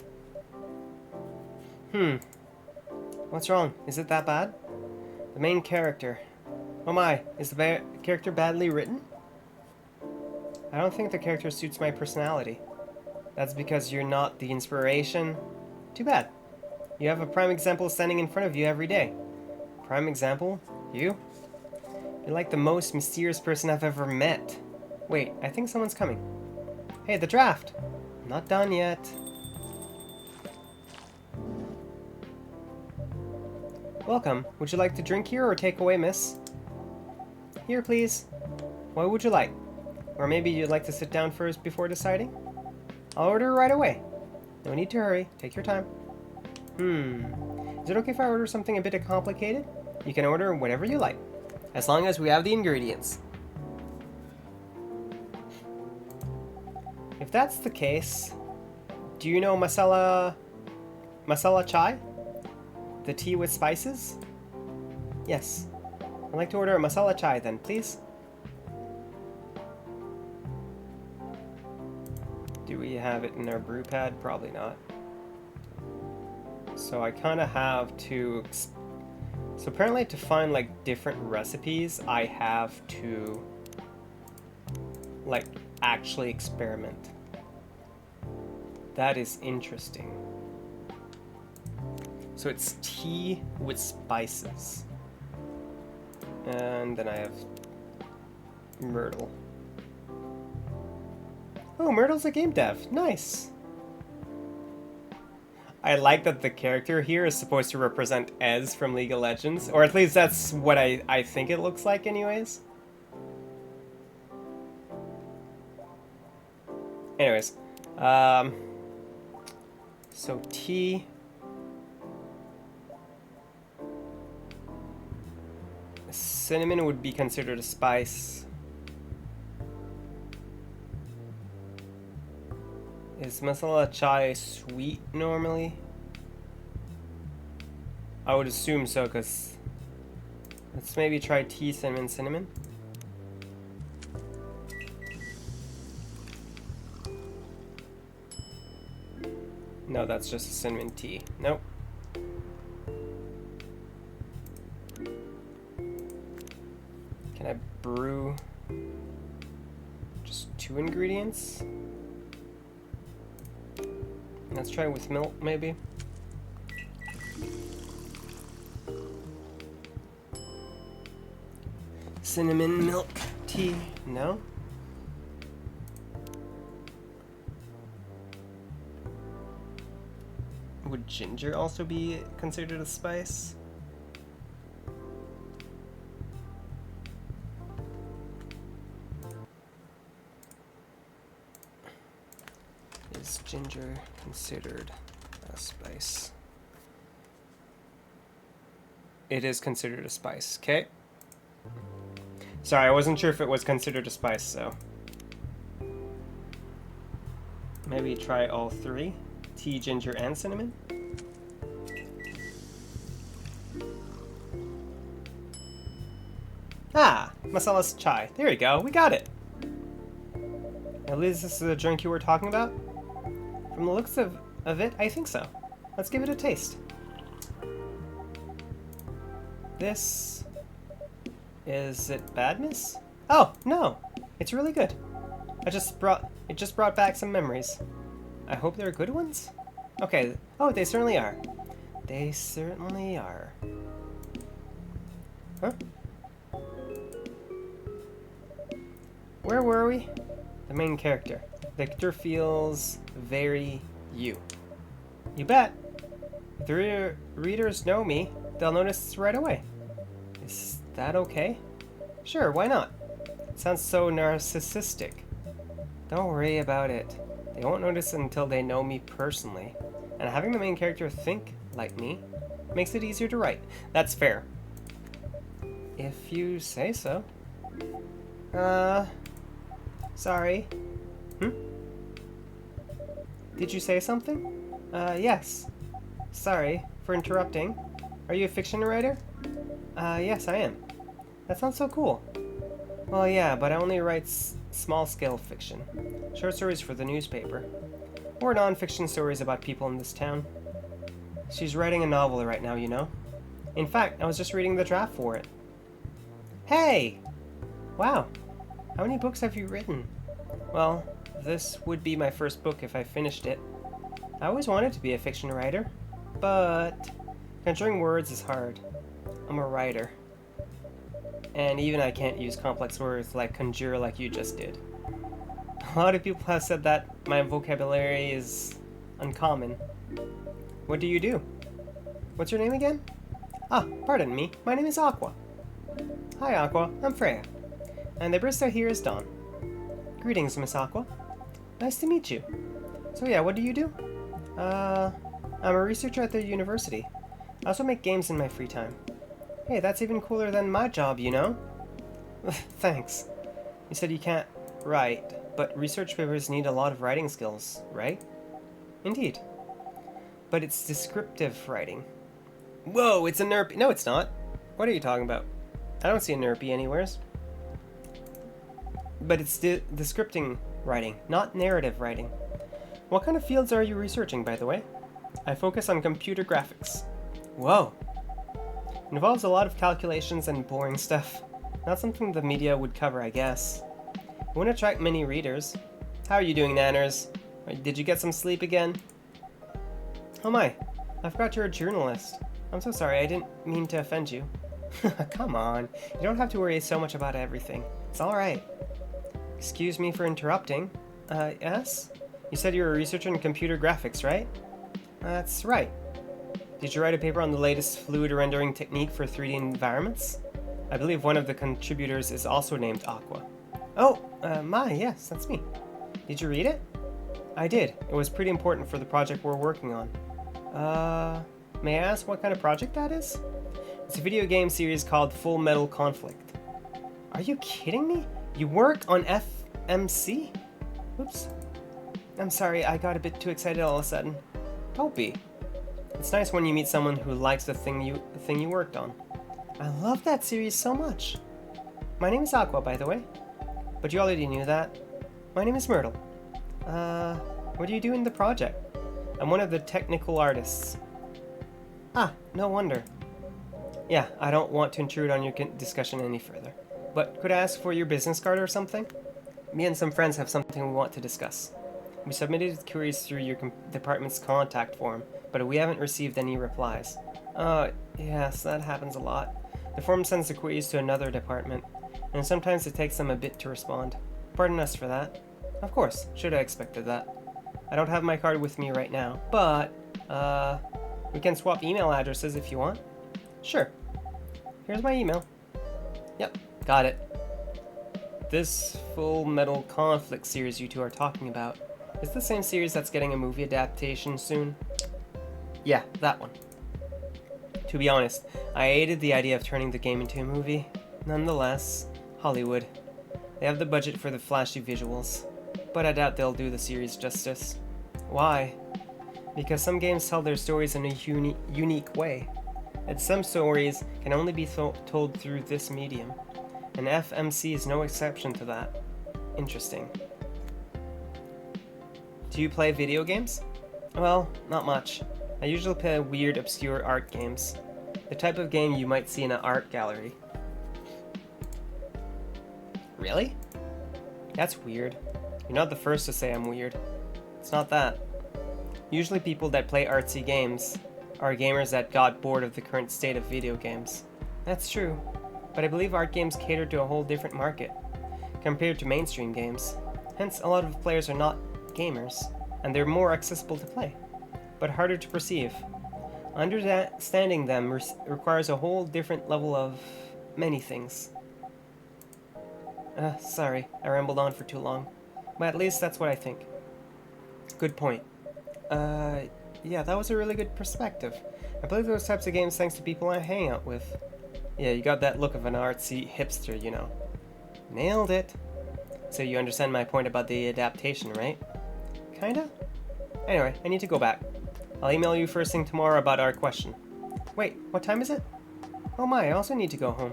What's wrong? Is it that bad? The main character. Oh my, is the character badly written? I don't think the character suits my personality. That's because you're not the inspiration. Too bad. You have a prime example standing in front of you every day. Prime example? You? You're like the most mysterious person I've ever met. Wait, I think someone's coming. Hey, the draft! Not done yet. Welcome. Would you like to drink here or take away, miss? Here, please. What would you like? Or maybe you'd like to sit down first before deciding? I'll order right away. No need to hurry. Take your time. Is it okay if I order something a bit complicated? You can order whatever you like, as long as we have the ingredients. If that's the case, do you know masala chai? The tea with spices? Yes. I'd like to order a masala chai then, please. Do we have it in our brew pad? Probably not. So I kind of have to... So apparently to find like different recipes, I have to like actually experiment. That is interesting. So it's tea with spices. And then I have Myrtle. Oh, Myrtle's a game dev. Nice. I like that the character here is supposed to represent Ez from League of Legends. Or at least that's what I think it looks like anyways. Anyways. So tea. Cinnamon would be considered a spice. Is masala chai sweet normally? I would assume so, because let's maybe try tea, cinnamon. No, that's just a cinnamon tea. Nope. Can I brew just 2 ingredients? Let's try with milk, maybe. Cinnamon milk tea, no? Would ginger also be considered a spice? Is ginger considered a spice? It is considered a spice, okay? Sorry, I wasn't sure if it was considered a spice, so. Maybe try all 3. Tea, ginger, and cinnamon. Ah, masala chai. There you go, we got it. At least this is the drink you were talking about? From the looks of it, I think so. Let's give it a taste. This... Is it bad, miss? Oh, no! It's really good. It just brought back some memories. I hope they're good ones? Okay. Oh, they certainly are. They certainly are. Huh? Where were we? The main character. Victor feels very you. You bet. If the readers know me, they'll notice right away. Is that okay? Sure, why not? It sounds so narcissistic. Don't worry about it. They won't notice until they know me personally. And having the main character think like me makes it easier to write. That's fair. If you say so. Sorry. Did you say something? Yes. Sorry for interrupting. Are you a fiction writer? Yes, I am. That sounds so cool. Well, yeah, but I only write small-scale fiction. Short stories for the newspaper. Or non-fiction stories about people in this town. She's writing a novel right now, you know. In fact, I was just reading the draft for it. Hey! Wow. How many books have you written? Well, this would be my first book if I finished it. I always wanted to be a fiction writer, but conjuring words is hard. I'm a writer. And even I can't use complex words like conjure like you just did. A lot of people have said that my vocabulary is uncommon. What do you do? What's your name again? Ah, pardon me. My name is Aqua. Hi, Aqua. I'm Freya. And the barista here is Dawn. Greetings, Miss Aqua. Nice to meet you. So yeah, what do you do? I'm a researcher at the university. I also make games in my free time. Hey, that's even cooler than my job, you know? Thanks. You said you can't write, but research papers need a lot of writing skills, right? Indeed. But it's descriptive writing. Whoa, it's a NERP. No, it's not. What are you talking about? I don't see a NERPy anywheres. But it's the scripting writing, not narrative writing. What kind of fields are you researching, by the way? I focus on computer graphics. Whoa. It involves a lot of calculations and boring stuff. Not something the media would cover, I guess. It wouldn't attract many readers. How are you doing, Nanners? Did you get some sleep again? Oh my, I forgot you're a journalist. I'm so sorry, I didn't mean to offend you. Come on, you don't have to worry so much about everything. It's alright. Excuse me for interrupting. Yes? You said you were a researcher in computer graphics, right? That's right. Did you write a paper on the latest fluid rendering technique for 3D environments? I believe one of the contributors is also named Aqua. Oh, yes, that's me. Did you read it? I did. It was pretty important for the project we're working on. May I ask what kind of project that is? It's a video game series called Full Metal Conflict. Are you kidding me? You work on FMC? Oops. I'm sorry, I got a bit too excited all of a sudden. Don't be. It's nice when you meet someone who likes the thing you worked on. I love that series so much. My name is Aqua, by the way. But you already knew that. My name is Myrtle. What do you do in the project? I'm one of the technical artists. Ah, no wonder. Yeah, I don't want to intrude on your discussion any further. But could I ask for your business card or something? Me and some friends have something we want to discuss. We submitted queries through your department's contact form, but we haven't received any replies. Yes, that happens a lot. The form sends the queries to another department, and sometimes it takes them a bit to respond. Pardon us for that. Of course, should have expected that. I don't have my card with me right now, but, we can swap email addresses if you want. Sure. Here's my email. Yep, got it. This Full Metal Conflict series you two are talking about is the same series that's getting a movie adaptation soon? Yeah, that one. To be honest, I hated the idea of turning the game into a movie. Nonetheless, Hollywood. They have the budget for the flashy visuals, but I doubt they'll do the series justice. Why? Because some games tell their stories in a unique way, and some stories can only be told through this medium, and FMC is no exception to that. Interesting. Do you play video games? Well, not much. I usually play weird, obscure art games. The type of game you might see in an art gallery. Really? That's weird. You're not the first to say I'm weird. It's not that. Usually people that play artsy games are gamers that got bored of the current state of video games. That's true, but I believe art games cater to a whole different market compared to mainstream games. Hence, a lot of players are not gamers, and they're more accessible to play, but harder to perceive. Understanding them requires a whole different level of many things. Sorry, I rambled on for too long, but at least that's what I think. Good point. Yeah, that was a really good perspective. I play those types of games thanks to people I hang out with. Yeah, you got that look of an artsy hipster, you know. Nailed it. So you understand my point about the adaptation, right? Kinda? Anyway, I need to go back. I'll email you first thing tomorrow about our question. Wait, what time is it? Oh my, I also need to go home.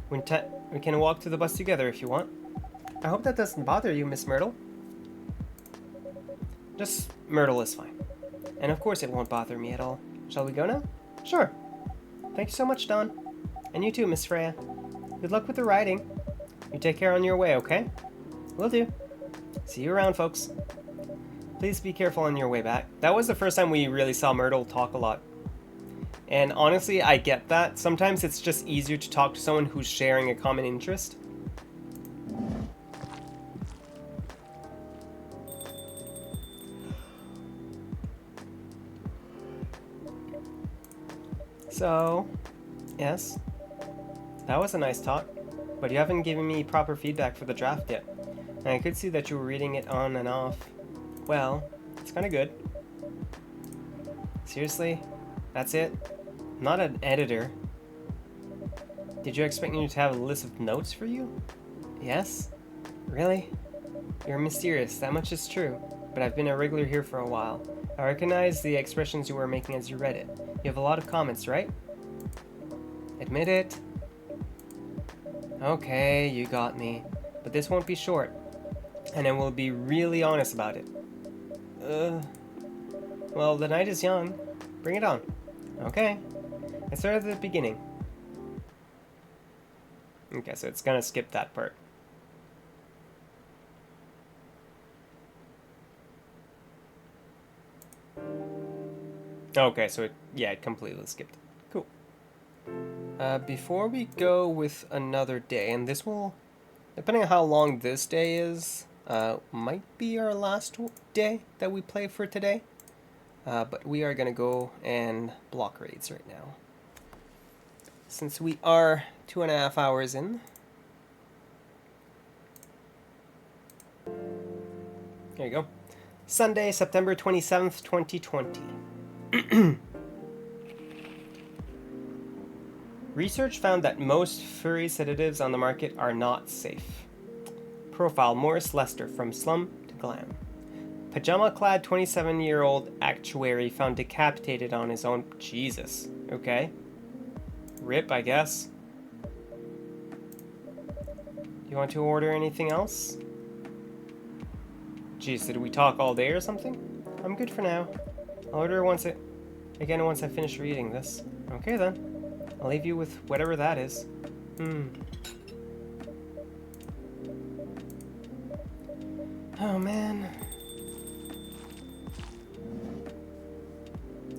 We can walk to the bus together if you want. I hope that doesn't bother you, Miss Myrtle. Just Myrtle is fine. And of course it won't bother me at all. Shall we go now? Sure. Thank you so much, Don. And you too, Miss Freya. Good luck with the riding. You take care on your way, okay? Will do. See you around, folks. Please be careful on your way back. That was the first time we really saw Myrtle talk a lot. And honestly, I get that. Sometimes it's just easier to talk to someone who's sharing a common interest. So, yes, that was a nice talk, but you haven't given me proper feedback for the draft yet. And I could see that you were reading it on and off. Well, it's kind of good. Seriously? That's it? I'm not an editor. Did you expect me to have a list of notes for you? Yes? Really? You're mysterious, that much is true, but I've been a regular here for a while. I recognize the expressions you were making as you read it. You have a lot of comments, right? Admit it. Okay, you got me. But this won't be short. And I will be really honest about it. Well, the night is young. Bring it on. Okay. I started at the beginning. Okay, so it's gonna skip that part. Okay, so it completely skipped. Cool. Before we go with another day, and this will, depending on how long this day is, might be our last day that we play for today. But we are gonna go and block raids right now. Since we are 2.5 hours in. There you go. Sunday, September 27th, 2020. Research found that most furry sedatives on the market are not safe. Profile Morris Lester from Slum to Glam. Pajama-clad 27-year-old actuary found decapitated on his own... Jesus. Okay. RIP, I guess. Do you want to order anything else? Jeez, did we talk all day or something? I'm good for now. I'll order once I finish reading this. Okay then. I'll leave you with whatever that is. Oh man.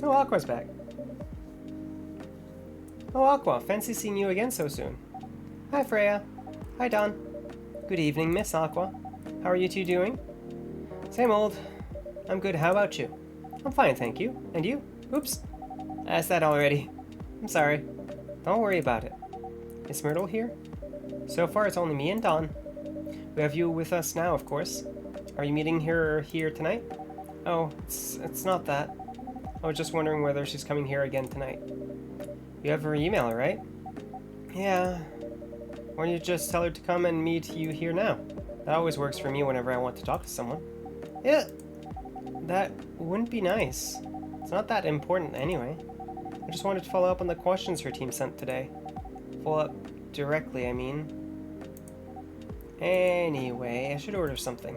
Oh, Aqua's back. Oh, Aqua, fancy seeing you again so soon. Hi, Freya. Hi, Don. Good evening, Miss Aqua. How are you two doing? Same old. I'm good, how about you? I'm fine, thank you. And you? Oops. I asked that already. I'm sorry. Don't worry about it. Is Myrtle here? So far, it's only me and Don. We have you with us now, of course. Are you meeting her here tonight? Oh, it's not that. I was just wondering whether she's coming here again tonight. You have her email, right? Yeah. Why don't you just tell her to come and meet you here now? That always works for me whenever I want to talk to someone. Yeah. That wouldn't be nice. It's not that important anyway. I just wanted to follow up on the questions her team sent today. Follow up directly, I mean. Anyway, I should order something.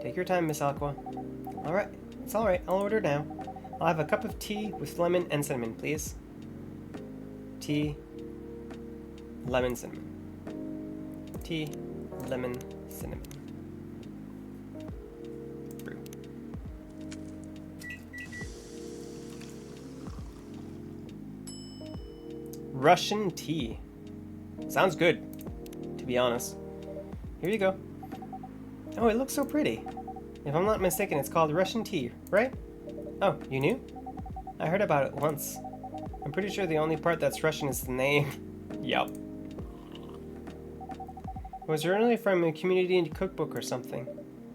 Take your time, Miss Aqua. Alright, it's alright, I'll order now. I'll have a cup of tea with lemon and cinnamon, please. Tea, lemon, cinnamon. Tea, lemon, cinnamon. Brew. Russian tea. Sounds good, to be honest. Here you go. Oh, it looks so pretty. If I'm not mistaken, it's called Russian tea, right? Oh, you knew? I heard about it once. I'm pretty sure the only part that's Russian is the name. Yup. It was originally from a community cookbook or something.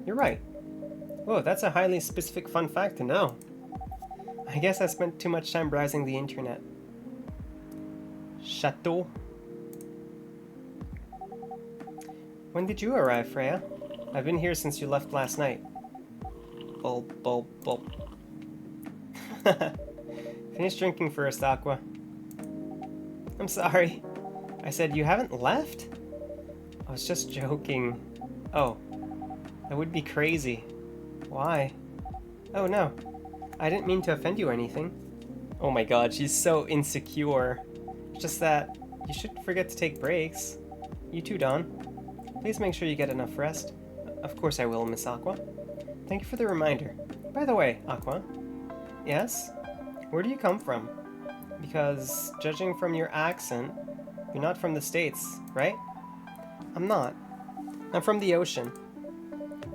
You're right. Whoa, that's a highly specific fun fact to know. I guess I spent too much time browsing the internet. Chateau. When did you arrive, Freya? I've been here since you left last night. Bulb, bulb, bulb. Finish drinking first, Aqua. I'm sorry. I said you haven't left? I was just joking. Oh. That would be crazy. Why? Oh no. I didn't mean to offend you or anything. Oh my god, she's so insecure. It's just that you shouldn't forget to take breaks. You too, Don. Please make sure you get enough rest. Of course I will, Miss Aqua. Thank you for the reminder. By the way, Aqua. Yes? Where do you come from? Because, judging from your accent, you're not from the States, right? I'm not. I'm from the ocean.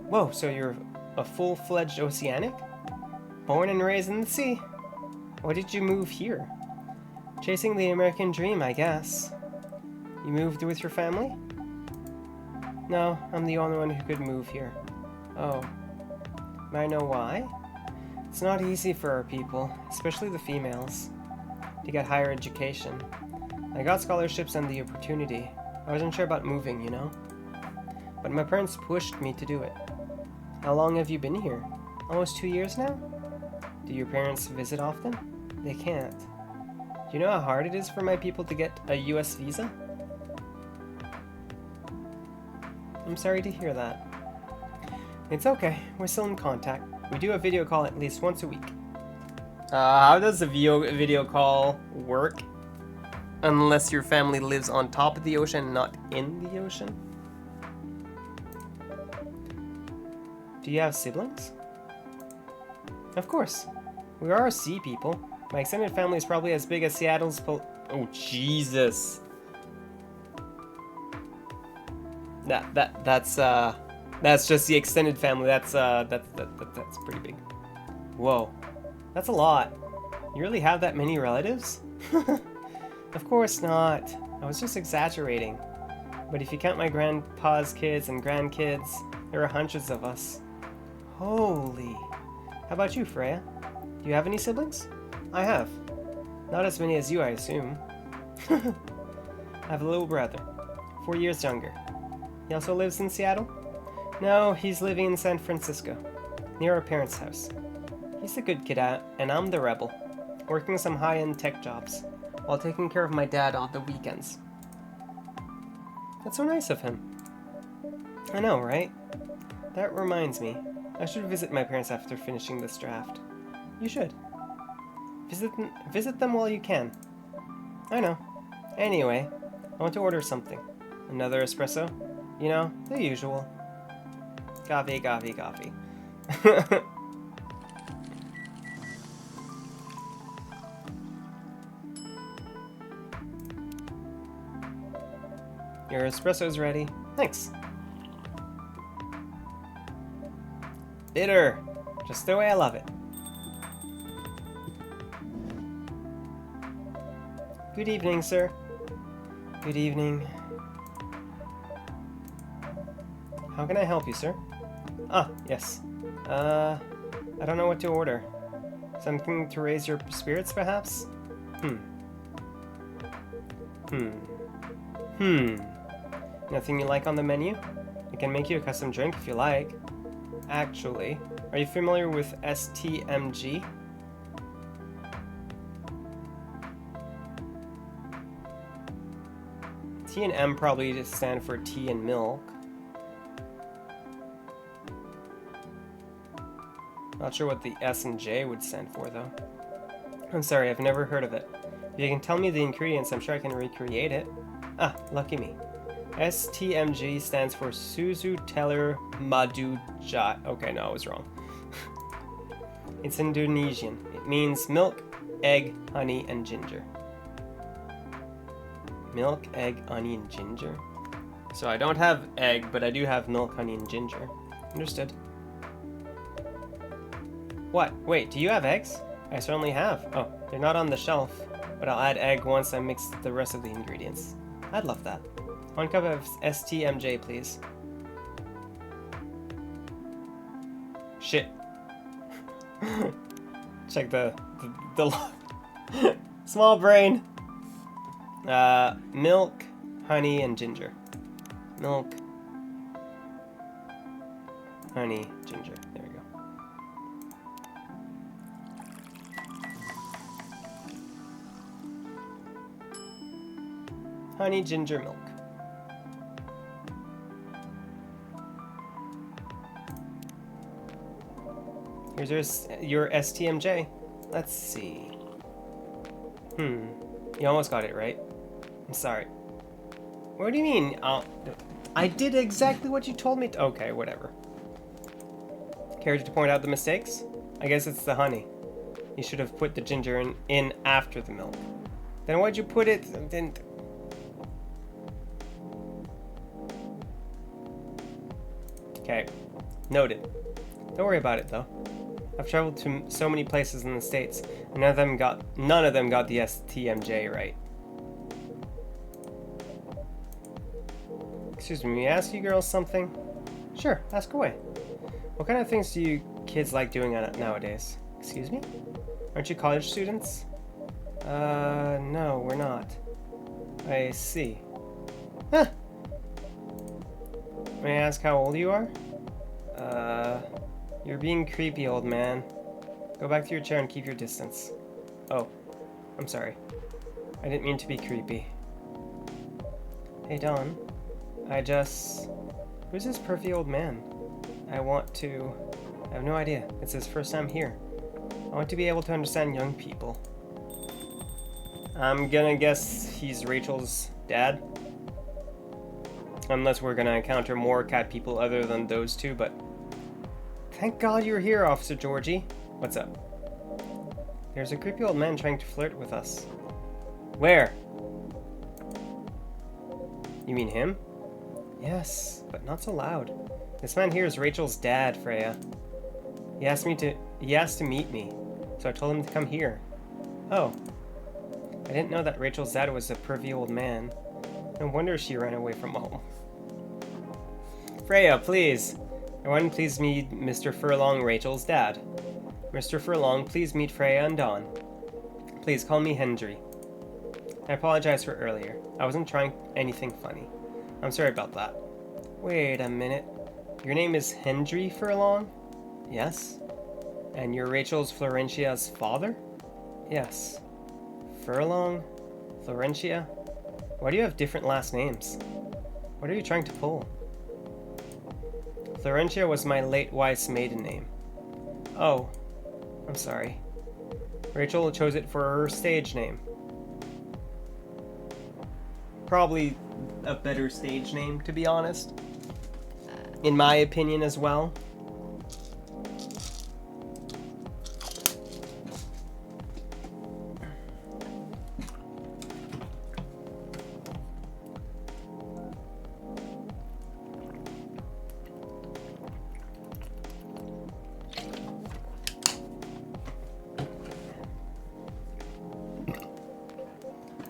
Whoa, so you're a full-fledged oceanic? Born and raised in the sea. Why did you move here? Chasing the American dream, I guess. You moved with your family? No, I'm the only one who could move here. Oh. May I know why? It's not easy for our people, especially the females, to get higher education. I got scholarships and the opportunity. I wasn't sure about moving, you know? But my parents pushed me to do it. How long have you been here? Almost 2 years now? Do your parents visit often? They can't. Do you know how hard it is for my people to get a US visa? I'm sorry to hear that. It's okay. We're still in contact. We do a video call at least once a week. How does a video call work? Unless your family lives on top of the ocean, not in the ocean? Do you have siblings? Of course. We are sea people. My extended family is probably as big as Seattle's oh, Jesus. That's just the extended family. That's pretty big. Whoa. That's a lot. You really have that many relatives? Of course not. I was just exaggerating. But if you count my grandpa's kids and grandkids, there are hundreds of us. Holy. How about you, Freya? Do you have any siblings? I have. Not as many as you, I assume. I have a little brother, 4 years younger. He also lives in Seattle? No, he's living in San Francisco, near our parents' house. He's a good kid, and I'm the rebel, working some high-end tech jobs, while taking care of my dad on the weekends. That's so nice of him. I know, right? That reminds me, I should visit my parents after finishing this draft. You should. Visit them while you can. I know. Anyway, I want to order something. Another espresso? You know, the usual. Coffee, coffee, coffee. Your espresso's ready. Thanks. Bitter. Just the way I love it. Good evening, sir. Good evening. How can I help you, sir? Ah, yes. I don't know what to order. Something to raise your spirits, perhaps? Nothing you like on the menu? I can make you a custom drink if you like. Actually, are you familiar with STMG? T and M probably just stand for tea and milk. Not sure what the S and J would stand for, though. I'm sorry, I've never heard of it. If you can tell me the ingredients, I'm sure I can recreate it. Ah, lucky me. STMG stands for Suzu Teller Madu Jat. Okay, no, I was wrong. It's Indonesian. It means milk, egg, honey, and ginger. Milk, egg, honey, and ginger? So I don't have egg, but I do have milk, honey, and ginger. Understood. What? Wait, do you have eggs? I certainly have. Oh, they're not on the shelf, but I'll add egg once I mix the rest of the ingredients. I'd love that. 1 cup of STMJ, please. Shit. Check the small brain. Milk, honey, and ginger. Milk, honey, ginger. There we go. Honey, ginger, milk. Here's your STMJ. Let's see. You almost got it right. I'm sorry. What do you mean? I did exactly what you told me to. Okay, whatever. Care to point out the mistakes? I guess it's the honey. You should have put the ginger in after the milk. Then why'd you put it? Okay, noted. Don't worry about it though. I've traveled to so many places in the States, and none of them got the STMJ right. Excuse me, may I ask you girls something? Sure, ask away. What kind of things do you kids like doing nowadays? Excuse me? Aren't you college students? No, we're not. I see. Huh. May I ask how old you are? You're being creepy, old man. Go back to your chair and keep your distance. Oh, I'm sorry. I didn't mean to be creepy. Hey, Dawn. Who's this pervy old man? I have no idea. It's his first time here. I want to be able to understand young people. I'm gonna guess he's Rachel's dad. Unless we're gonna encounter more cat people other than those two, but... Thank God you're here, Officer Georgie. What's up? There's a creepy old man trying to flirt with us. Where? You mean him? Yes, but not so loud. This man here is Rachel's dad, Freya. He asked to meet me, so I told him to come here. Oh. I didn't know that Rachel's dad was a pervy old man. No wonder she ran away from home. Freya, please. Everyone, please meet Mr. Furlong, Rachel's dad. Mr. Furlong, please meet Freya and Dawn. Please call me Hendry. I apologize for earlier. I wasn't trying anything funny. I'm sorry about that. Wait a minute. Your name is Hendry Furlong? Yes. And you're Rachel's Florentia's father? Yes. Furlong? Florentia? Why do you have different last names? What are you trying to pull? Florentia was my late wife's maiden name. Oh. I'm sorry. Rachel chose it for her stage name. Probably a better stage name, to be honest. In my opinion as well.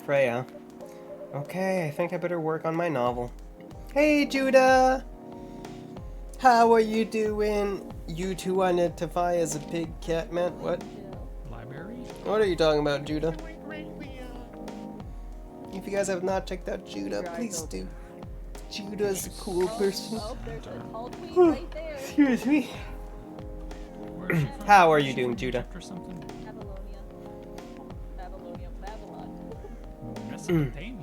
Freya. Okay, I think I better work on my novel. Hey, Judah! How are you doing? You two identify as a pig cat man? What? Library? What are you talking about, Judah? If you guys have not checked out Judah, please do. Judah's a cool person. Oh, there's a tall queen right there. Excuse me. Where is she from? How are you doing, Judah? Or something? Babylon. Mesopotamia?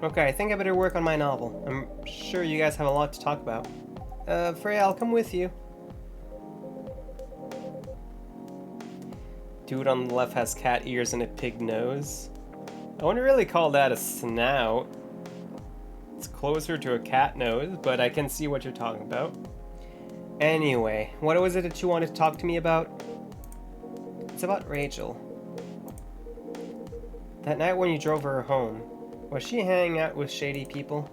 Okay, I think I better work on my novel. I'm sure you guys have a lot to talk about. Freya, I'll come with you. Dude on the left has cat ears and a pig nose. I wouldn't really call that a snout. It's closer to a cat nose, but I can see what you're talking about. Anyway, what was it that you wanted to talk to me about? It's about Rachel. That night when you drove her home, was she hanging out with shady people?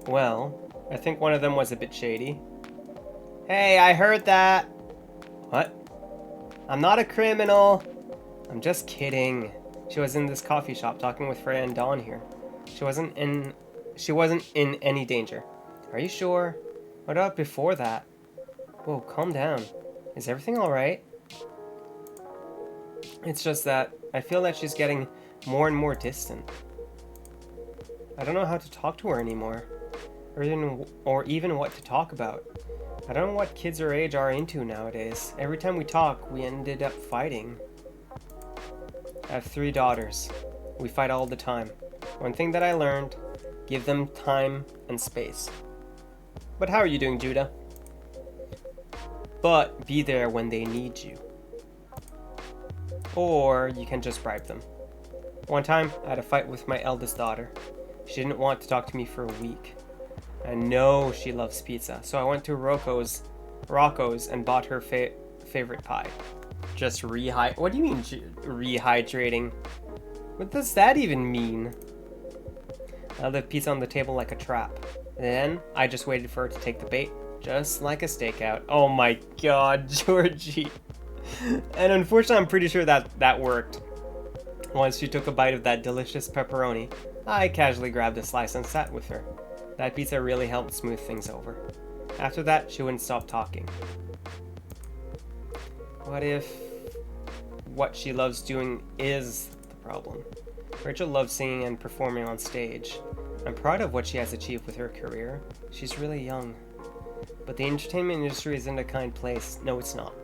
Well, I think one of them was a bit shady. Hey, I heard that! What? I'm not a criminal! I'm just kidding. She was in this coffee shop talking with Freya and Dawn here. She wasn't in any danger. Are you sure? What about before that? Whoa, calm down. Is everything alright? It's just that I feel that she's getting more and more distant. I don't know how to talk to her anymore, or even what to talk about. I don't know what kids her age are into nowadays. Every time we talk, we ended up fighting. I have 3 daughters. We fight all the time. One thing that I learned, give them time and space. But how are you doing, Judah? But be there when they need you. Or you can just bribe them. One time, I had a fight with my eldest daughter. She didn't want to talk to me for a week. I know she loves pizza, so I went to Rocco's and bought her favorite pie. Just what do you mean rehydrating? What does that even mean? I left pizza on the table like a trap. Then I just waited for her to take the bait, just like a stakeout. Oh my god, Georgie. And unfortunately, I'm pretty sure that worked. Once she took a bite of that delicious pepperoni, I casually grabbed a slice and sat with her. That pizza really helped smooth things over. After that, she wouldn't stop talking. What if what she loves doing is the problem? Rachel loves singing and performing on stage. I'm proud of what she has achieved with her career. She's really young. But the entertainment industry isn't a kind place. No, it's not.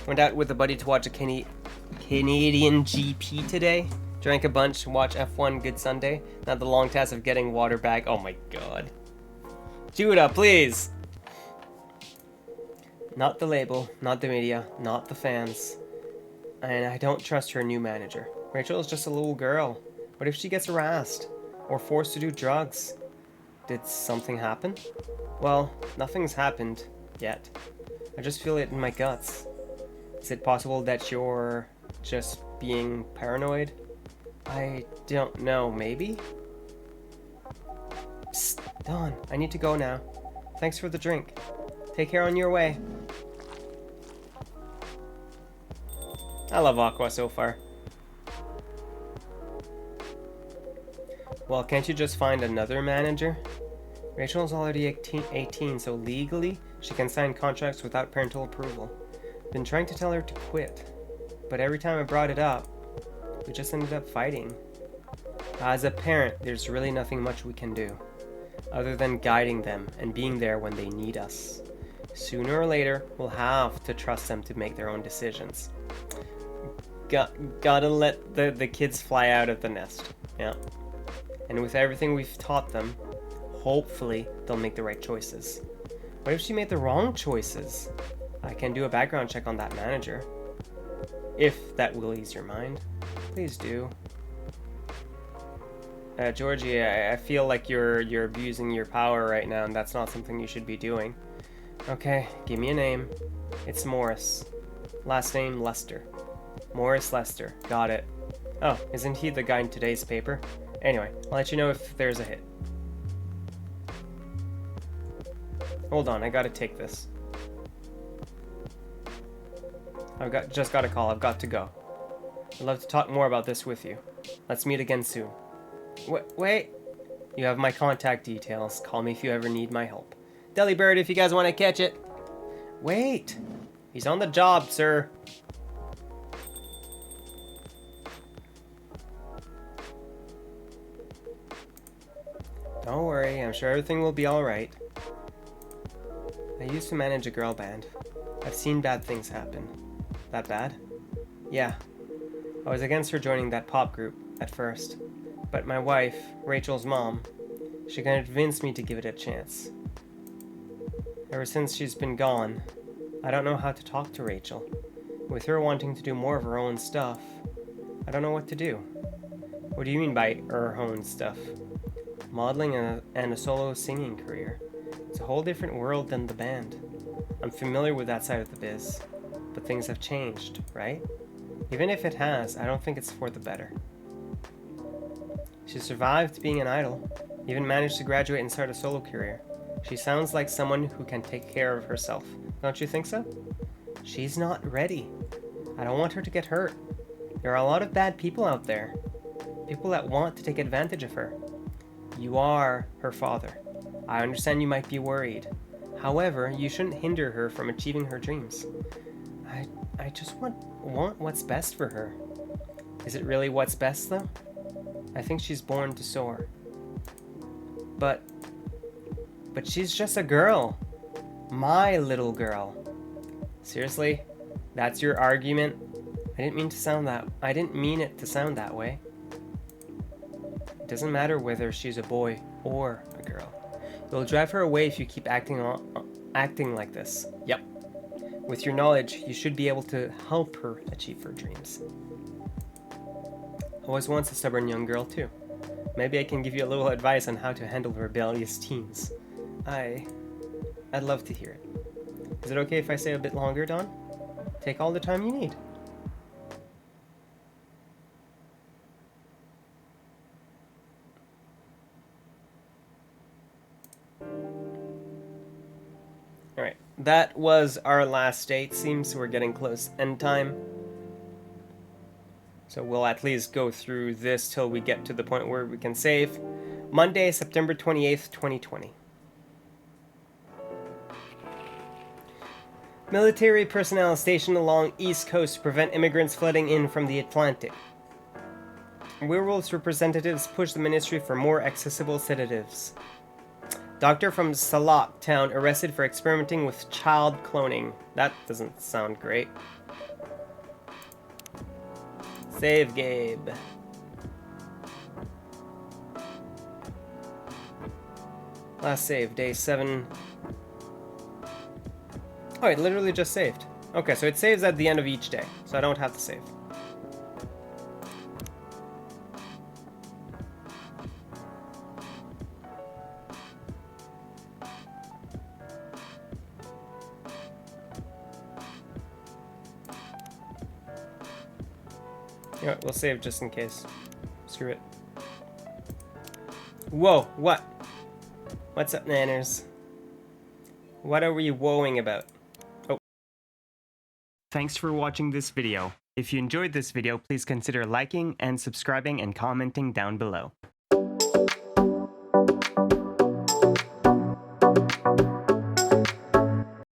Went out with a buddy to watch a Canadian GP today. Drank a bunch, watch F1 Good Sunday. Now the long task of getting water back. Oh my god. Judah, please! Not the label, not the media, not the fans. And I don't trust her new manager. Rachel is just a little girl. What if she gets harassed? Or forced to do drugs? Did something happen? Well, nothing's happened yet. I just feel it in my guts. Is it possible that you're just being paranoid? I don't know, maybe? Psst, Dawn, I need to go now. Thanks for the drink. Take care on your way. I love Aqua so far. Well, can't you just find another manager? Rachel's already 18, so legally she can sign contracts without parental approval. Been trying to tell her to quit, but every time I brought it up, we just ended up fighting. As a parent, there's really nothing much we can do, other than guiding them and being there when they need us. Sooner or later, we'll have to trust them to make their own decisions. Gotta let the kids fly out of the nest. Yeah. And with everything we've taught them, hopefully they'll make the right choices. What if she made the wrong choices? I can do a background check on that manager. If that will ease your mind, please do. Georgie, I feel like you're abusing your power right now, and that's not something you should be doing. Okay, give me a name. It's Morris. Last name Lester. Morris Lester. Got it. Oh, isn't he the guy in today's paper? Anyway, I'll let you know if there's a hit. Hold on, I gotta take this. Just got a call. I've got to go. I'd love to talk more about this with you. Let's meet again soon. Wait. You have my contact details. Call me if you ever need my help. Delibird if you guys want to catch it. Wait. He's on the job, sir. Don't worry, I'm sure everything will be alright. I used to manage a girl band. I've seen bad things happen. That bad? Yeah. I was against her joining that pop group at first. But my wife, Rachel's mom, she convinced me to give it a chance. Ever since she's been gone, I don't know how to talk to Rachel. With her wanting to do more of her own stuff, I don't know what to do. What do you mean by her own stuff? Modeling and a solo singing career. It's a whole different world than the band. I'm familiar with that side of the biz, but things have changed, right? Even if it has, I don't think it's for the better. She survived being an idol, even managed to graduate and start a solo career. She sounds like someone who can take care of herself. Don't you think so? She's not ready. I don't want her to get hurt. There are a lot of bad people out there. People that want to take advantage of her. You are her father. I understand you might be worried. However, you shouldn't hinder her from achieving her dreams. I just want what's best for her. Is it really what's best, though? I think she's born to soar. But she's just a girl. My little girl. Seriously? That's your argument? I didn't mean it to sound that way. It doesn't matter whether she's a boy or a girl. You'll drive her away if you keep acting like this. Yep. With your knowledge, you should be able to help her achieve her dreams. I was once a stubborn young girl too. Maybe I can give you a little advice on how to handle rebellious teens. I'd love to hear it. Is it okay if I stay a bit longer, Dawn? Take all the time you need. Alright, that was our last date. Seems we're getting close end time. So we'll at least go through this till we get to the point where we can save. Monday, September 28th, 2020. Military personnel stationed along East Coast to prevent immigrants flooding in from the Atlantic. Werewolves representatives push the ministry for more accessible sedatives. Doctor from Salak town arrested for experimenting with child cloning. That doesn't sound great. Save Gabe. Last save, day 7. Oh, it literally just saved. Okay, so it saves at the end of each day, so I don't have to save. You know what, we'll save just in case. Screw it. Whoa, what? What's up, Nanners? What are we woeing about? Oh. Thanks for watching this video. If you enjoyed this video, please consider liking and subscribing and commenting down below.